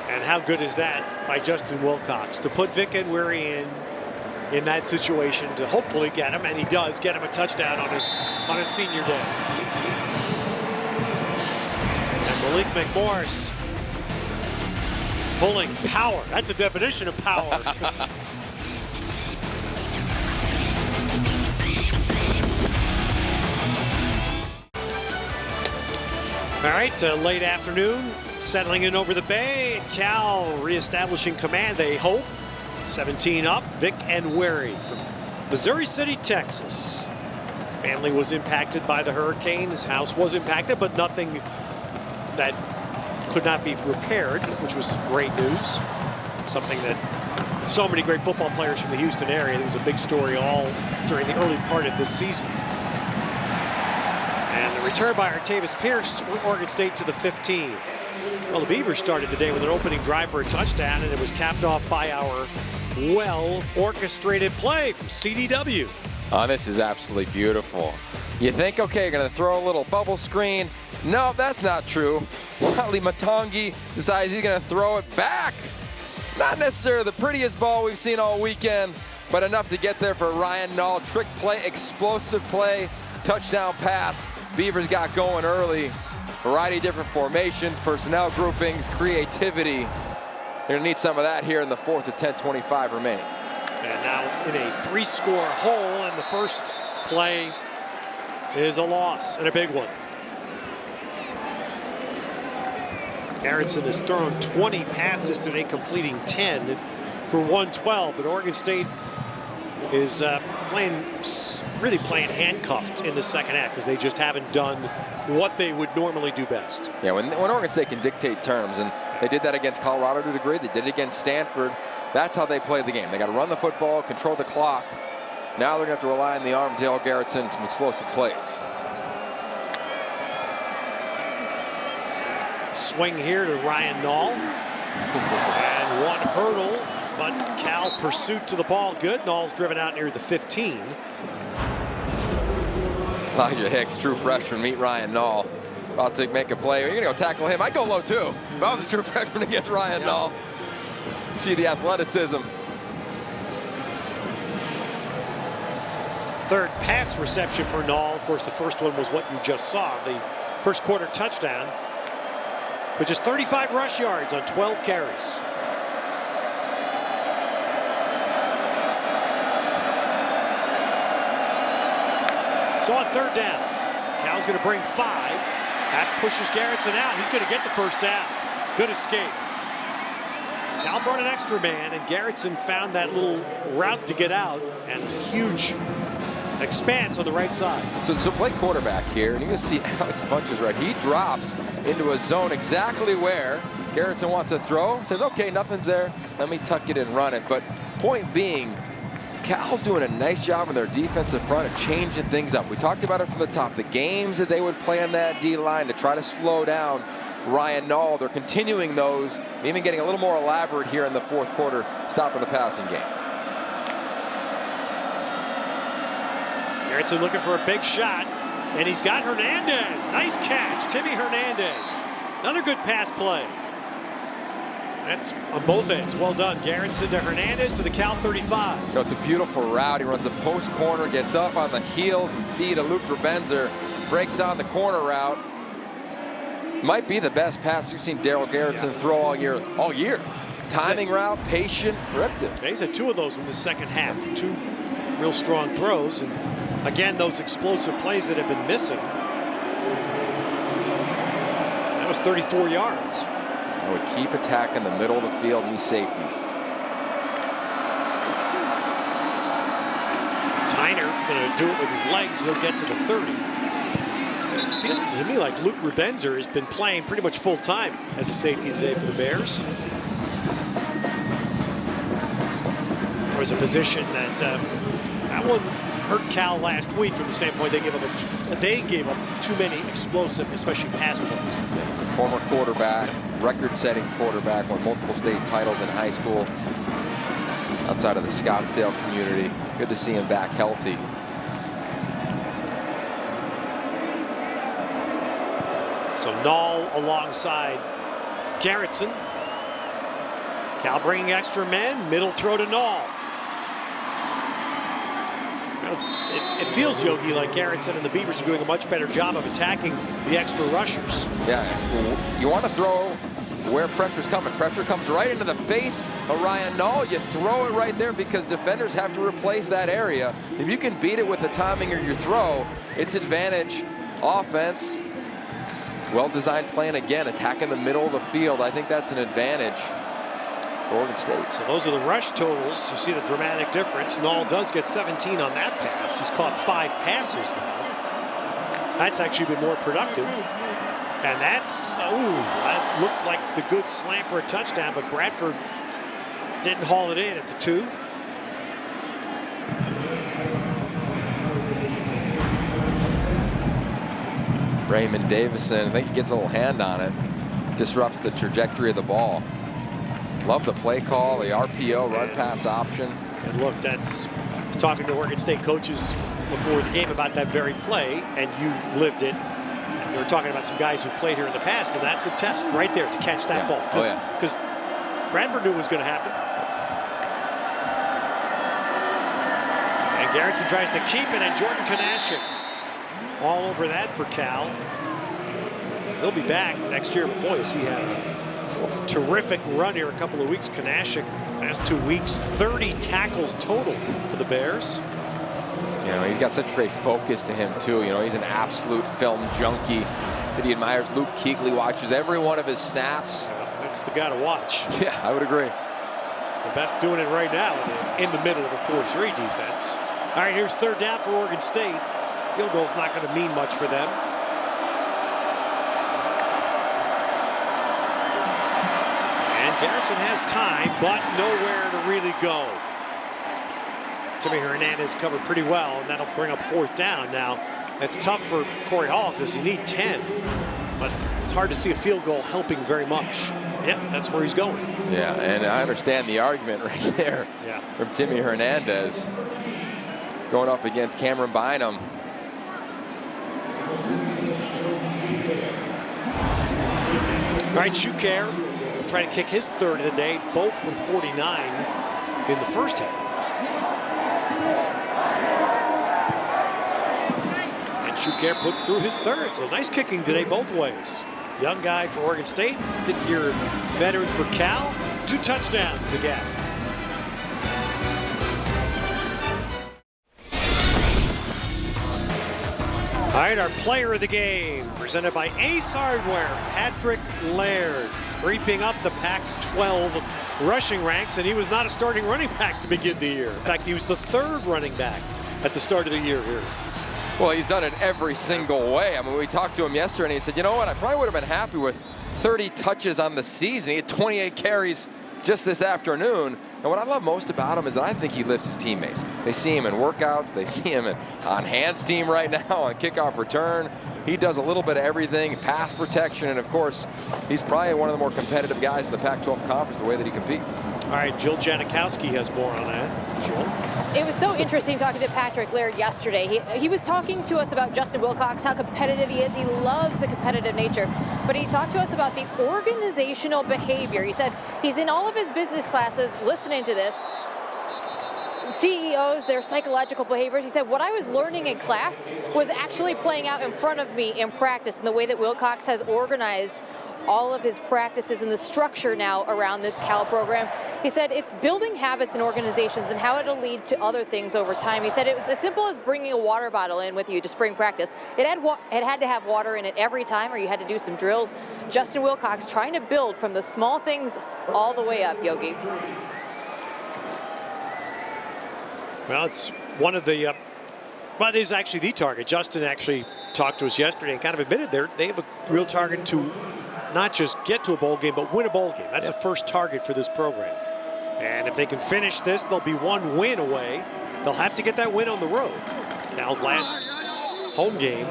A: And how good is that by Justin Wilcox to put Vic Nwaneri in that situation to hopefully get him, and he does get him a touchdown on his senior day. And Malik McMorris pulling power. That's the definition of power. All right, late afternoon, settling in over the bay. Cal reestablishing command, they hope. 17 up, Vic Nwaneri from Missouri City, Texas. Family was impacted by the hurricane. His house was impacted, but nothing that could not be repaired, which was great news. Something that so many great football players from the Houston area. It was a big story all during the early part of this season. And the return by Artavis Pierce for Oregon State to the 15. Well, the Beavers started the day with an opening drive for a touchdown, and it was capped off by our well-orchestrated play from CDW.
C: Oh, this is absolutely beautiful. You think, okay, you're going to throw a little bubble screen. No, that's not true. Wally Matangi decides he's going to throw it back. Not necessarily the prettiest ball we've seen all weekend, but enough to get there for Ryan Nall. Trick play, explosive play, touchdown pass. Beavers got going early. Variety of different formations, personnel groupings, creativity. They're going to need some of that here in the fourth with 10:25 remaining.
A: And now in a 3-score hole, and the first play is a loss, and a big one. Garrettson has thrown 20 passes today, completing 10 for 112, but Oregon State is really playing handcuffed in the second half because they just haven't done what they would normally do best.
C: Yeah, when Oregon State can dictate terms, and they did that against Colorado to a degree, they did it against Stanford. That's how they play the game. They got to run the football, control the clock. Now they're going to have to rely on the arm of Dale Garrettson and some explosive plays.
A: Swing here to Ryan Nall. And one hurdle, but Cal pursuit to the ball. Good. Nall's driven out near the 15.
C: Elijah Hicks, true freshman, meet Ryan Nall. About to make a play. You're going to go tackle him. I'd go low, too. If I was a true freshman against Ryan Nall. See the athleticism.
A: Third pass reception for Nall. Of course, the first one was what you just saw, the first quarter touchdown. But just 35 rush yards on 12 carries. So on third down, Cal's going to bring 5. That pushes Garrettson out. He's going to get the first down. Good escape. Cal brought an extra man, and Garrettson found that little route to get out, and a huge expanse on the right side.
C: So play quarterback here, and you're going to see Alex Funches right. He drops into a zone exactly where Garrettson wants to throw. Says, okay, nothing's there. Let me tuck it and run it. But point being, Cal's doing a nice job on their defensive front of changing things up. We talked about it from the top. The games that they would play on that D-line to try to slow down Ryan Nall, they're continuing those, and even getting a little more elaborate here in the fourth quarter, stopping the passing game.
A: Garrettson looking for a big shot, and he's got Hernandez. Nice catch, Timmy Hernandez. Another good pass play. That's on both ends. Well done. Garrettson to Hernandez to the Cal 35.
C: So it's a beautiful route. He runs a post corner, gets up on the heels and feet of Luke Rebenzer, breaks on the corner route. Might be the best pass we've seen Darell Garrettson throw all year. Timing route, patient, ripped it.
A: Yeah, he's had 2 of those in the second half. 2 real strong throws. And again, those explosive plays that have been missing. That was 34 yards.
C: I would keep attacking the middle of the field and these safeties.
A: Tyner going to do it with his legs. He'll get to the 30. It feels to me like Luke Rebenzer has been playing pretty much full time as a safety today for the Bears. There was a position that one hurt Cal last week from the standpoint they gave up too many explosive, especially pass plays.
C: Former quarterback, record-setting quarterback, won multiple state titles in high school outside of the Scottsdale community. Good to see him back healthy.
A: So Nall alongside Garrettson. Cal bringing extra men, middle throw to Nall. It feels, Yogi, like Garrettson and the Beavers are doing a much better job of attacking the extra rushers.
C: Yeah, you want to throw where pressure's coming. Pressure comes right into the face of Ryan Nall. You throw it right there because defenders have to replace that area. If you can beat it with the timing of your throw, it's advantage offense. Well-designed plan again, attacking the middle of the field. I think that's an advantage for Oregon State.
A: So those are the rush totals. You see the dramatic difference. Nall does get 17 on that pass. He's caught 5 passes now. That's actually been more productive. And that looked like the good slant for a touchdown, but Bradford didn't haul it in at the 2.
C: Raymond Davison, I think he gets a little hand on it. Disrupts the trajectory of the ball. Love the play call, the RPO, run pass option.
A: And look, I was talking to Oregon State coaches before the game about that very play, and you lived it. And we were talking about some guys who've played here in the past, and that's the test right there to catch that ball. Because Bradford knew it was going to happen. And Garrettson tries to keep it, and Jordan Kanashik all over that for Cal. He'll be back next year. Boy, has he had a terrific run here a couple of weeks. Kanashik, last 2 weeks, 30 tackles total for the Bears.
C: You know, he's got such great focus to him, too. You know, he's an absolute film junkie. Said he admires Luke Kuechly, watches every one of his snaps.
A: That's the guy to watch.
C: Yeah, I would agree.
A: The best doing it right now in the middle of a 4-3 defense. All right, here's 3rd down for Oregon State. Field goal's not going to mean much for them. And Garrettson has time, but nowhere to really go. Timmy Hernandez covered pretty well, and that'll bring up 4th down. Now, it's tough for Corey Hall because you need 10, but it's hard to see a field goal helping very much. Yep, that's where he's going.
C: Yeah, and I understand the argument right there from Timmy Hernandez going up against Cameron Bynum.
A: All right, Shuker trying to kick his 3rd of the day, both from 49 in the first half. And Shuker puts through his 3rd, so nice kicking today both ways. Young guy for Oregon State, 5th-year veteran for Cal. 2 touchdowns, the gap. All right, our player of the game, presented by Ace Hardware, Patrick Laird, creeping up the Pac-12 rushing ranks, and he was not a starting running back to begin the year. In fact, he was the 3rd running back at the start of the year here.
C: Well, he's done it every single way. I mean, we talked to him yesterday, and he said, you know what, I probably would have been happy with 30 touches on the season. He had 28 carries just this afternoon. And what I love most about him is that I think he lifts his teammates. They see him in workouts. They see him on Hans' team right now on kickoff return. He does a little bit of everything, pass protection, and of course, he's probably one of the more competitive guys in the Pac-12 conference the way that he competes.
A: All right, Jill Janikowski has more on that. Jill?
B: It was so interesting talking to Patrick Laird yesterday. He was talking to us about Justin Wilcox, how competitive he is. He loves the competitive nature. But he talked to us about the organizational behavior. He said he's in all of his business classes listening to this. CEOs, their psychological behaviors. He said, what I was learning in class was actually playing out in front of me in practice, and the way that Wilcox has organized all of his practices and the structure now around this Cal program. He said it's building habits in organizations and how it'll lead to other things over time. He said it was as simple as bringing a water bottle in with you to spring practice. It had to have water in it every time, or you had to do some drills. Justin Wilcox trying to build from the small things all the way up, Yogi.
A: Well, it's one of the, but is actually the target. Justin actually talked to us yesterday and kind of admitted they have a real target to not just get to a bowl game, but win a bowl game. That's the first target for this program. And if they can finish this, they'll be one win away. They'll have to get that win on the road. Cal's last home game.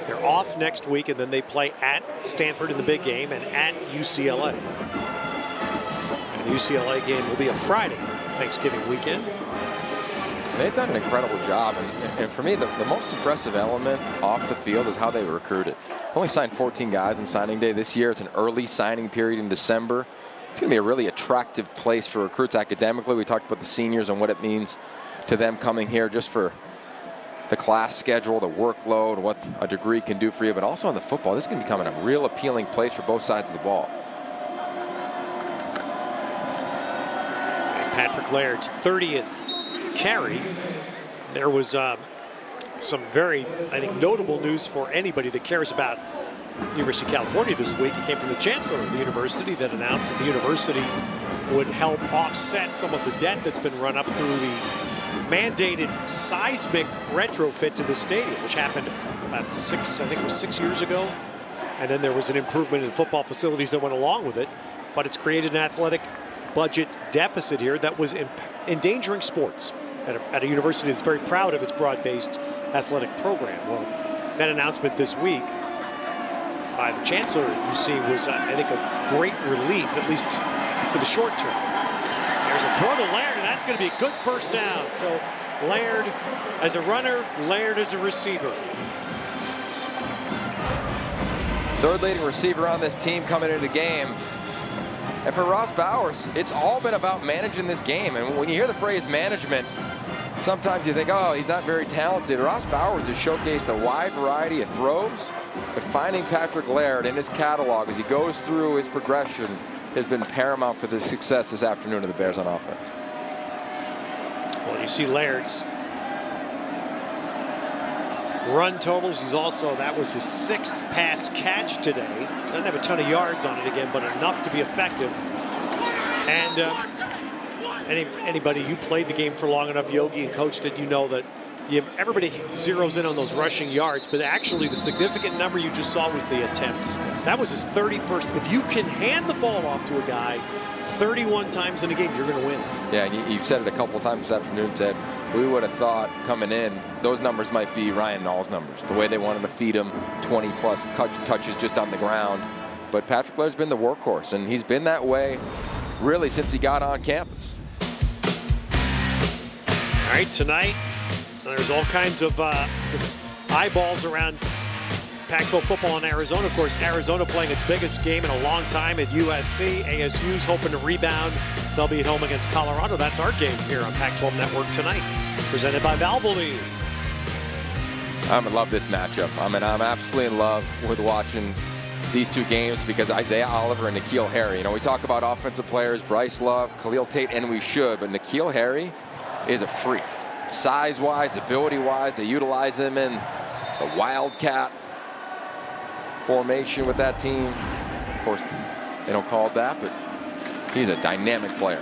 A: They're off next week, and then they play at Stanford in the big game and at UCLA. And the UCLA game will be a Friday, Thanksgiving weekend.
C: They've done an incredible job, and for me, the most impressive element off the field is how they recruited. Only signed 14 guys on signing day this year. It's an early signing period in December. It's going to be a really attractive place for recruits academically. We talked about the seniors and what it means to them coming here just for the class schedule, the workload, what a degree can do for you, but also on the football. This is going to become a real appealing place for both sides of the ball.
A: Patrick Laird's 30th carry. There was some very, I think, notable news for anybody that cares about University of California this week. It came from the chancellor of the university that announced that the university would help offset some of the debt that's been run up through the mandated seismic retrofit to the stadium, which happened about 6 years ago. And then there was an improvement in football facilities that went along with it. But it's created an athletic budget deficit here that was endangering sports at a university that's very proud of its broad-based athletic program. Well, that announcement this week by the chancellor, you see, was, I think, a great relief, at least for the short term. There's a throw to Laird, and that's going to be a good first down. So Laird as a runner, Laird as a receiver.
C: Third leading receiver on this team coming into the game. And for Ross Bowers, it's all been about managing this game. And when you hear the phrase management, sometimes you think, oh, he's not very talented. Ross Bowers has showcased a wide variety of throws, but finding Patrick Laird in his catalog as he goes through his progression has been paramount for the success this afternoon of the Bears on offense.
A: Well, you see Laird's run totals. He's also, that was his 6th pass catch today. Doesn't have a ton of yards on it again, but enough to be effective. And anybody, you played the game for long enough, Yogi, and coached it, you know that everybody zeroes in on those rushing yards, but actually the significant number you just saw was the attempts. That was his 31st. If you can hand the ball off to a guy 31 times in a game, you're going to win. Yeah,
C: and you've said it a couple of times this afternoon, Ted. We would have thought coming in, those numbers might be Ryan Nall's numbers, the way they wanted to feed him 20-plus touches just on the ground. But Patrick Laird's been the workhorse, and he's been that way really since he got on campus.
A: All right, tonight, there's all kinds of eyeballs around Pac-12 football in Arizona. Of course, Arizona playing its biggest game in a long time at USC. ASU's hoping to rebound. They'll be at home against Colorado. That's our game here on Pac-12 Network tonight, presented by Valvoline.
C: I'm in love this matchup. I'm absolutely in love with watching these two games because Isaiah Oliver and N'Keal Harry. You know, we talk about offensive players, Bryce Love, Khalil Tate, and we should, but N'Keal Harry is a freak. Size-wise, ability-wise, they utilize him in the Wildcat formation with that team. Of course, they don't call it that, but he's a dynamic player.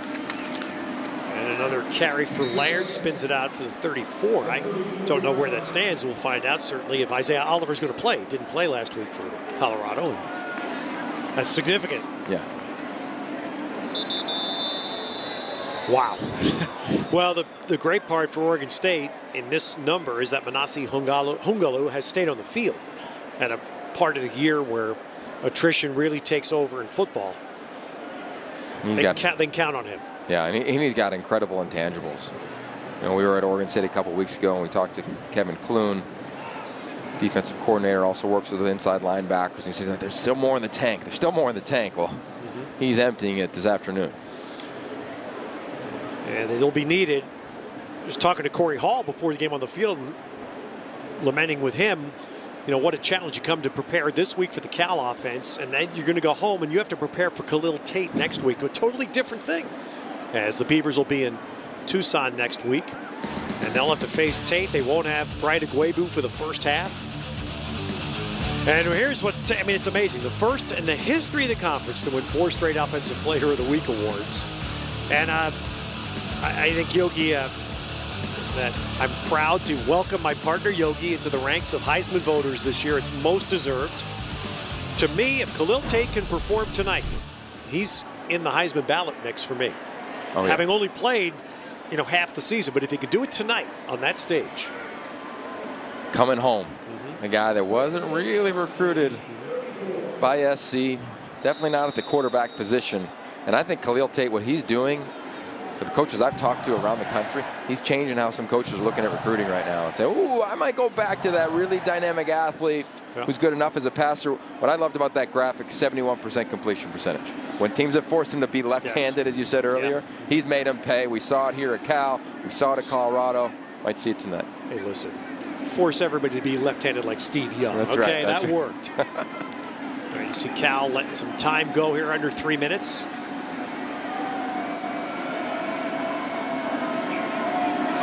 A: And another carry for Laird, spins it out to the 34. I don't know where that stands. We'll find out certainly if Isaiah Oliver's going to play. Didn't play last week for Colorado. And that's significant.
C: Yeah.
A: Wow. Well, the great part for Oregon State in this number is that Manase Hungalu has stayed on the field at a part of the year where attrition really takes over in football. They can count on him.
C: Yeah, and he's got incredible intangibles. You know, we were at Oregon State a couple weeks ago, and we talked to Kevin Clune, defensive coordinator, also works with the inside linebackers. And he said, there's still more in the tank. There's still more in the tank. Well, he's emptying it this afternoon.
A: And it'll be needed. Just talking to Corey Hall before the game on the field, lamenting with him, you know, what a challenge you come to prepare this week for the Cal offense, and then you're going to go home and you have to prepare for Khalil Tate next week, a totally different thing, as the Beavers will be in Tucson next week, and they'll have to face Tate. They won't have Bright Agwebu for the first half. And here's what's, I mean, it's amazing. The first in the history of the conference to win 4 straight Offensive Player of the Week awards. And I think Yogi, that I'm proud to welcome my partner Yogi into the ranks of Heisman voters this year. It's most deserved. To me, if Khalil Tate can perform tonight, he's in the Heisman ballot mix for me.
C: Oh, yeah.
A: Having only played, you know, half the season, but if he could do it tonight on that stage.
C: Coming home, a guy that wasn't really recruited by SC, definitely not at the quarterback position. And I think Khalil Tate, what he's doing, for the coaches I've talked to around the country, he's changing how some coaches are looking at recruiting right now and say, ooh, I might go back to that really dynamic athlete who's good enough as a passer. What I loved about that graphic, 71% completion percentage. When teams have forced him to be left-handed, as you said earlier, he's made him pay. We saw it here at Cal. We saw it at Colorado. Might see it tonight.
A: Hey, listen, force everybody to be left-handed like Steve Young.
C: That's
A: okay,
C: right. That's
A: that worked. All right, you see Cal letting some time go here, under 3 minutes.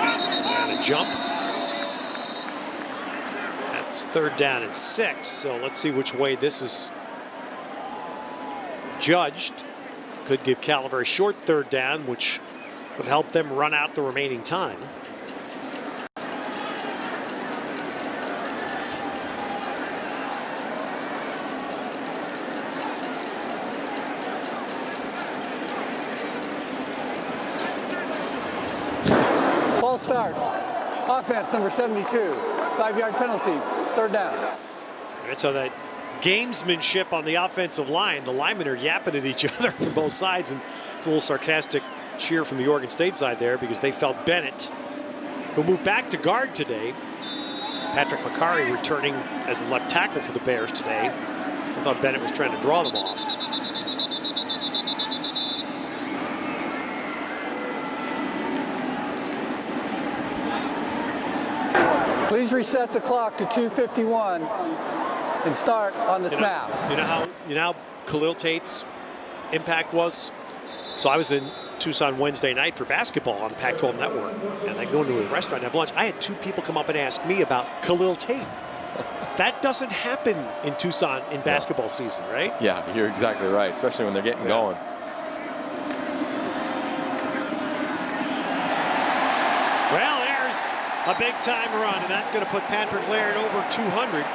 A: And a jump. That's 3rd down and 6. So let's see which way this is judged. Could give Cal a very short 3rd down, which would help them run out the remaining time.
D: False start. Offense number 72. 5-yard penalty. 3rd down.
A: All right, so that gamesmanship on the offensive line, the linemen are yapping at each other from both sides, and it's a little sarcastic cheer from the Oregon State side there because they felt Bennett, who moved back to guard today. Patrick McCarry returning as the left tackle for the Bears today. I thought Bennett was trying to draw them off.
D: Please reset the clock to 2:51 and start on the snap.
A: You know how Khalil Tate's impact was? So I was in Tucson Wednesday night for basketball on the Pac-12 network, and I go into a restaurant and have lunch. I had 2 people come up and ask me about Khalil Tate. That doesn't happen in Tucson in basketball season, right?
C: Yeah, you're exactly right, especially when they're getting going.
A: Well, there's a big-time run, and that's going to put Patrick Laird over 200.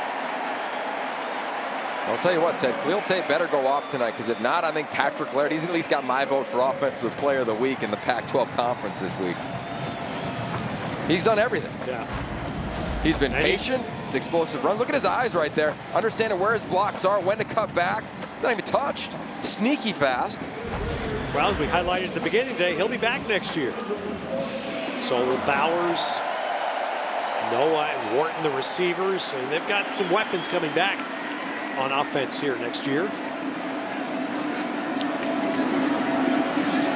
C: I'll tell you what, Ted, Khalil Tate better go off tonight, because if not, I think Patrick Laird, he's at least got my vote for Offensive Player of the Week in the Pac-12 Conference this week. He's done everything.
A: Yeah.
C: He's been patient. It's explosive runs. Look at his eyes right there. Understanding where his blocks are, when to cut back. Not even touched. Sneaky fast.
A: Well, as we highlighted at the beginning today, he'll be back next year. So will Bowers, Noah, and Wharton, the receivers, and they've got some weapons coming back on offense here next year.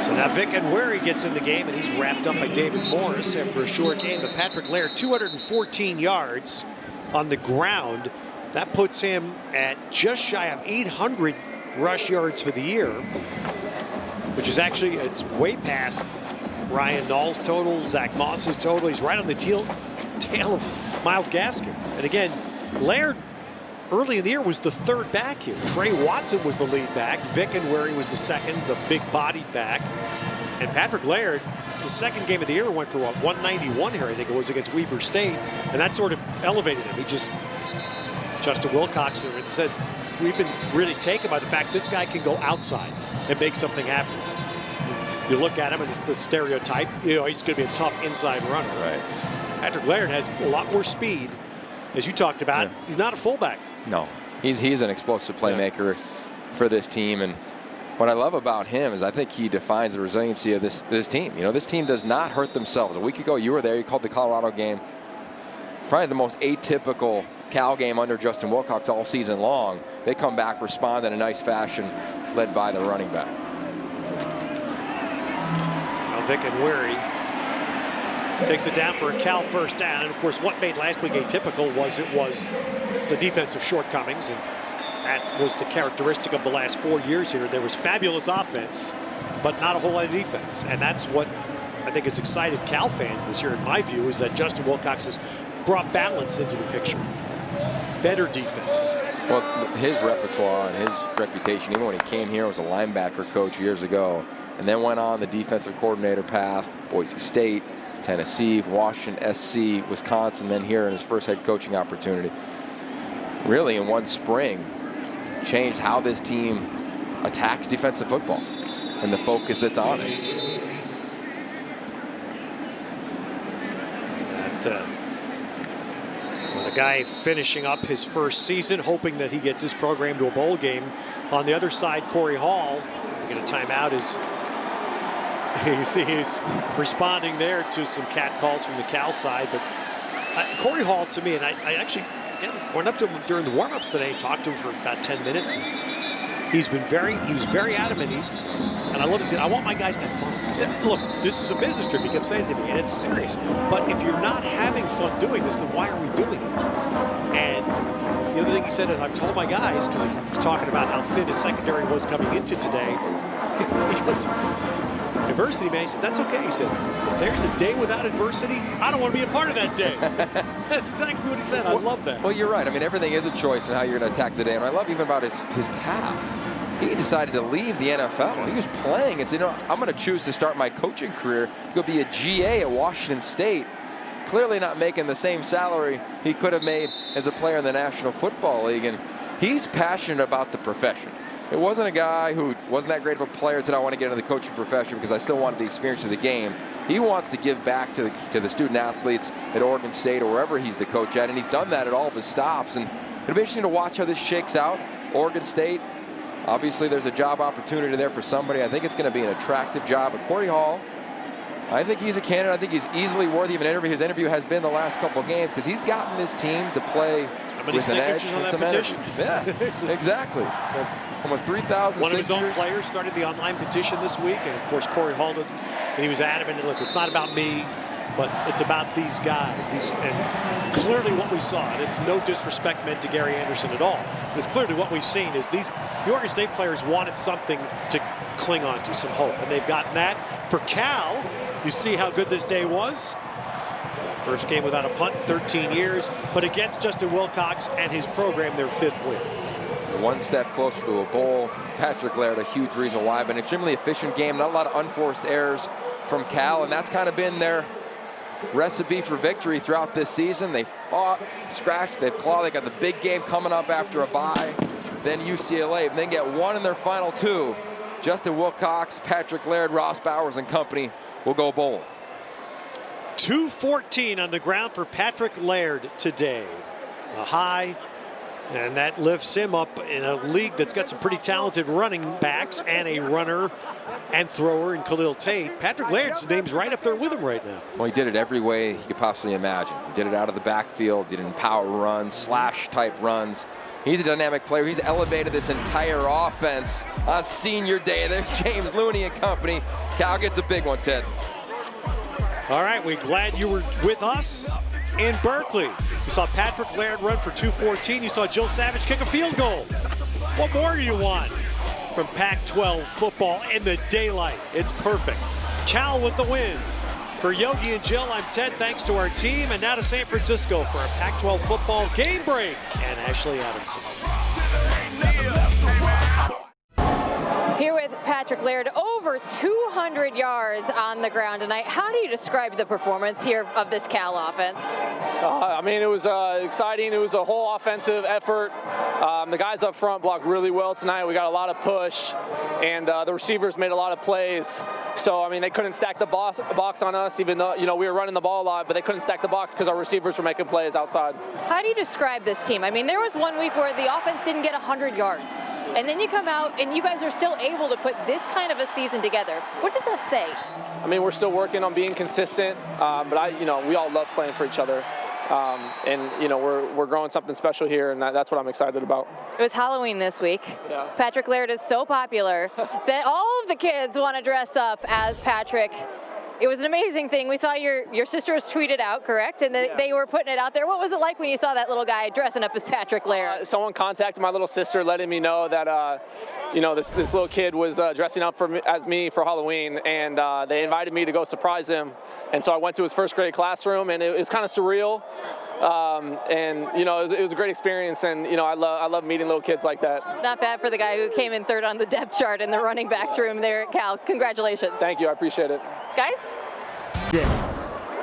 A: So now Vic Enweri gets in the game, and he's wrapped up by David Morris after a short game. But Patrick Laird, 214 yards on the ground. That puts him at just shy of 800 rush yards for the year, which is actually, it's way past Ryan Nall's total, Zach Moss's total. He's right on the tail of Myles Gaskin. And again, Laird early in the year was the 3rd back here. Trey Watson was the lead back. Vic Enweri was the 2nd, the big-bodied back. And Patrick Laird, the 2nd game of the year, went for what, 191 here, I think it was, against Weber State. And that sort of elevated him. He just, Justin Wilcox said, we've been really taken by the fact this guy can go outside and make something happen. You look at him, and it's the stereotype. You know, he's going to be a tough inside runner.
C: Right.
A: Patrick Laird has a lot more speed, as you talked about. He's not a fullback.
C: No, he's an explosive playmaker for this team, and what I love about him is I think he defines the resiliency of this team. You know, this team does not hurt themselves. A week ago, you were there. You called the Colorado game probably the most atypical Cal game under Justin Wilcox all season long. They come back, respond in a nice fashion, led by the running back.
A: Now Vic and Weary takes it down for a Cal first down. And, of course, what made last week atypical was the defensive shortcomings. And that was the characteristic of the last 4 years here. There was fabulous offense, but not a whole lot of defense. And that's what I think has excited Cal fans this year, in my view, is that Justin Wilcox has brought balance into the picture. Better defense.
C: Well, his repertoire and his reputation, even when he came here, was a linebacker coach years ago, and then went on the defensive coordinator path, Boise State, Tennessee, Washington, SC, Wisconsin, then here in his first head coaching opportunity. Really, in one spring, changed how this team attacks defensive football and the focus that's on it.
A: The guy finishing up his first season, hoping that he gets his program to a bowl game. On the other side, Corey Hall, getting a timeout, is you see he's responding there to some cat calls from the Cal side. But Corey Hall, to me, and I actually went up to him during the warm-ups today and talked to him for about 10 minutes. And he was very adamant. And I love to say, I want my guys to have fun. He said, look, this is a business trip. He kept saying to me, and it's serious. But if you're not having fun doing this, then why are we doing it? And the other thing he said is, I've told my guys, because he was talking about how thin his secondary was coming into today. He was adversity, man. He said, that's okay. He said, if there's a day without adversity, I don't want to be a part of that day. That's exactly what he said. I love that.
C: Well, you're right. I mean, everything is a choice in how you're going to attack the day. And I love even about his path. He decided to leave the NFL. He was playing and said, I'm going to choose to start my coaching career, go be a GA at Washington State. Clearly not making the same salary he could have made as a player in the National Football League. And he's passionate about the profession. It wasn't a guy who wasn't that great of a player and said, I want to get into the coaching profession because I still wanted the experience of the game. He wants to give back to the student athletes at Oregon State or wherever he's the coach at, and he's done that at all of his stops. And it'll be interesting to watch how this shakes out. Oregon State, obviously there's a job opportunity there for somebody. I think it's going to be an attractive job. But Corey Hall, I think he's a candidate. I think he's easily worthy of an interview. His interview has been the last couple of games because he's gotten this team to play with an edge and some energy. Yeah, exactly. Almost 3,000
A: One of his own players started the online petition this week, and of course Corey Hall did, and he was adamant, look, it's not about me, but it's about these guys. And clearly what we saw, and it's no disrespect meant to Gary Anderson at all, it's clearly what we've seen is the Oregon State players wanted something to cling on to, some hope, and they've gotten that. For Cal, you see how good this day was. First game without a punt in 13 years, but against Justin Wilcox and his program, their 5th win.
C: One step closer to a bowl. Patrick Laird, a huge reason why, but an extremely efficient game. Not a lot of unforced errors from Cal, and that's kind of been their recipe for victory throughout this season. They fought, scratched, they've clawed. They got the big game coming up after a bye. Then UCLA, and then get one in their final 2. Justin Wilcox, Patrick Laird, Ross Bowers and company will go bowling.
A: 214 on the ground for Patrick Laird today. A high, and that lifts him up in a league that's got some pretty talented running backs and a runner and thrower in Khalil Tate. Patrick Laird's name's right up there with him right now.
C: Well, he did it every way he could possibly imagine. He did it out of the backfield, did it in power runs, slash-type runs. He's a dynamic player. He's elevated this entire offense on senior day. There's James Looney and company. Cal gets a big one, Ted.
A: All right, we're glad you were with us in Berkeley. You saw Patrick Laird run for 214. You saw Jill Savage kick a field goal. What more do you want from Pac-12 football in the daylight? It's perfect. Cal with the win. For Yogi and Jill, I'm Ted. Thanks to our team. And now to San Francisco for a Pac-12 football game break. And Ashley Adamson.
B: Here with Patrick Laird, over 200 yards on the ground tonight. How do you describe the performance here of this Cal offense?
L: I mean, it was exciting. It was a whole offensive effort. The guys up front blocked really well tonight. We got a lot of push, and the receivers made a lot of plays. So, I mean, they couldn't stack the box on us, even though, we were running the ball a lot, but they couldn't stack the box because our receivers were making plays outside.
B: How do you describe this team? I mean, there was one week where the offense didn't get 100 yards. And then you come out and you guys are still able able to put this kind of a season together. What does that say?
L: I mean, we're still working on being consistent, but we all love playing for each other. And we're growing something special here, and that's what I'm excited about.
B: It was Halloween this week.
L: Yeah.
B: Patrick Laird is so popular that all of the kids want to dress up as Patrick. It was an amazing thing. We saw your sisters tweet it out, correct? And they were putting it out there. What was it like when you saw that little guy dressing up as Patrick Laird?
L: Someone contacted my little sister, letting me know that this little kid was dressing up as me for Halloween, and they invited me to go surprise him. And so I went to his first grade classroom, and it was kind of surreal. It was a great experience, and I love meeting little kids like that.
B: Not bad for the guy who came in third on the depth chart in the running backs room there at Cal. Congratulations.
L: Thank you, I appreciate it.
B: Guys?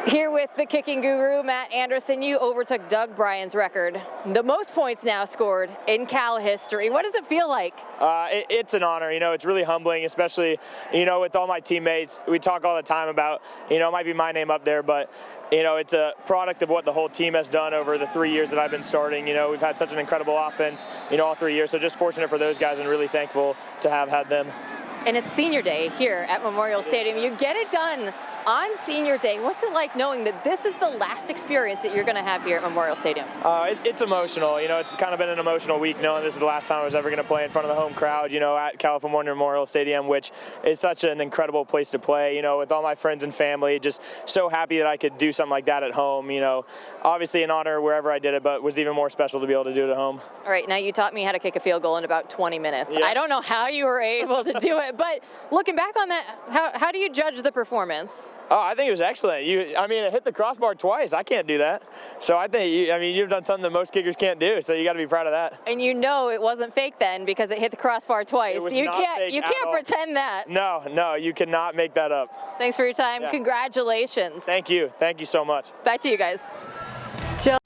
B: Here with the kicking guru, Matt Anderson, you overtook Doug Bryan's record. The most points now scored in Cal history. What does it feel like?
M: It's an honor. It's really humbling, especially, with all my teammates. We talk all the time about, it might be my name up there, but, it's a product of what the whole team has done over the 3 years that I've been starting. We've had such an incredible offense, all 3 years. So just fortunate for those guys and really thankful to have had them.
B: And it's senior day here at Memorial Stadium. You get it done on senior day. What's it like knowing that this is the last experience that you're going to have here at Memorial Stadium?
M: It's emotional. It's kind of been an emotional week knowing this is the last time I was ever going to play in front of the home crowd, at California Memorial Stadium, which is such an incredible place to play, with all my friends and family. Just so happy that I could do something like that at home. Obviously an honor wherever I did it, but was even more special to be able to do it at home.
B: All right, now you taught me how to kick a field goal in about 20 minutes.
M: Yeah.
B: I don't know how you were able to do it, but looking back on that, how do you judge the performance?
M: Oh, I think it was excellent. It hit the crossbar twice. I can't do that. So I think, you've done something that most kickers can't do. So you got to be proud of that.
B: And it wasn't fake then because it hit the crossbar twice.
M: It was
B: You
M: not
B: can't
M: fake at all.
B: pretend that.
M: No, you cannot make that up.
B: Thanks for your time.
M: Yeah.
B: Congratulations.
M: Thank you so much.
B: Back to you guys.
F: Jill.